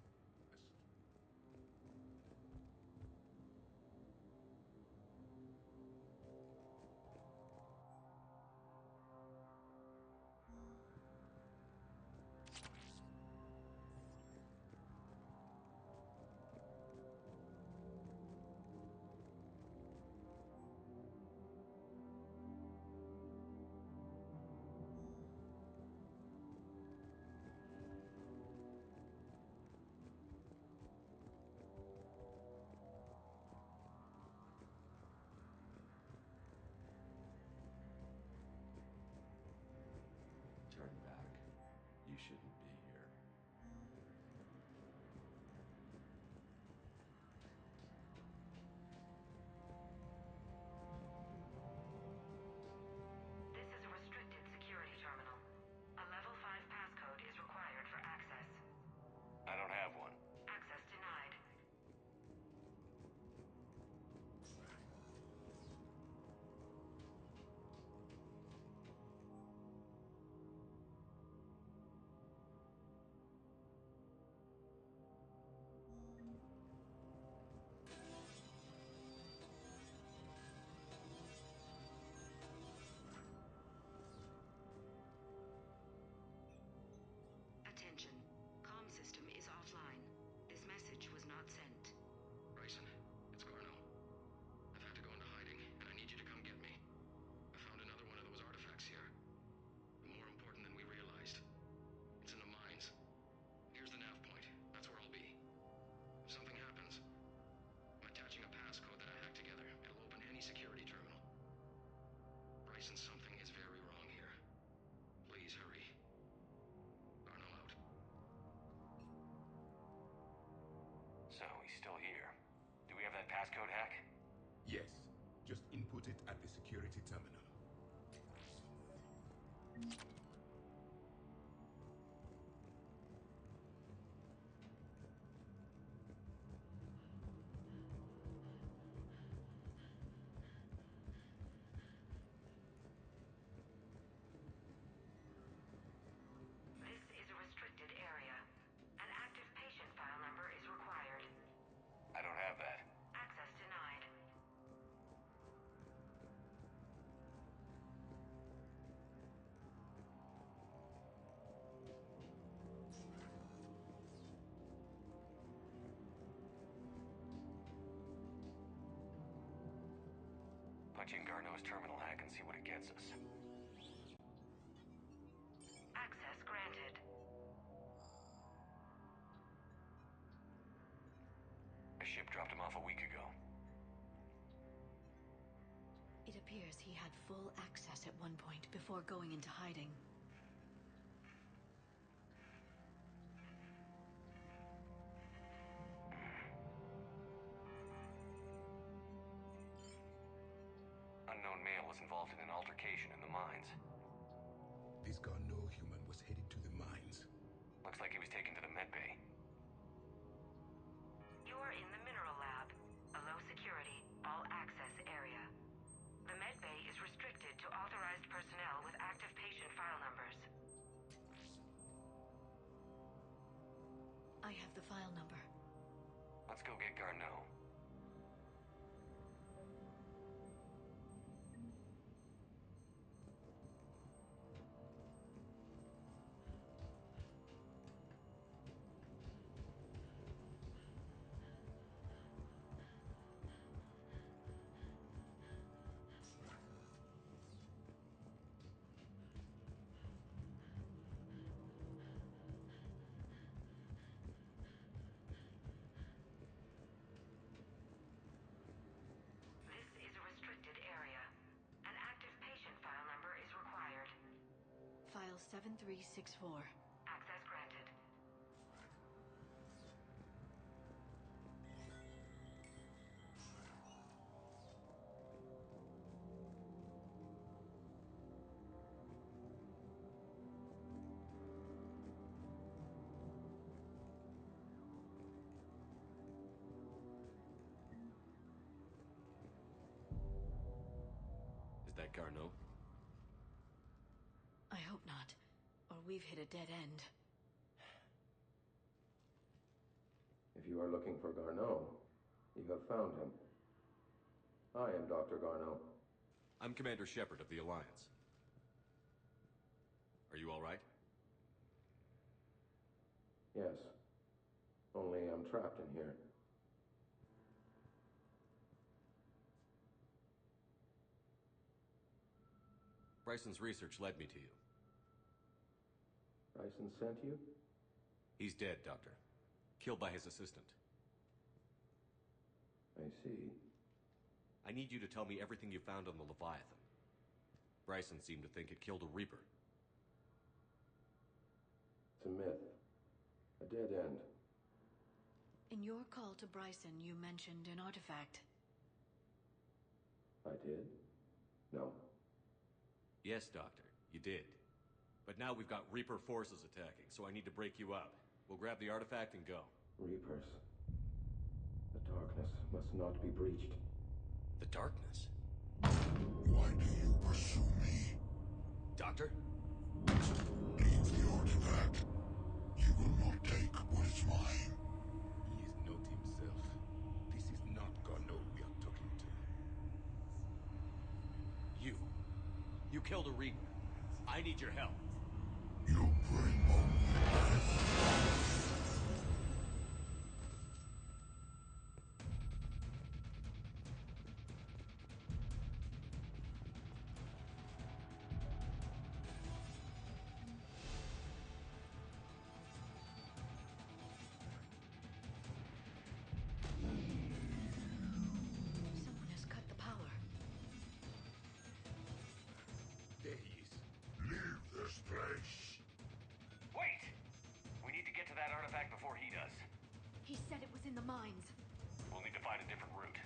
Turn back. You shouldn't be here. This is a restricted security terminal. A level 5 passcode is required for access. I don't have one. Access denied. Attention. Comm system is offline. This message was not sent. Bryson, it's Garno. I've had to go into hiding, and I need you to come get me. I found another one of those artifacts here. More important than we realized. It's in the mines. Here's the nav point. That's where I'll be. If something happens, I'm attaching a passcode that I hacked together. It'll open any security terminal. Bryson, something is very wrong here. Please hurry. Garno out. So, he's still here. Do we have that passcode hack? Yes. Just input it at the security terminal. This is a restricted area. An active patient file number is required. I don't have that. Access denied. Punch in Garno's terminal hack and see what it gets us. Access granted. A ship dropped him off a week ago. It appears he had full access at one point before going into hiding. Unknown male was involved in an altercation in the mines. This Garno human was headed to the mines. Looks like he was taken to the medbay. You are in the mineral lab, a low security, all access area. The medbay is restricted to authorized personnel with active patient file numbers. I have the file number. Let's go get Garno. This is a restricted area. An active patient file number is required. File 7364. Access granted. that, Garneau? I hope not, or we've hit a dead end. If you are looking for Garneau, you have found him. I am Dr. Garneau. I'm Commander Shepard of the Alliance. Are you all right? Yes. Only I'm trapped in here. Bryson's research led me to you. Bryson sent you? He's dead, Doctor. Killed by his assistant. I see. I need you to tell me everything you found on the Leviathan. Bryson seemed to think it killed a Reaper. It's a myth. A dead end. In your call to Bryson, you mentioned an artifact. I did? No. Yes, Doctor, you did. But now we've got Reaper forces attacking, so I need to break you up. We'll grab the artifact and go. Reapers. The darkness must not be breached. The darkness? Why do you pursue me? Doctor? Leave the artifact. You will not take what is mine. He is not himself. This is not Garneau we are talking to. You killed a Reaper. I need your help. You bring only death. Someone has cut the power. There he is. Leave this place. Wait! We need to get to that artifact before he does. He said it was in the mines. We'll need to find a different route.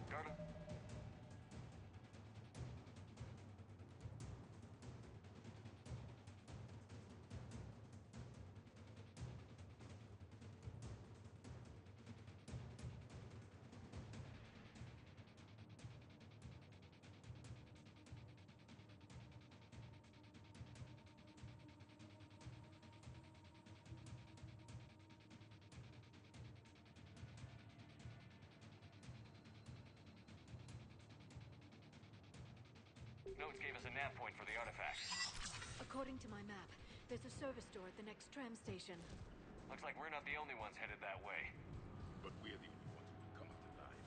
Garneau. Notes gave us a nav point for the artifact. According to my map, there's a service door at the next tram station. Looks like we're not the only ones headed that way. But we're the only ones who will come out alive.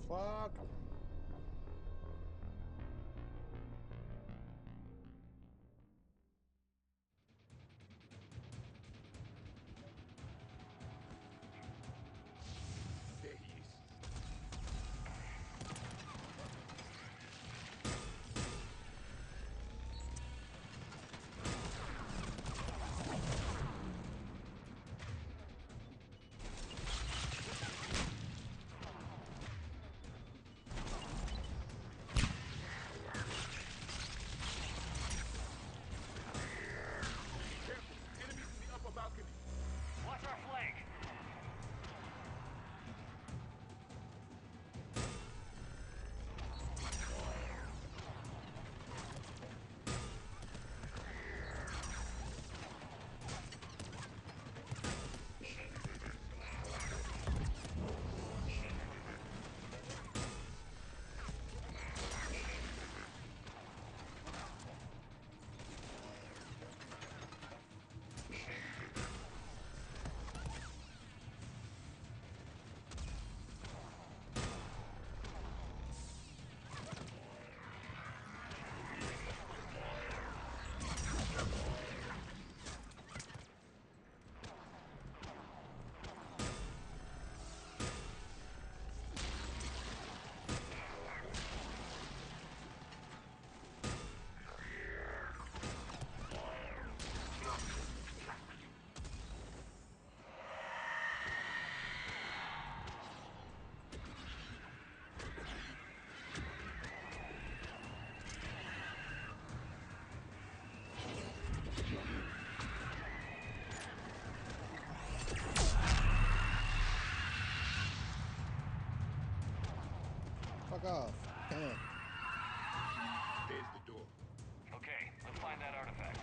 fuck? There he is. Careful! Enemies in the upper balcony! Watch our flank! Fuck off. There's the door. Okay, let's find that artifact.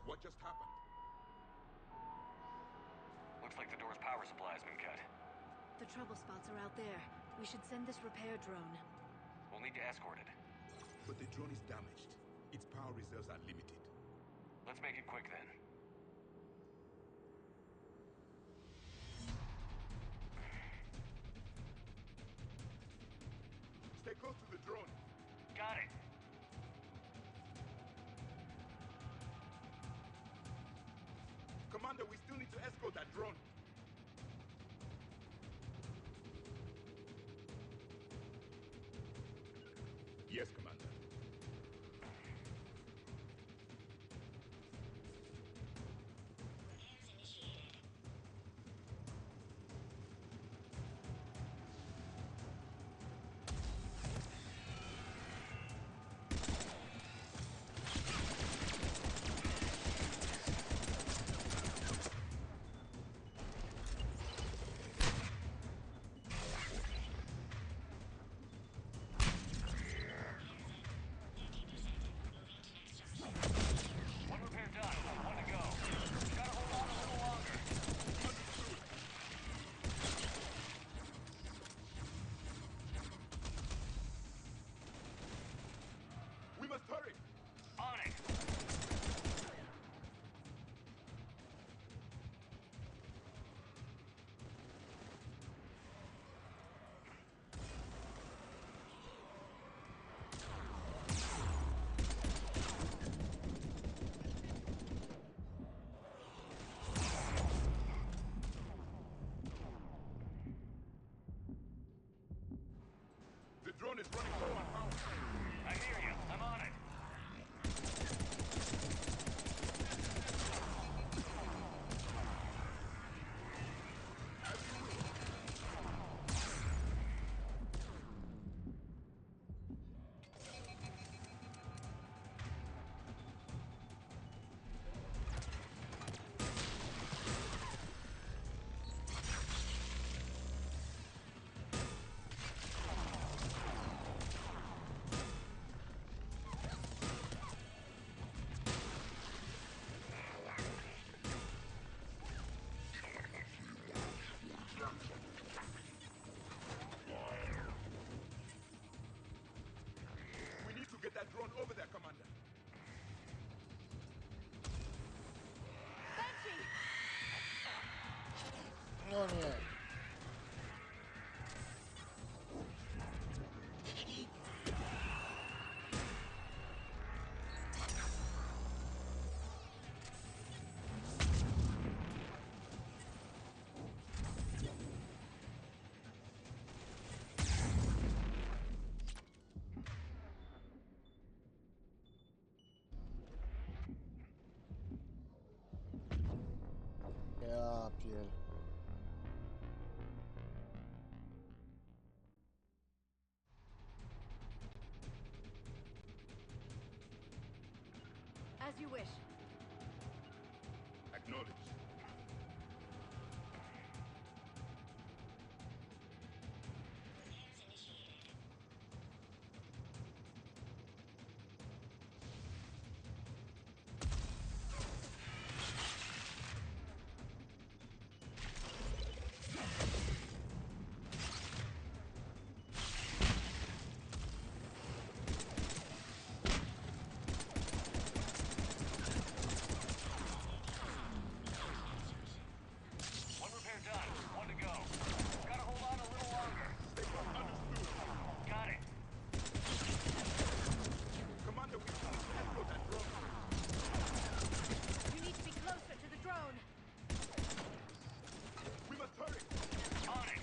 What just happened? Looks like the door's power supply's been cut. The trouble spots are out there. We should send this repair drone. We'll need to escort it. But the drone is damaged. Its power reserves are limited. Let's make it quick then. Stay close to the drone. Got it. Commander, we still need to escort that drone. Yes, Commander. drone over there, Commander. No nie. Ja pier... As you wish. Acknowledged. One repair done. One to go. Gotta hold on a little longer. Got it. Commander, we can't handle that drone. You need to be closer to the drone. We must hurry. On it.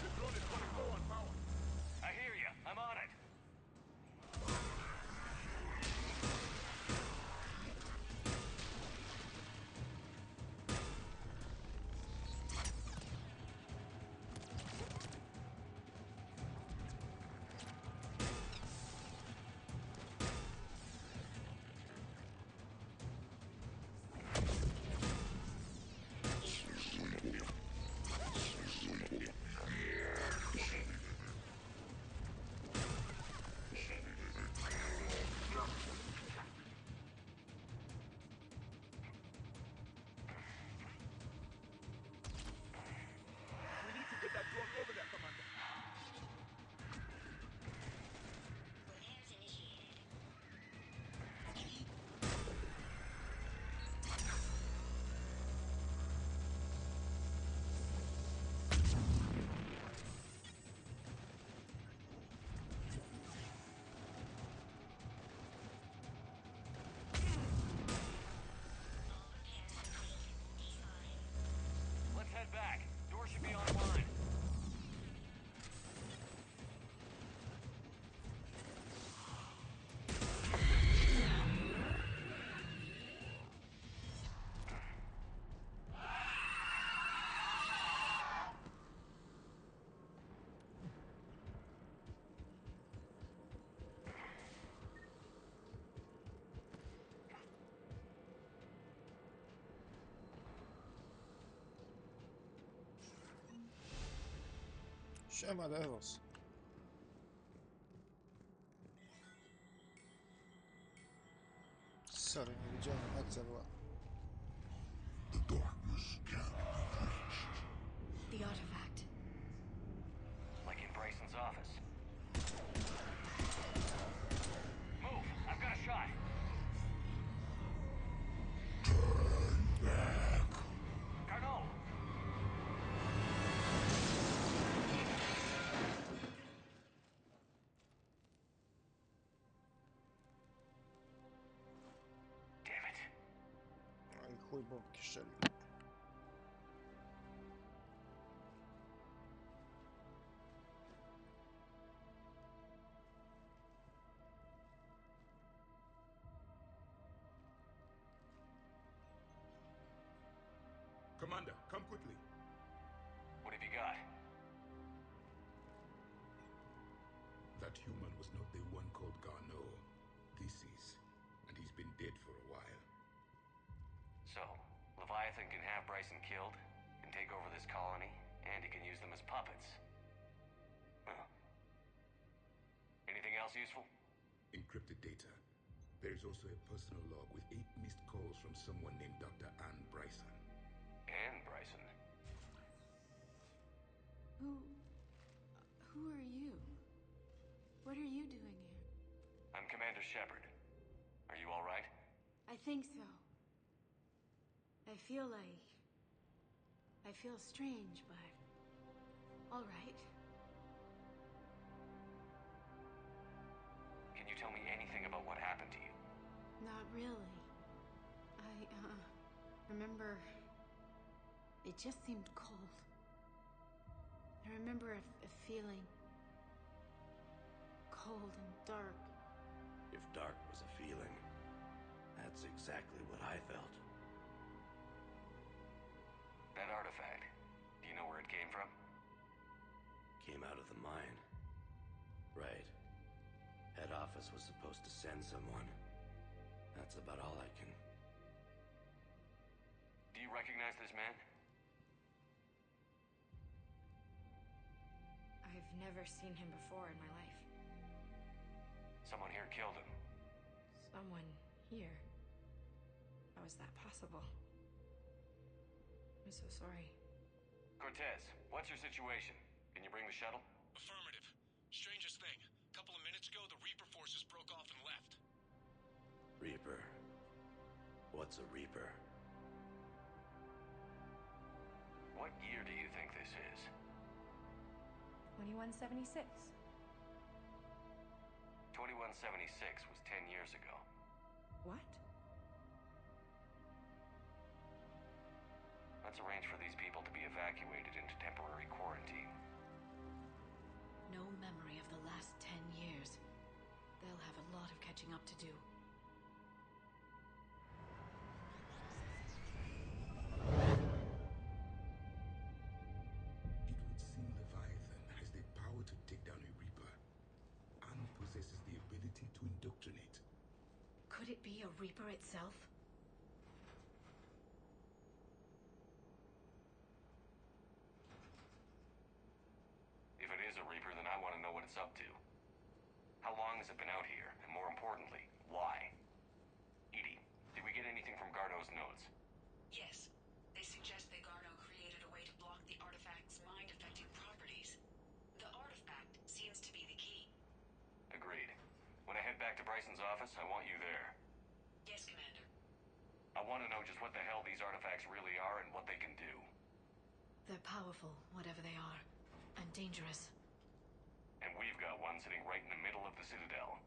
The drone is running low on power. I hear you. I'm on it. We need to get that drone over there, Commander. Let's head back. Door should be online. Siema, Devos. Sorry, nie widziałem, akcja była. The darkness can't be breached. The artifact. Like in Bryson's office. Move! I've got a shot! Carnot! Damn it. No i chuj bombki strzelił. Commander, come quickly. What have you got? That human was not the one called Garneau. This is, and he's been dead for a while. So, Leviathan can have Bryson killed, can take over this colony, and he can use them as puppets. Huh. Anything else useful? Encrypted data. There is also a personal log with 8 missed calls from someone named Dr. Anne Bryson. Anne Bryson? Who are you? What are you doing here? I'm Commander Shepard. Are you all right? I think so. I feel strange, but all right. Can you tell me anything about what happened to you? Not really. I remember it just seemed cold. I remember a feeling cold and dark. If dark was a feeling, that's exactly what I felt. That artifact, do you know where it came from? Came out of the mine. Right. Head office was supposed to send someone. That's about all I can... Do you recognize this man? I've never seen him before in my life. Someone here killed him. Someone here? How is that possible? I'm so sorry. Cortez, what's your situation? Can you bring the shuttle? Affirmative. Strangest thing. A couple of minutes ago, the Reaper forces broke off and left. Reaper. What's a Reaper? What year do you think this is? 2176. 2176 was 10 years ago. What? Let's arrange for these people to be evacuated into temporary quarantine. No memory of the last 10 years. They'll have a lot of catching up to do. It would seem Leviathan has the power to take down a Reaper, and possesses the ability to indoctrinate. Could it be a Reaper itself? If it is a Reaper, then I want to know what it's up to. How long has it been out here? And more importantly, why? Edie, did we get anything from Garneau's notes? Yes. They suggest that Garneau created a way to block the artifact's mind-affecting properties. The artifact seems to be the key. Agreed. When I head back to Bryson's office, I want you there. Yes, Commander. I want to know just what the hell these artifacts really are and what they can do. They're powerful, whatever they are, and dangerous. And we've got one sitting right in the middle of the Citadel.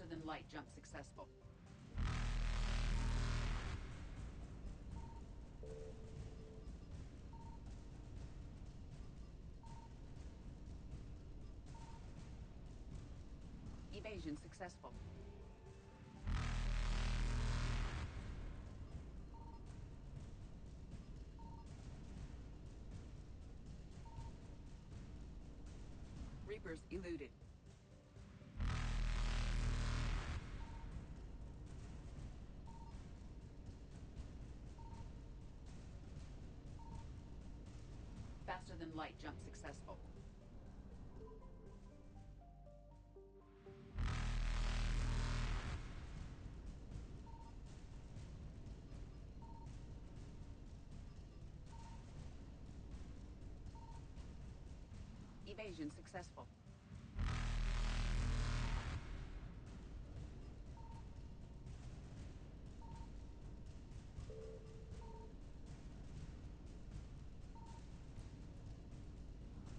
Faster than light jump successful. Evasion successful. Reapers eluded. Faster than light jump successful. Evasion successful.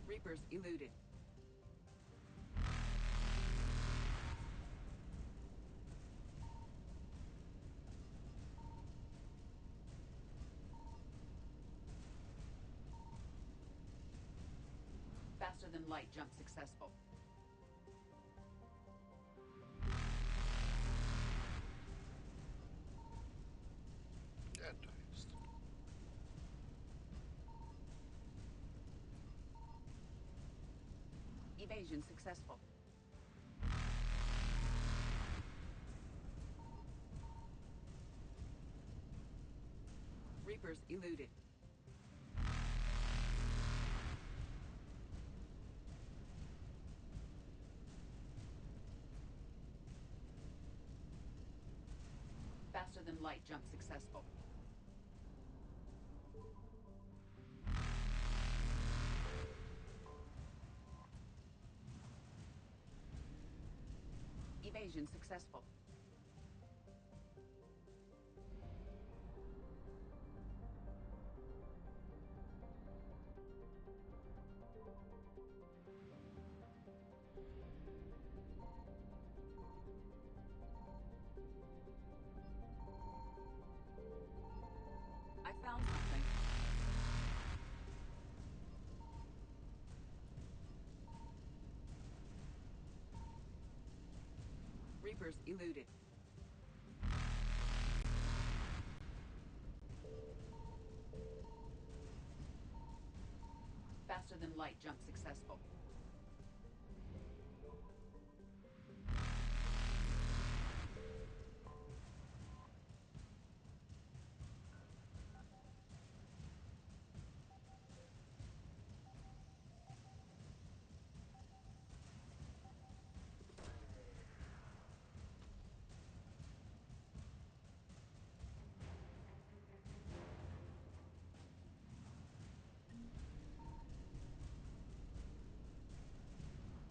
Reapers eluded. Faster than light jump successful. Gdzie to jest? Evasion successful. Reapers eluded. Faster than light jump successful. Evasion successful. I found something. Reapers eluded. Faster than light jump successful.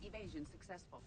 Evasion successful.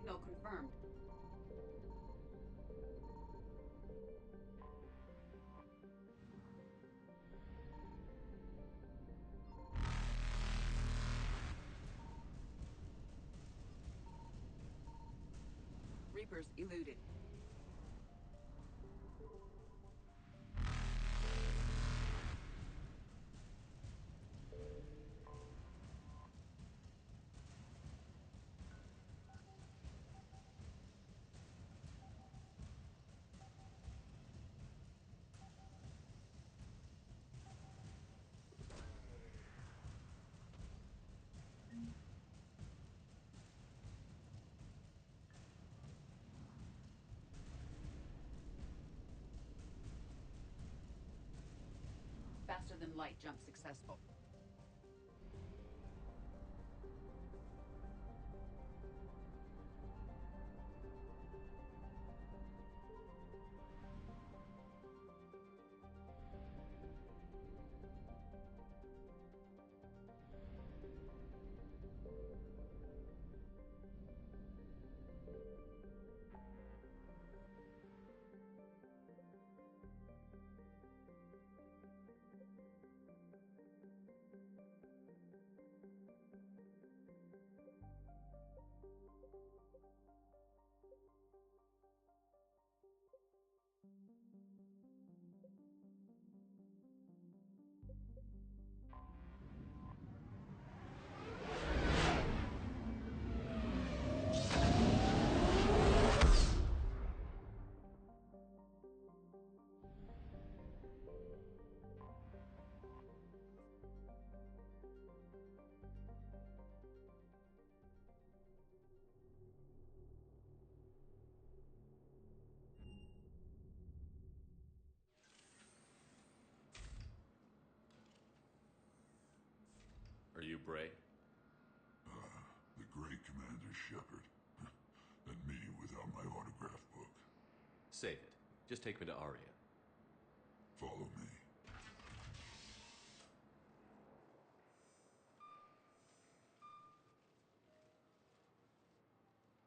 Signal confirmed. Reapers eluded. Faster than light jump successful. Are you Bray? The great Commander Shepard. And me without my autograph book. Save it. Just take me to Aria. Follow me.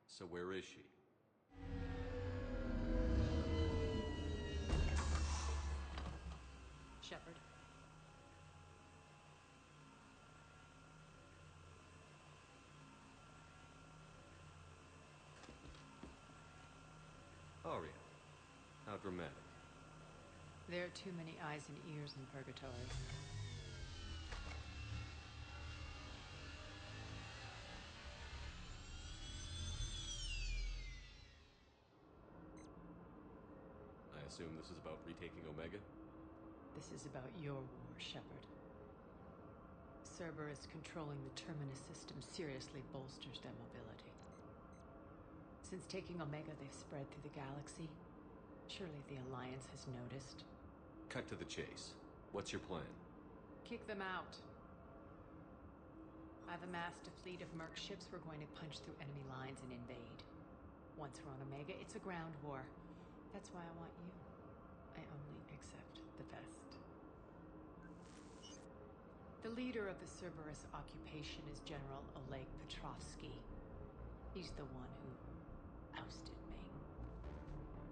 So where is she? Shepard. Aria. How dramatic. There are too many eyes and ears in Purgatory. I assume this is about retaking Omega? This is about your war, Shepard. Cerberus controlling the Terminus system seriously bolsters their mobility. Since taking Omega, they've spread through the galaxy. Surely the Alliance has noticed. Cut to the chase. What's your plan? Kick them out. I've amassed a fleet of merc ships. We're going to punch through enemy lines and invade. Once we're on Omega, it's a ground war. That's why I want you. I only accept the best. The leader of the Cerberus occupation is General Oleg Petrovsky. He's the one who ousted me.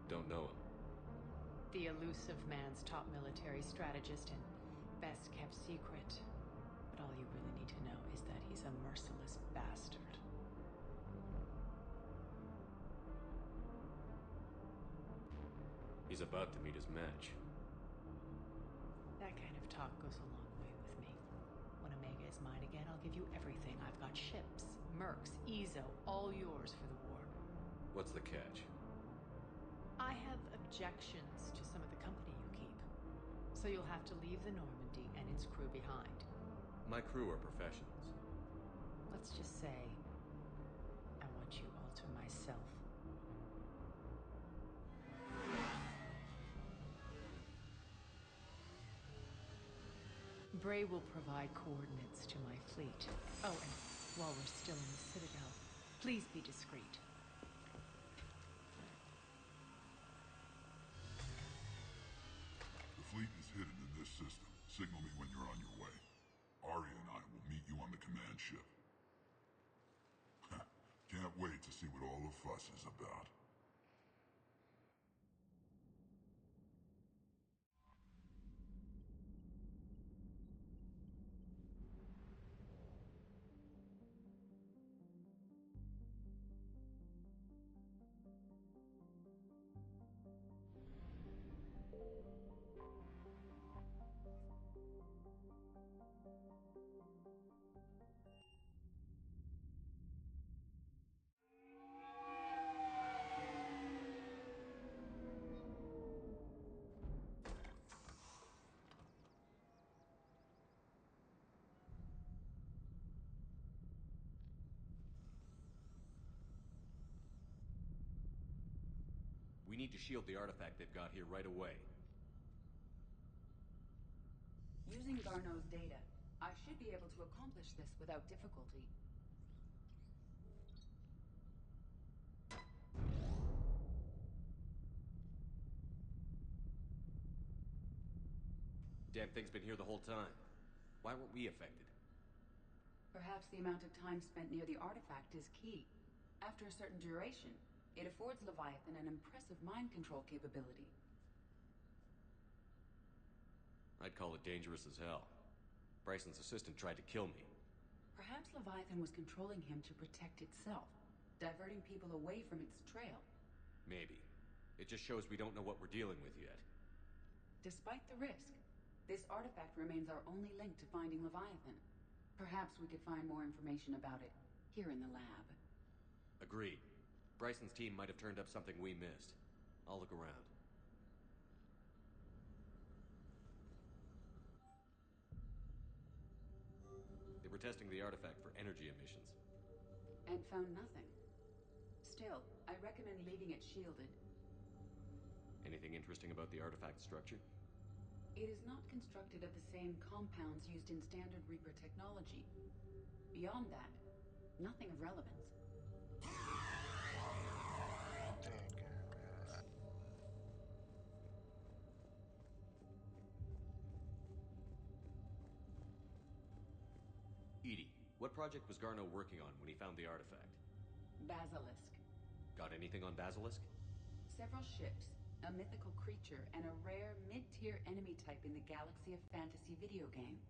Don't know him. The elusive man's top military strategist and best kept secret. But all you really need to know is that he's a merciless bastard. He's about to meet his match. That kind of talk goes a long way with me. When Omega is mine again, I'll give you everything. I've got ships, mercs, Ezo, all yours for the war. What's the catch? I have objections to some of the company you keep. So you'll have to leave the Normandy and its crew behind. My crew are professionals. Let's just say, I want you all to myself. Bray will provide coordinates to my fleet. Oh, and while we're still in the Citadel, please be discreet. The fleet is hidden in this system. Signal me when you're on your way. Aria and I will meet you on the command ship. Can't wait to see what all the fuss is about. We need to shield the artifact they've got here right away. Using Garneau's data, I should be able to accomplish this without difficulty. Damn thing's been here the whole time. Why weren't we affected? Perhaps the amount of time spent near the artifact is key. After a certain duration, it affords Leviathan an impressive mind control capability. I'd call it dangerous as hell. Bryson's assistant tried to kill me. Perhaps Leviathan was controlling him to protect itself, diverting people away from its trail. Maybe. It just shows we don't know what we're dealing with yet. Despite the risk, this artifact remains our only link to finding Leviathan. Perhaps we could find more information about it here in the lab. Agreed. Bryson's team might have turned up something we missed. I'll look around. They were testing the artifact for energy emissions. And found nothing. Still, I recommend leaving it shielded. Anything interesting about the artifact structure? It is not constructed of the same compounds used in standard Reaper technology. Beyond that, nothing of relevance. Edie, what project was Garneau working on when he found the artifact? Basilisk. Got anything on Basilisk? Several ships, a mythical creature, and a rare mid-tier enemy type in the Galaxy of Fantasy video game.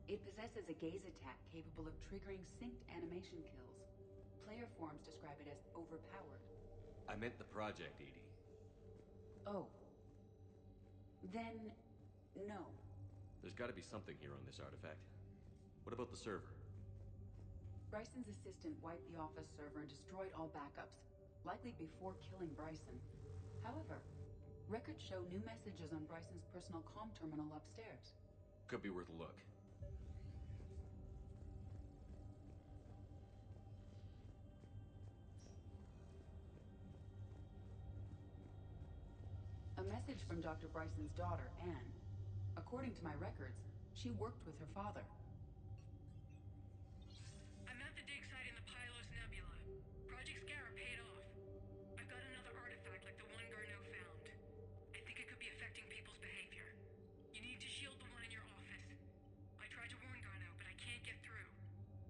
It possesses a gaze attack capable of triggering synced animation kills. Player forums describe it as overpowered. I meant the project, Edie. Oh. Then, no. There's gotta be something here on this artifact. What about the server? Bryson's assistant wiped the office server and destroyed all backups, likely before killing Bryson. However, records show new messages on Bryson's personal comm terminal upstairs. Could be worth a look. A message from Dr. Bryson's daughter, Anne. According to my records, she worked with her father. I'm at the dig site in the Pylos Nebula. Project Scarab paid off. I've got another artifact like the one Garneau found. I think it could be affecting people's behavior. You need to shield the one in your office. I tried to warn Garneau, but I can't get through.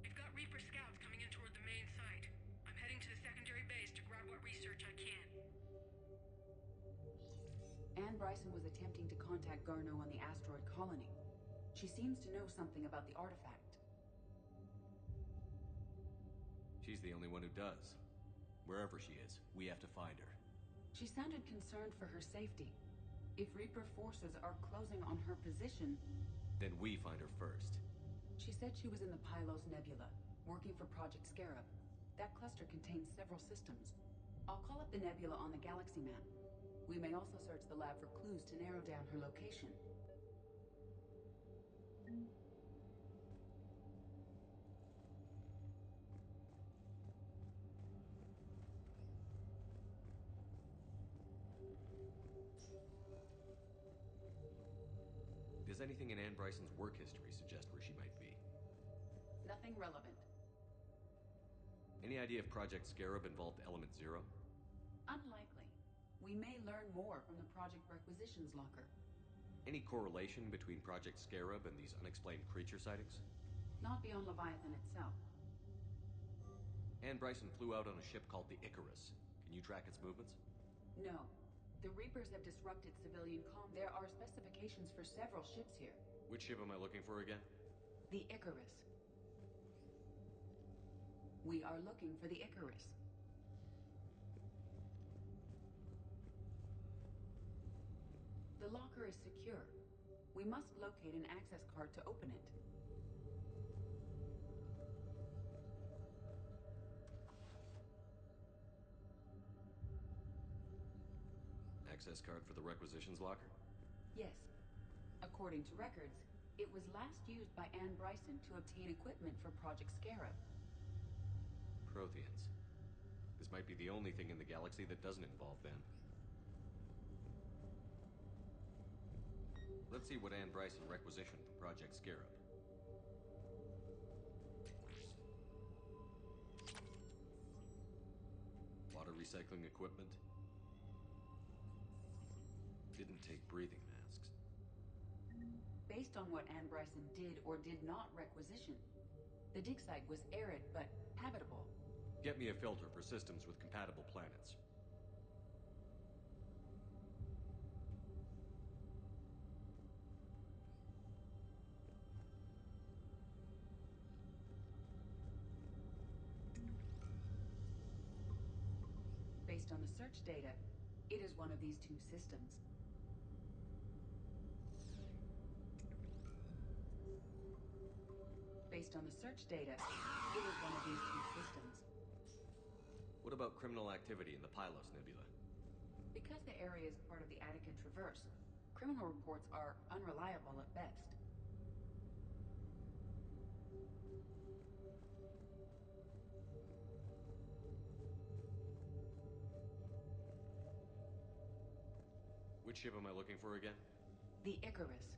We've got Reaper scouts coming in toward the main site. I'm heading to the secondary base to grab what research I can. Anne Bryson was attempting to contact Garneau on the asteroid colony. She seems to know something about the artifact. She's the only one who does. Wherever she is, we have to find her. She sounded concerned for her safety. If Reaper forces are closing on her position... Then we find her first. She said she was in the Pylos Nebula, working for Project Scarab. That cluster contains several systems. I'll call up the nebula on the galaxy map. We may also search the lab for clues to narrow down her location. Does anything in Anne Bryson's work history suggest where she might be? Nothing relevant. Any idea if Project Scarab involved Element Zero? Unlikely. We may learn more from the Project Requisitions locker. Any correlation between Project Scarab and these unexplained creature sightings? Not beyond Leviathan itself. Ann Bryson flew out on a ship called the Icarus. Can you track its movements? No. The Reapers have disrupted civilian comm. There are specifications for several ships here. Which ship am I looking for again? The Icarus. We are looking for the Icarus. The locker is secure. We must locate an access card to open it. Access card for the requisitions locker? Yes. According to records, it was last used by Ann Bryson to obtain equipment for Project Scarab. Protheans. This might be the only thing in the galaxy that doesn't involve them. Let's see what Ann Bryson requisitioned for Project Scarab. Water recycling equipment. Didn't take breathing masks. Based on what Ann Bryson did or did not requisition, the dig site was arid but habitable. Get me a filter for systems with compatible planets. Based on the search data, it is one of these two systems. Based on the search data, it is one of these two systems. What about criminal activity in the Pylos Nebula? Because the area is part of the Attica Traverse, criminal reports are unreliable at best. Which ship am I looking for again? The Icarus.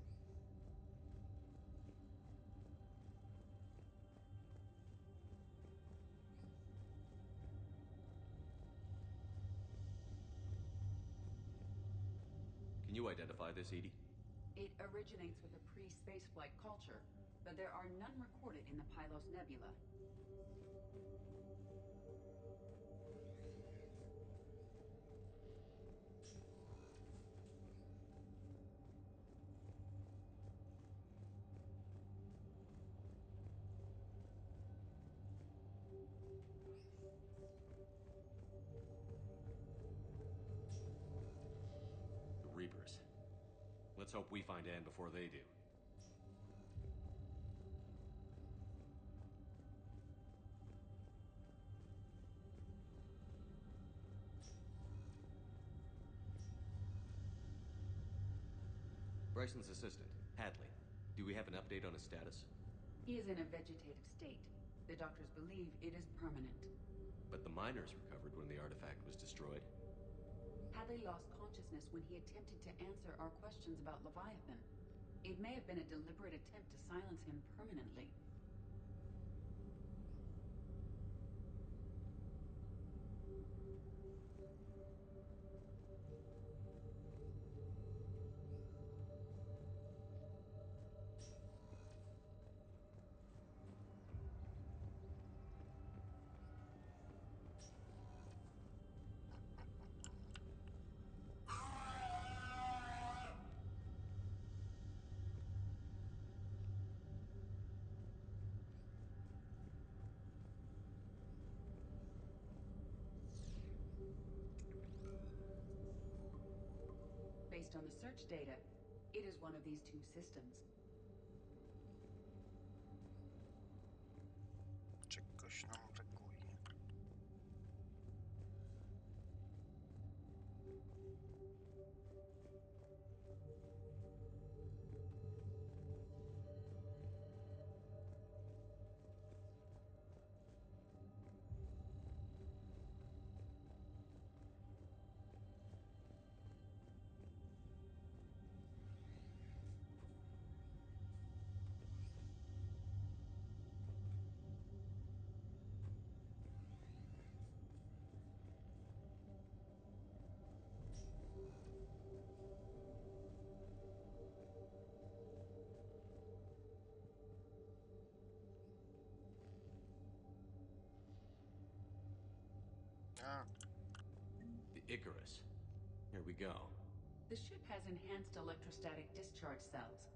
Can you identify this, Edie? It originates with a pre-spaceflight culture, but there are none recorded in the Pylos Nebula. The Reapers. Let's hope we find Ann before they do. Bryson's assistant, Hadley. Do we have an update on his status? He is in a vegetative state. The doctors believe it is permanent. But the miners recovered when the artifact was destroyed. Hadley lost consciousness when he attempted to answer our questions about Leviathan. It may have been a deliberate attempt to silence him permanently. Based on the search data, it is one of these two systems. Czegoś nam brakuje. Icarus. Here we go. The ship has enhanced electrostatic discharge cells.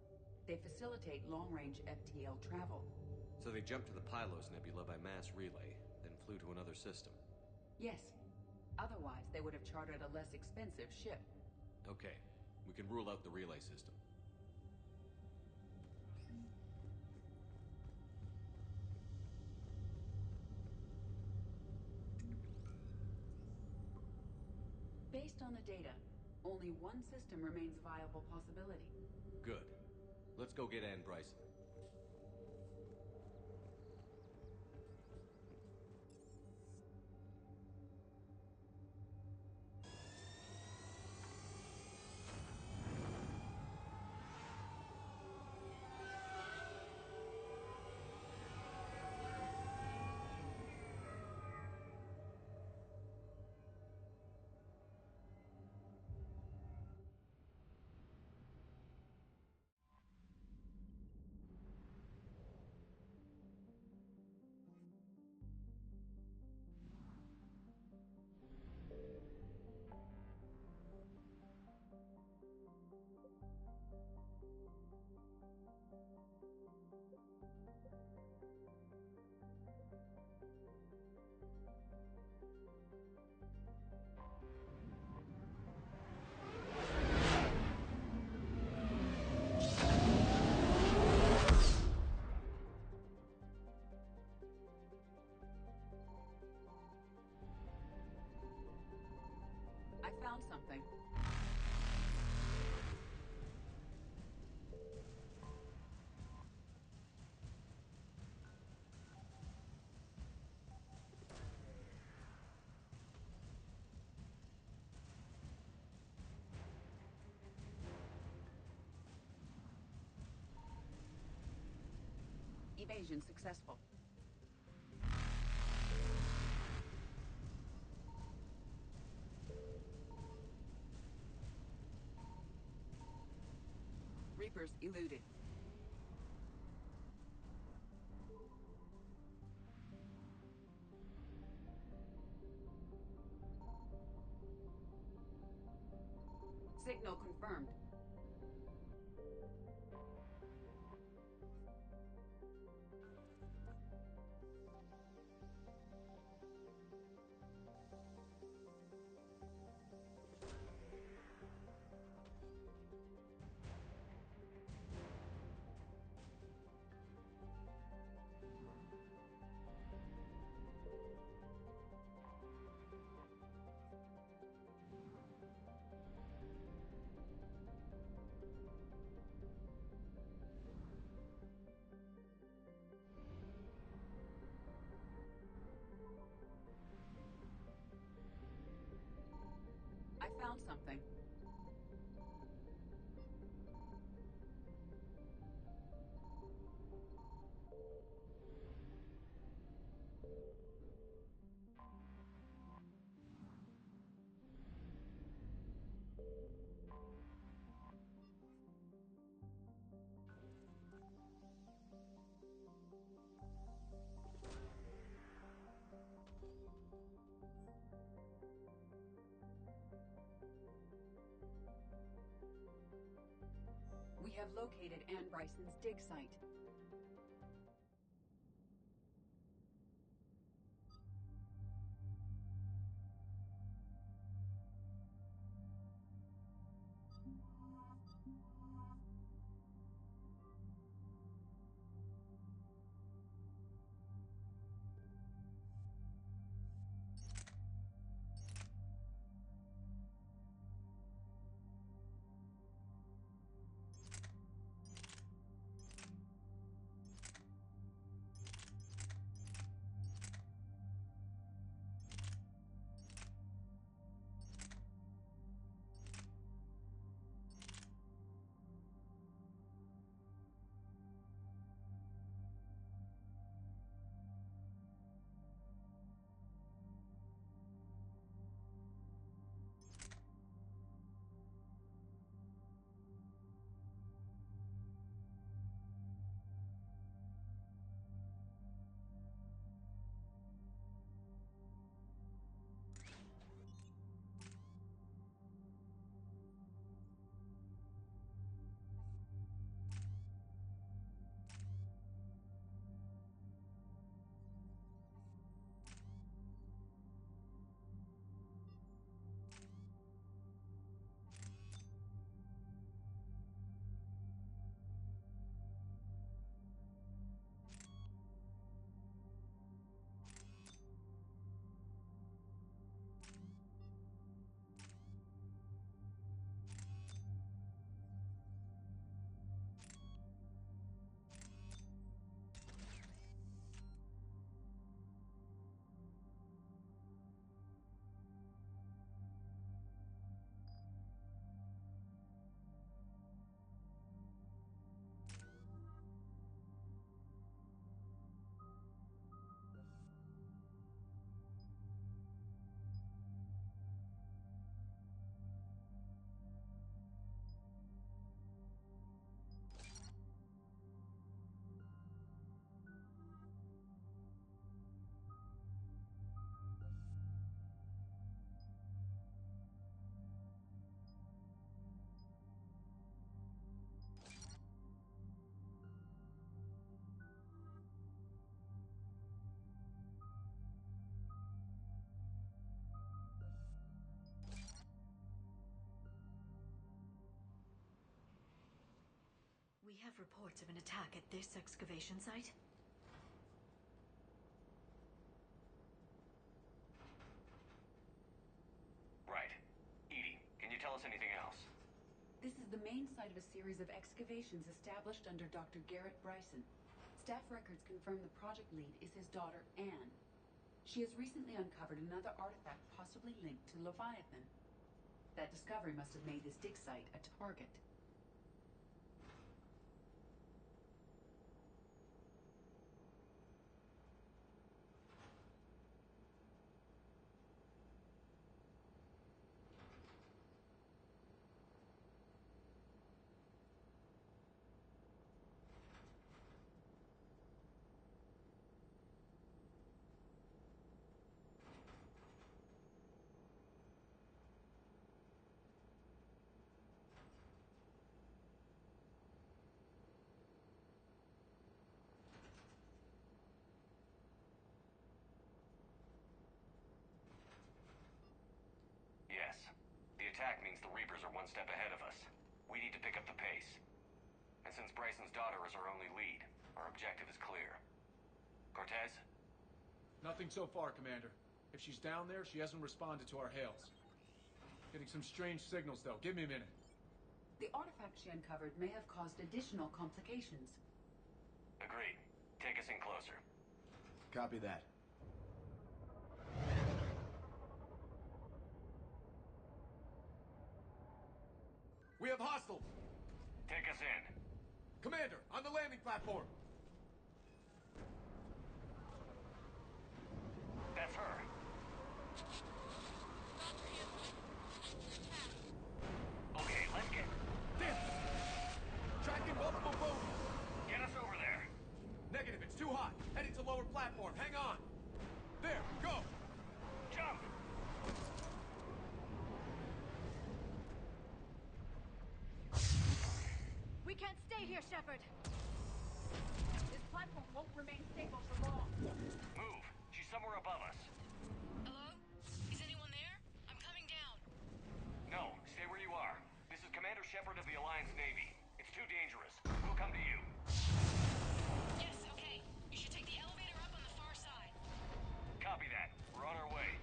They facilitate long-range FTL travel. So they jumped to the Pylos Nebula by mass relay, then flew to another system. Yes. Otherwise, they would have chartered a less expensive ship. Okay, we can rule out the relay system. Based on the data, only one system remains a viable possibility. Good. Let's go get Ann Bryson. I found something. Evasion successful. Reapers eluded. Signal confirmed. I found something. We have located Ann Bryson's dig site. We have reports of an attack at this excavation site. Right. Edie, can you tell us anything else? This is the main site of a series of excavations established under Dr. Garrett Bryson. Staff records confirm the project lead is his daughter, Anne. She has recently uncovered another artifact possibly linked to Leviathan. That discovery must have made this dig site a target. Yes. The attack means the Reapers are one step ahead of us. We need to pick up the pace. And since Bryson's daughter is our only lead, our objective is clear. Cortez? Nothing so far, Commander. If she's down there, she hasn't responded to our hails. Getting some strange signals, though. Give me a minute. The artifact she uncovered may have caused additional complications. Agreed. Take us in closer. Copy that. We have hostiles! Take us in. Commander, on the landing platform! That's her. Okay, let's get... Damn! Tracking multiple bogies! Get us over there. Negative, it's too hot. Heading to lower platform. Hang on! There, go! Jump! We can't stay here, Shepard! This platform won't remain stable for long. Move. She's somewhere above us. Hello? Is anyone there? I'm coming down. No, stay where you are. This is Commander Shepard of the Alliance Navy. It's too dangerous. We'll come to you. Yes, okay. You should take the elevator up on the far side. Copy that. We're on our way.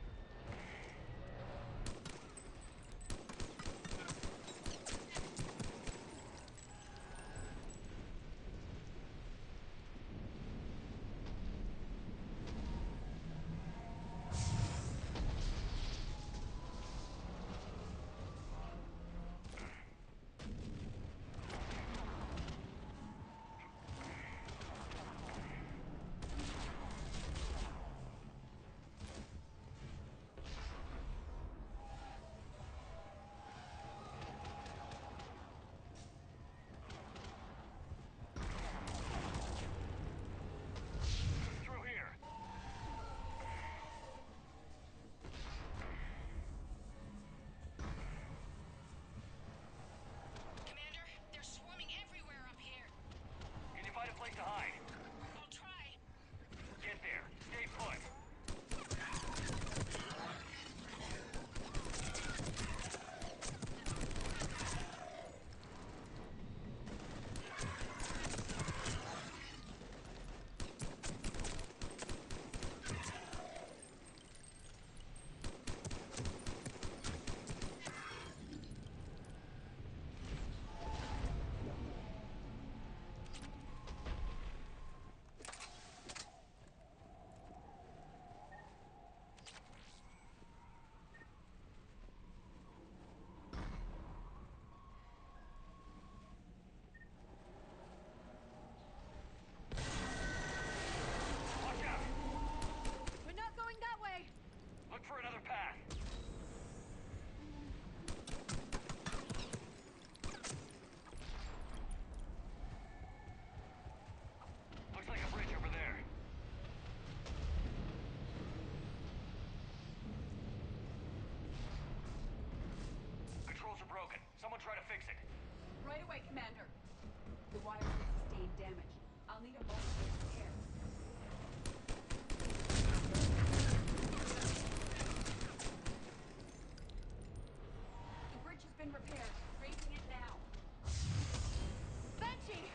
Place to hide. I'll try. Get there. Stay put. For another path. Looks like a bridge over there. Controls are broken. Someone try to fix it. Right away, Commander. The wires have sustained damage. I'll need a moment to repair. The bridge has been repaired. Raising it now. Banshee!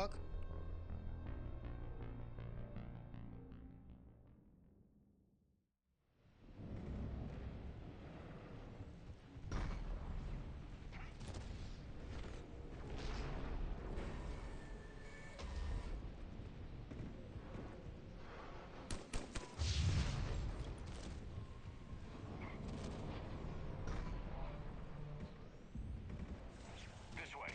fuck? This way.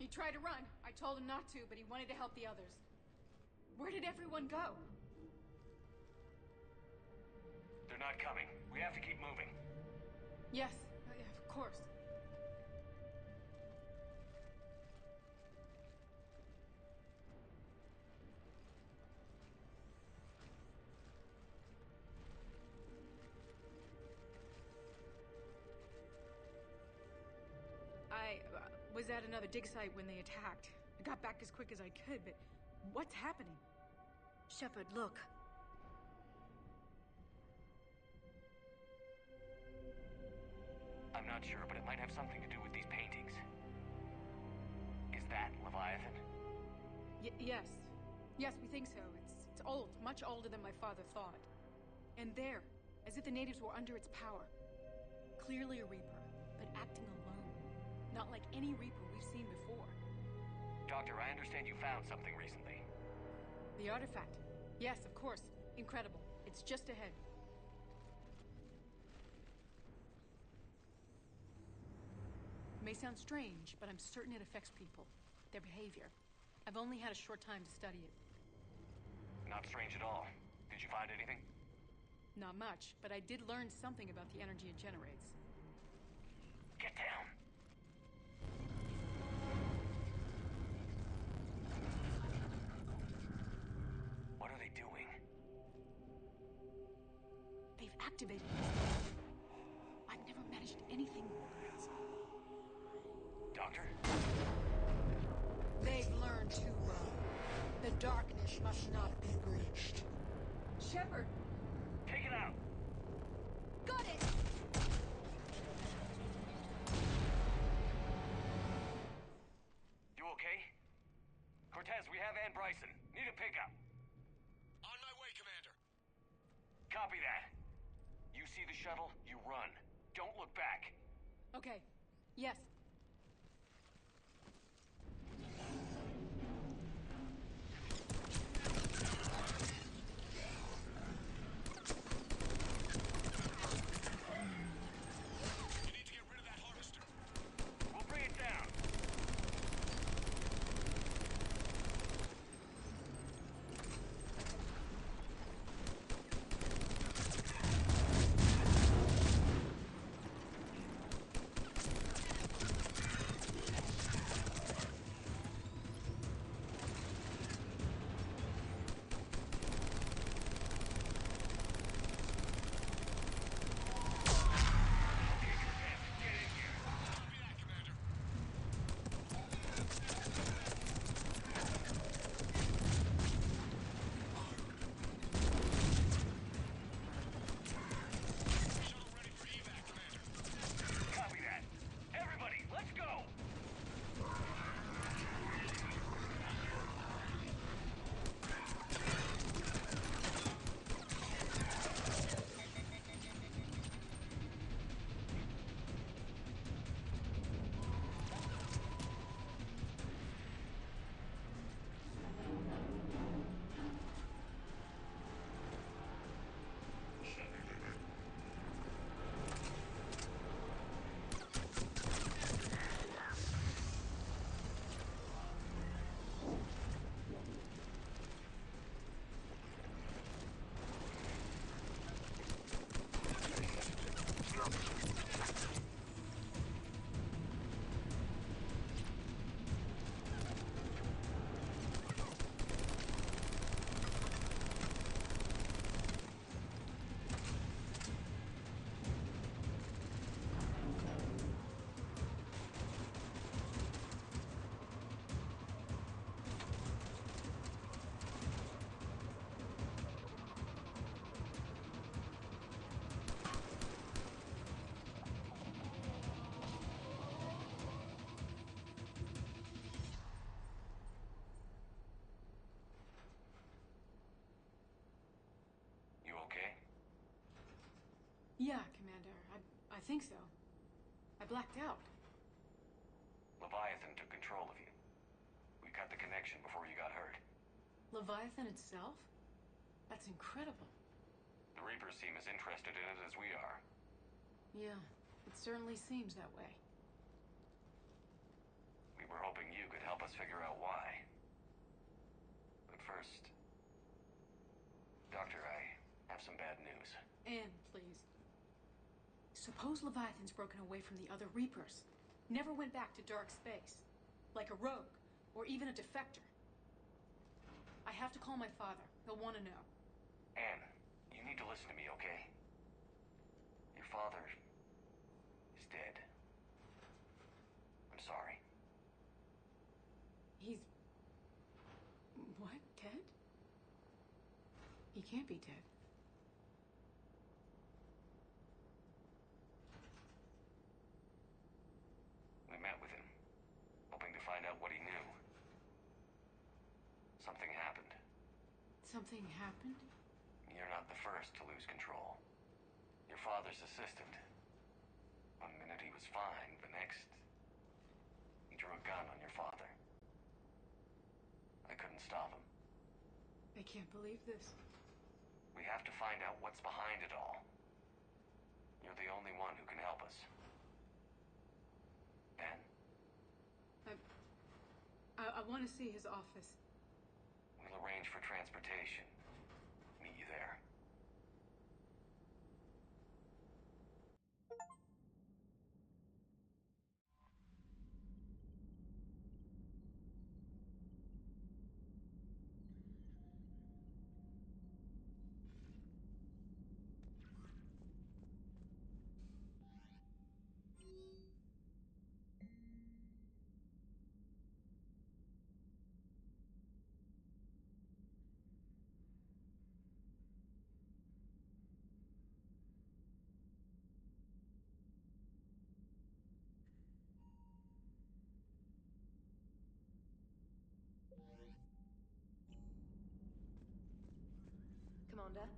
He tried to run. I told him not to, but he wanted to help the others. Where did everyone go? They're not coming. We have to keep moving. Yes, yeah, of course. I was at another dig site when they attacked. I got back as quick as I could, but what's happening? Shepard, look. I'm not sure, but it might have something to do with these paintings. Is that Leviathan? Yes. Yes, we think so. It's old, much older than my father thought. And there, as if the natives were under its power. Clearly a Reaper, but acting alone. Not like any Reaper we've seen before. Doctor, I understand you found something recently. The artifact. Yes, of course. Incredible. It's just ahead. It may sound strange, but I'm certain it affects people. Their behavior. I've only had a short time to study it. Not strange at all. Did you find anything? Not much, but I did learn something about the energy it generates. Get down. What are they doing? They've activated this. I've never managed anything. Doctor? They've learned to, the darkness must not be breached. Shepard! Take it out! Got it! You okay? Cortez, we have Ann Bryson. Need a pickup. On my way, Commander. Copy that. You see the shuttle, you run. Don't look back. Okay. Yes. Yeah, Commander. I think so. I blacked out. Leviathan took control of you. We cut the connection before you got hurt. Leviathan itself? That's incredible. The Reapers seem as interested in it as we are. Yeah, it certainly seems that way. We We're hoping you could help us figure out why. But first... Doctor, I have some bad news. Anne, please. Suppose Leviathan's broken away from the other Reapers. Never went back to dark space. Like a rogue, or even a defector. I have to call my father. He'll want to know. Anne, you need to listen to me, okay? Your father is dead. I'm sorry. He's... what? Dead? He can't be dead. We met with him, hoping to find out what he knew. Something happened. Something happened? You're not the first to lose control. Your father's assistant. One minute he was fine, the next... he drew a gun on your father. I couldn't stop him. I can't believe this. We have to find out what's behind it all. You're the only one who can help us. Ben? I want to see his office. We'll arrange for transportation. Meet you there. Commander?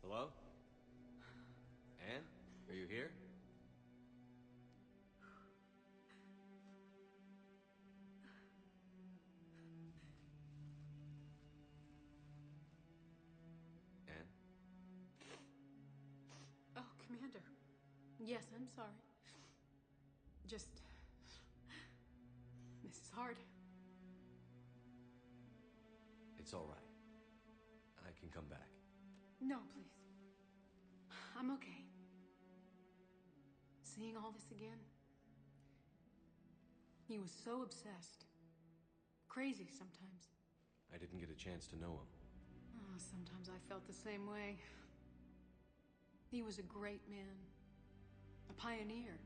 Hello? Anne? Are you here? Anne? Oh, Commander. Yes, I'm sorry. Just... this is hard. It's all right. I can come back. No, please. I'm okay. Seeing all this again. He was so obsessed. Crazy sometimes. I didn't get a chance to know him. Oh, sometimes I felt the same way. He was a great man. A pioneer.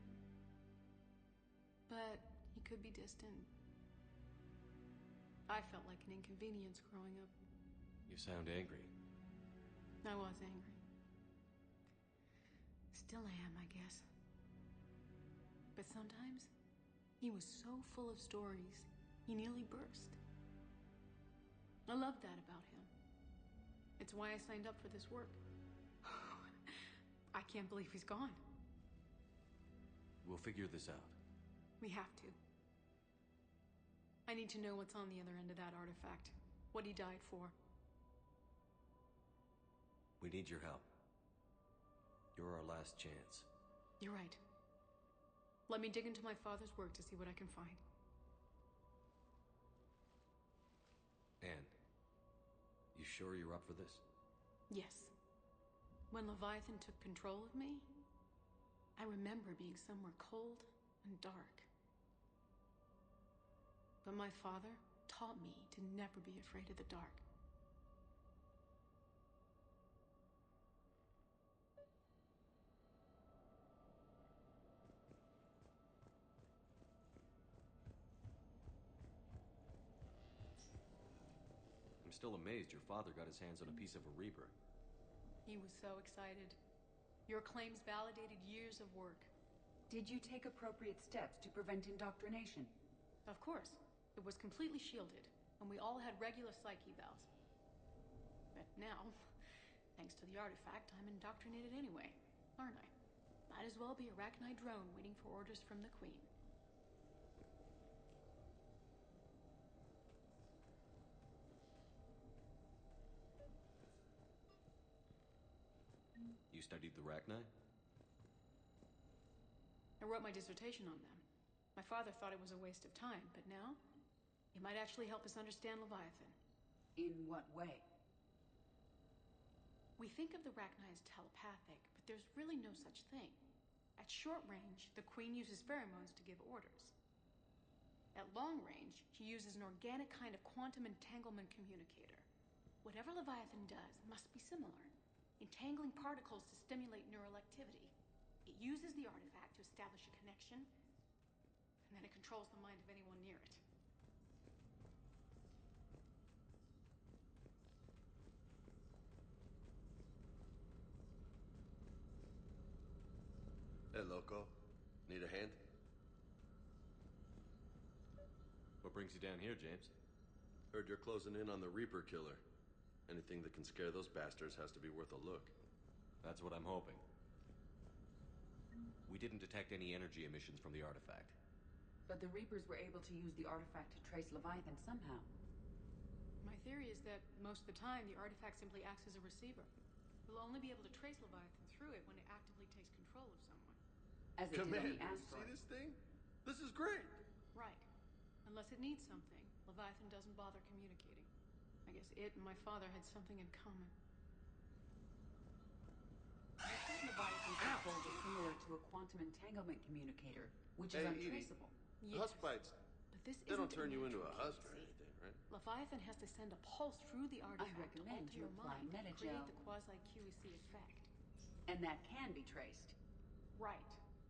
But he could be distant. I felt like an inconvenience growing up. You sound angry. I was angry. Still am, I guess. But sometimes, he was so full of stories, he nearly burst. I love that about him. It's why I signed up for this work. I can't believe he's gone. We'll figure this out. We have to. I need to know what's on the other end of that artifact. What he died for. We need your help. You're our last chance. You're right. Let me dig into my father's work to see what I can find. Anne, you sure you're up for this? Yes. When Leviathan took control of me, I remember being somewhere cold and dark. But my father taught me to never be afraid of the dark. I'm still amazed your father got his hands on a piece of a Reaper. He was so excited. Your claims validated years of work. Did you take appropriate steps to prevent indoctrination? Of course. It was completely shielded, and we all had regular psych evals. But now, thanks to the artifact, I'm indoctrinated anyway, aren't I? Might as well be a Arachnite drone waiting for orders from the Queen. You studied the Arachnite? I wrote my dissertation on them. My father thought it was a waste of time, but now, it might actually help us understand Leviathan. In what way? We think of the Arachnite as telepathic, but there's really no such thing. At short range, the Queen uses pheromones to give orders. At long range, she uses an organic kind of quantum entanglement communicator. Whatever Leviathan does must be similar, entangling particles to stimulate neural activity. It uses the artifact to establish a connection, and then it controls the mind of anyone near it. Hey, Loco. Need a hand? What brings you down here, James? Heard you're closing in on the Reaper killer. Anything that can scare those bastards has to be worth a look. That's what I'm hoping. We didn't detect any energy emissions from the artifact. But the Reapers were able to use the artifact to trace Leviathan somehow. My theory is that most of the time, the artifact simply acts as a receiver. We'll only be able to trace Leviathan through it when it actively takes control of someone. As it did on the Commander, asteroid. see this thing? This is great! Right. Unless it needs something, Leviathan doesn't bother communicating. I guess it and my father had something in common. You said Leviathan's control is similar to a quantum entanglement communicator, which is untraceable. Edie, husk bites, But this they don't isn't turn you into a natural, husk or see? anything, right? Leviathan has to send a pulse through the artifact to recommend alter you your apply mind and create Metagel. the quasi-QEC effect. And that can be traced. Right.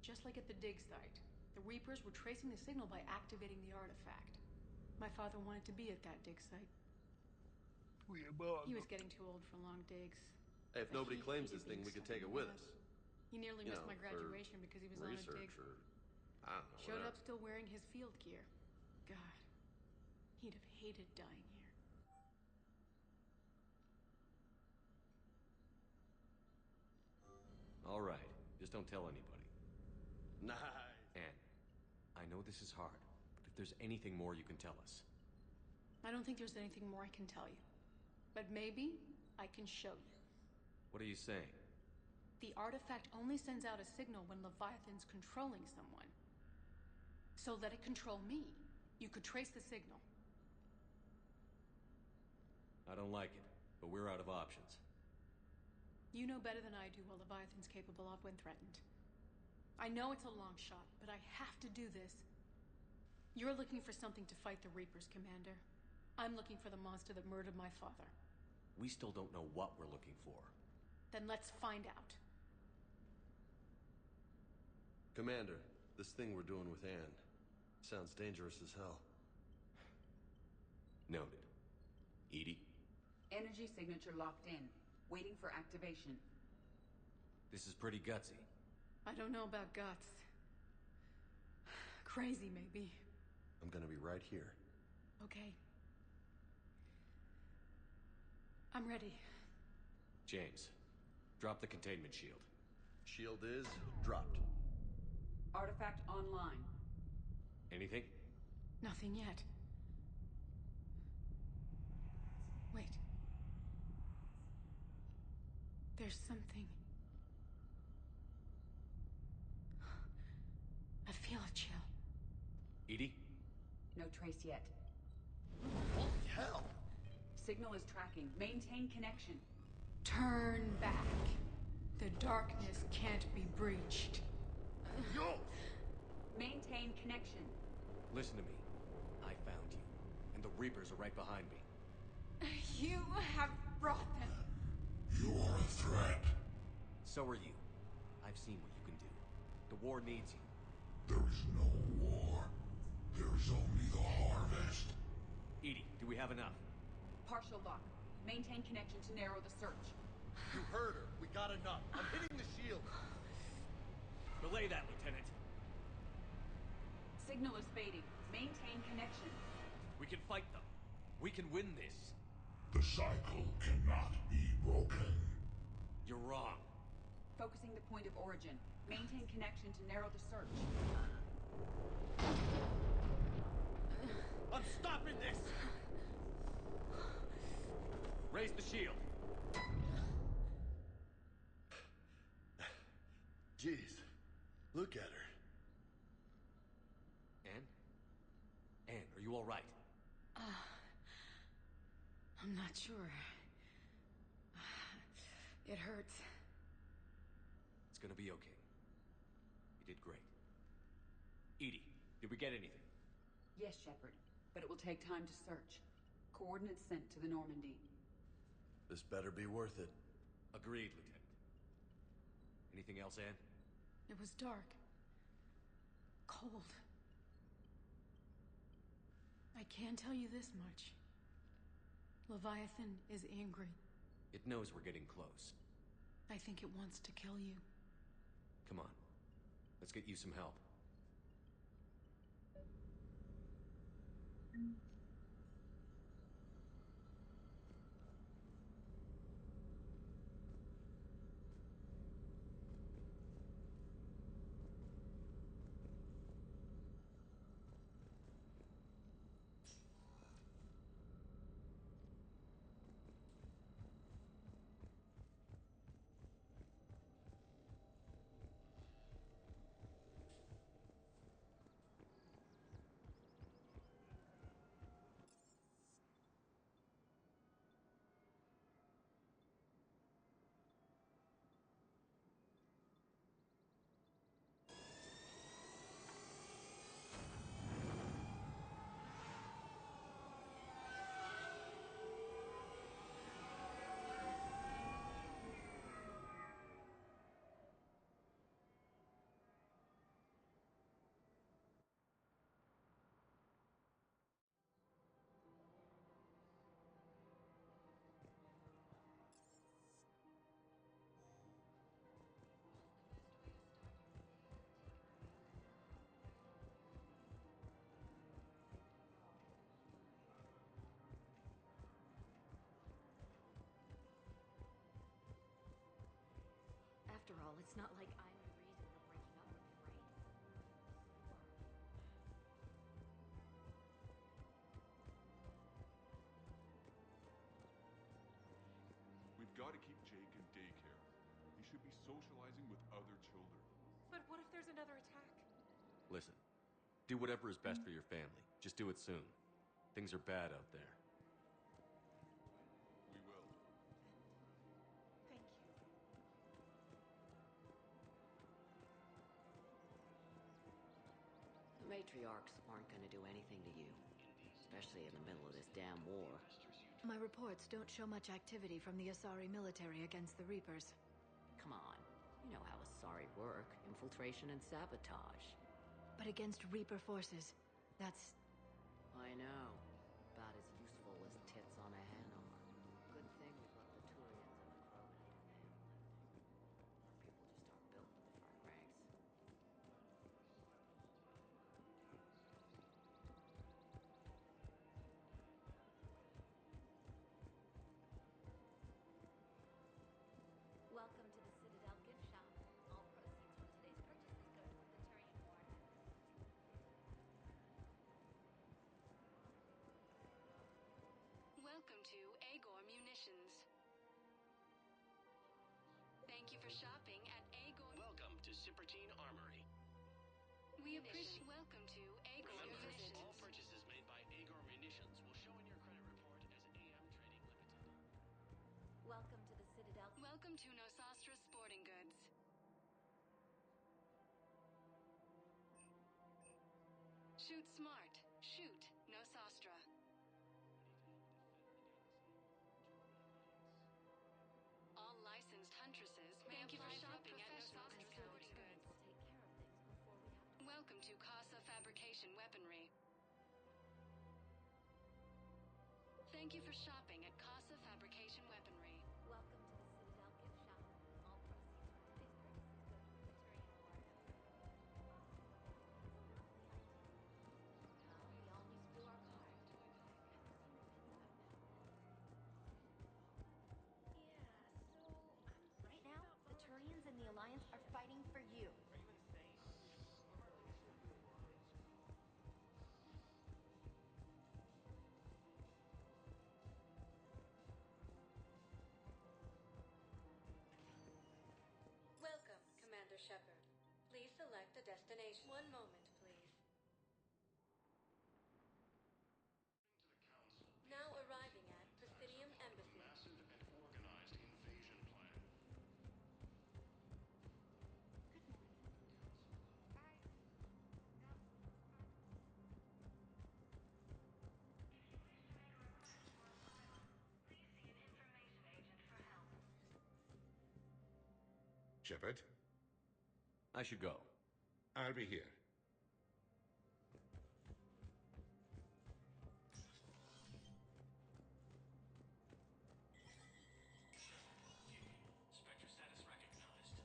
Just like at the dig site. The Reapers were tracing the signal by activating the artifact. My father wanted to be at that dig site. He was getting too old for long digs. Hey, if But nobody he claims hated this thing, being we could stuck take it in with the us. lab. He nearly You missed know, my for graduation because he was on a dig. research or, I don't know, Showed whatever. up still wearing his field gear. God, he'd have hated dying here. All right, just don't tell anybody. Nice. Anne, I know this is hard, but if there's anything more you can tell us. I don't think there's anything more I can tell you. But maybe I can show you. What are you saying? The artifact only sends out a signal when Leviathan's controlling someone. So let it control me. You could trace the signal. I don't like it, but we're out of options. You know better than I do what Leviathan's capable of when threatened. I know it's a long shot, but I have to do this. You're looking for something to fight the Reapers, Commander. I'm looking for the monster that murdered my father. We still don't know what we're looking for. Then let's find out. Commander, this thing we're doing with Anne sounds dangerous as hell. Noted. Edie? Energy signature locked in, waiting for activation. This is pretty gutsy. I don't know about guts. Crazy, maybe. I'm gonna be right here. Okay. I'm ready. James, drop the containment shield. Shield is dropped. Artifact online. Anything? Nothing yet. Wait. There's something. I feel a chill. Edie? No trace yet. Holy hell! Signal is tracking. Maintain connection. Turn back. The darkness can't be breached. Yo! Maintain connection. Listen to me. I found you. And the Reapers are right behind me. You have brought them. You are a threat. So are you. I've seen what you can do. The war needs you. There is no war. There is only the harvest. Edie, do we have enough? Partial lock. Maintain connection to narrow the search. You heard her. We got enough. I'm hitting the shield. Belay that, Lieutenant. Signal is fading. Maintain connection. We can fight them. We can win this. The cycle cannot be broken. You're wrong. Focusing the point of origin. Maintain connection to narrow the search. I'm stopping this! Raise the shield. Jeez. Look at her. Anne? Anne, are you all right? I'm not sure. It hurts. It's gonna be okay. You did great. Edie, did we get anything? Yes, Shepard. But it will take time to search. Coordinates sent to the Normandy. This better be worth it. Agreed, Lieutenant. Anything else, Anne? It was dark. Cold. I can tell you this much. Leviathan is angry. It knows we're getting close. I think it wants to kill you. Come on. Let's get you some help. After all, it's not like I'm the reason we're breaking up with Frames. We've got to keep Jake in daycare. He should be socializing with other children. But what if there's another attack? Listen. Do whatever is best for your family. Just do it soon. Things are bad out there. We will. Thank you. The matriarchs aren't gonna do anything to you. Especially in the middle of this damn war. My reports don't show much activity from the Asari military against the Reapers. Come on. You know how Asari work. Infiltration and sabotage. But against Reaper forces, that's... I know. About as useful as tits on a hen are. Good thing we've left the Turians and the Krogan to do the heavy lifting. Our people just aren't built for the front ranks. Welcome to the Citadel gift shop. All proceeds from today's purchases go toward the Turian to Agor Munitions. Thank you for shopping at Agor. Welcome to Sippertine Armory. We appreciate. Welcome to Agor Remember, Munitions. all purchases made by Agor Munitions will show in your credit report as AM Trading Limited. Welcome to the Citadel. Welcome to Nosastra Sporting Goods. Shoot smart. Shoot Nosastra. All licensed huntresses may apply for shopping at Nosastra Sporting Goods. Welcome to Casa Fabrication Weaponry. Thank you for shopping at Casa Fabrication Weaponry. Welcome to the Citadel gift shop. All proceeds from today's purchases go to the We almost blew our car. Right now, the Turians and the Alliance are fighting for you. Welcome, Commander Shepard. Please select a destination. One moment, please. Now arriving at Presidium Embassy. Massive and organized invasion plan. Shepard? I should go. I'll be here. Spectre status recognized.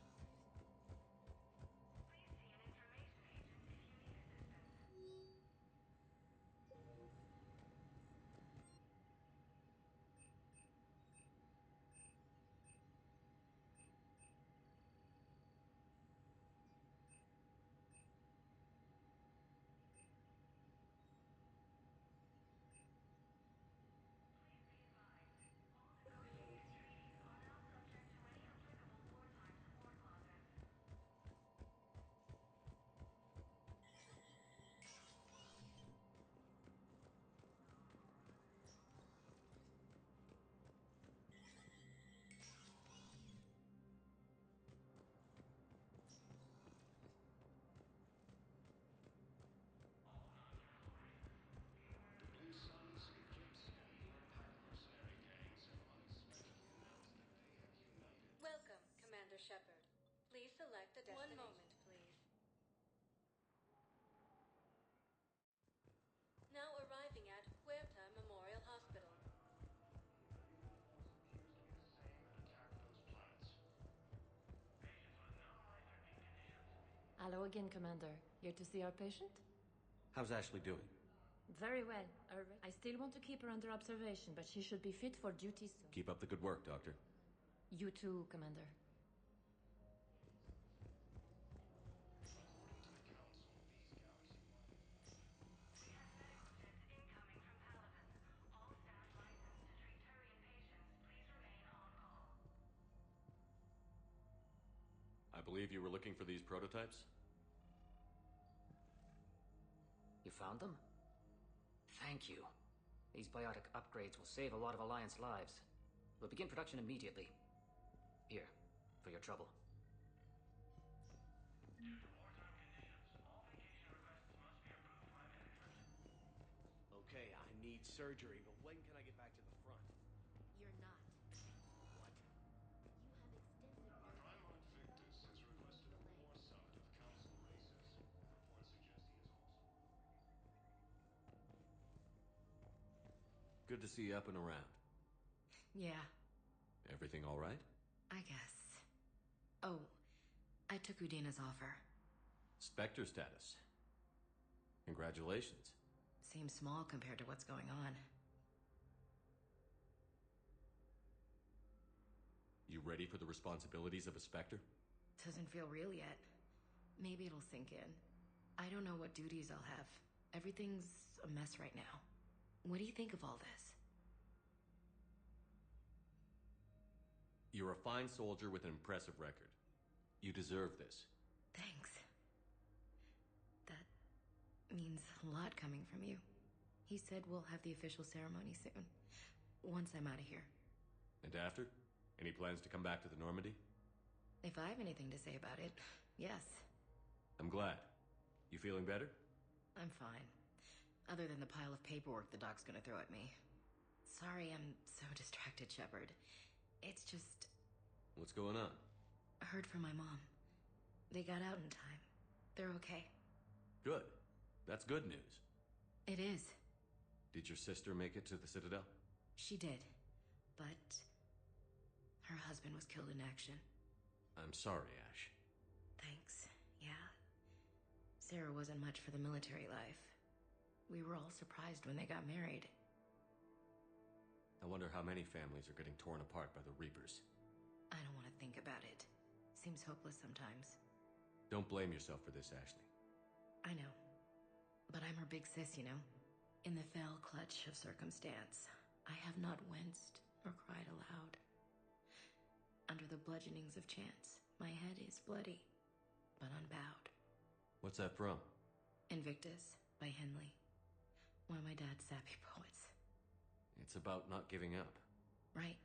Welcome, Commander Shepard. Please select a destination. One moment, please. Now arriving at Huerta Memorial Hospital. Hello again, Commander. Here to see our patient? How's Ashley doing? Very well. I still want to keep her under observation, but she should be fit for duty soon. Keep up the good work, Doctor. You too, Commander. I believe you were looking for these prototypes? You found them? Thank you. These biotic upgrades will save a lot of Alliance lives. We'll begin production immediately. Here, for your trouble. Okay, I need surgery, but when can I get back to the front? You're not. What? You have extensive nerve Primarch Victus has requested a war summit of Council races. Reports suggest he is also... Good to see you up and around. Yeah, Everything all right? I guess. Oh, I took Udina's offer. Spectre status. Congratulations. Seems small compared to what's going on. You ready for the responsibilities of a Spectre? Doesn't feel real yet. Maybe it'll sink in. I don't know what duties I'll have. Everything's a mess right now. What do you think of all this? You're a fine soldier with an impressive record. You deserve this. Thanks. That means a lot coming from you. He said we'll have the official ceremony soon, once I'm out of here. And after? Any plans to come back to the Normandy? If I have anything to say about it, yes. I'm glad. You feeling better? I'm fine. Other than the pile of paperwork the doc's gonna throw at me. Sorry I'm so distracted, Shepard. It's just... What's going on? I heard from my mom. They got out in time. They're okay. Good. That's good news. It is. Did your sister make it to the Citadel? She did. But... her husband was killed in action. I'm sorry, Ash. Thanks. Yeah. Sarah wasn't much for the military life. We were all surprised when they got married. I wonder how many families are getting torn apart by the Reapers. I don't want to think about it. Seems hopeless sometimes. Don't blame yourself for this, Ashley. I know. But I'm her big sis, you know? In the fell clutch of circumstance, I have not winced or cried aloud. Under the bludgeonings of chance, my head is bloody, but unbowed. What's that from? Invictus by Henley. One of my dad's sappy poets. It's about not giving up. Right.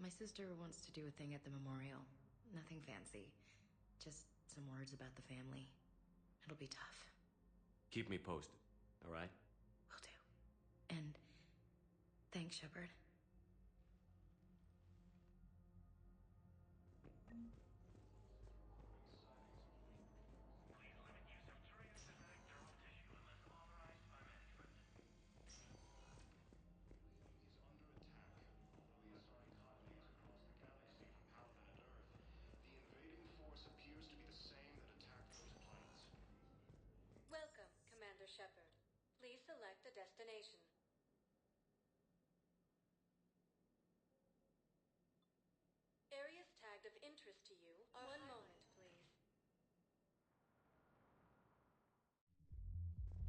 My sister wants to do a thing at the memorial. Nothing fancy. Just some words about the family. It'll be tough. Keep me posted, all right? Will do. And thanks, Shepard. Welcome, Commander Shepard. Please select a destination. Areas tagged of interest to you are... One moment, please.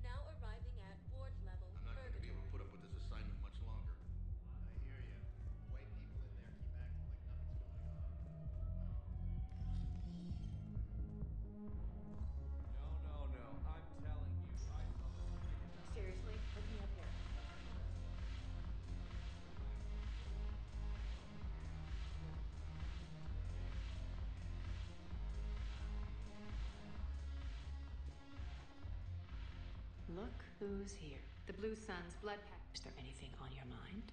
Now arriving at Ward's level, I'm not going to be able to put up with this assignment much longer. I hear you. The way people in there keep acting like nothing's going on. No. I'm telling you, I saw the ticket. Seriously? Look me up here. Look who's here. The Blue Suns blood pact. Is there anything on your mind?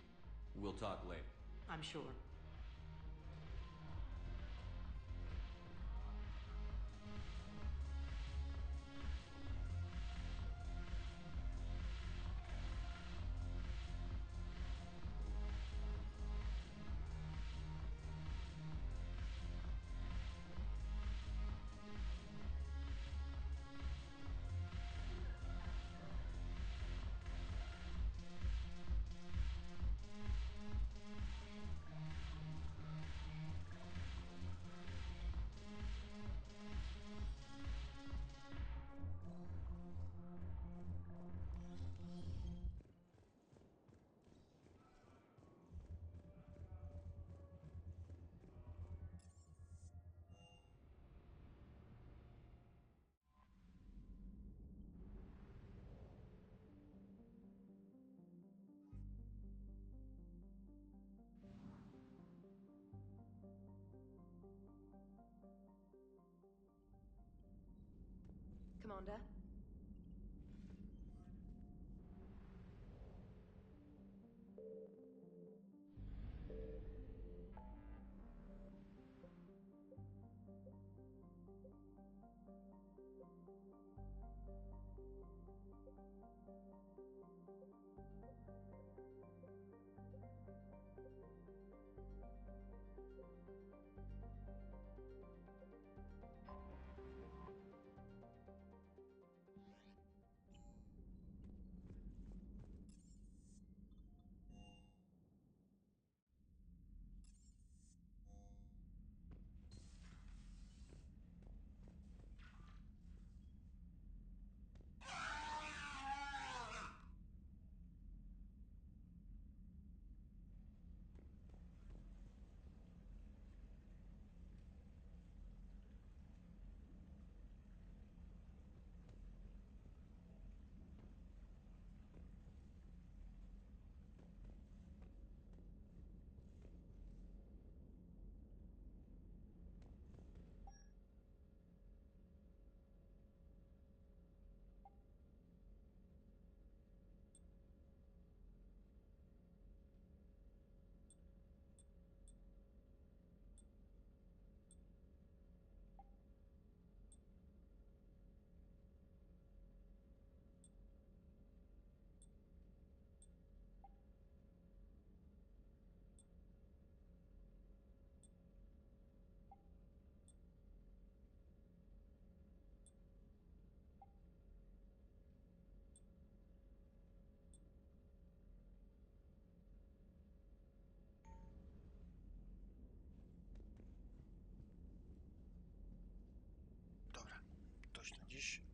We'll talk later. I'm sure. Commander? is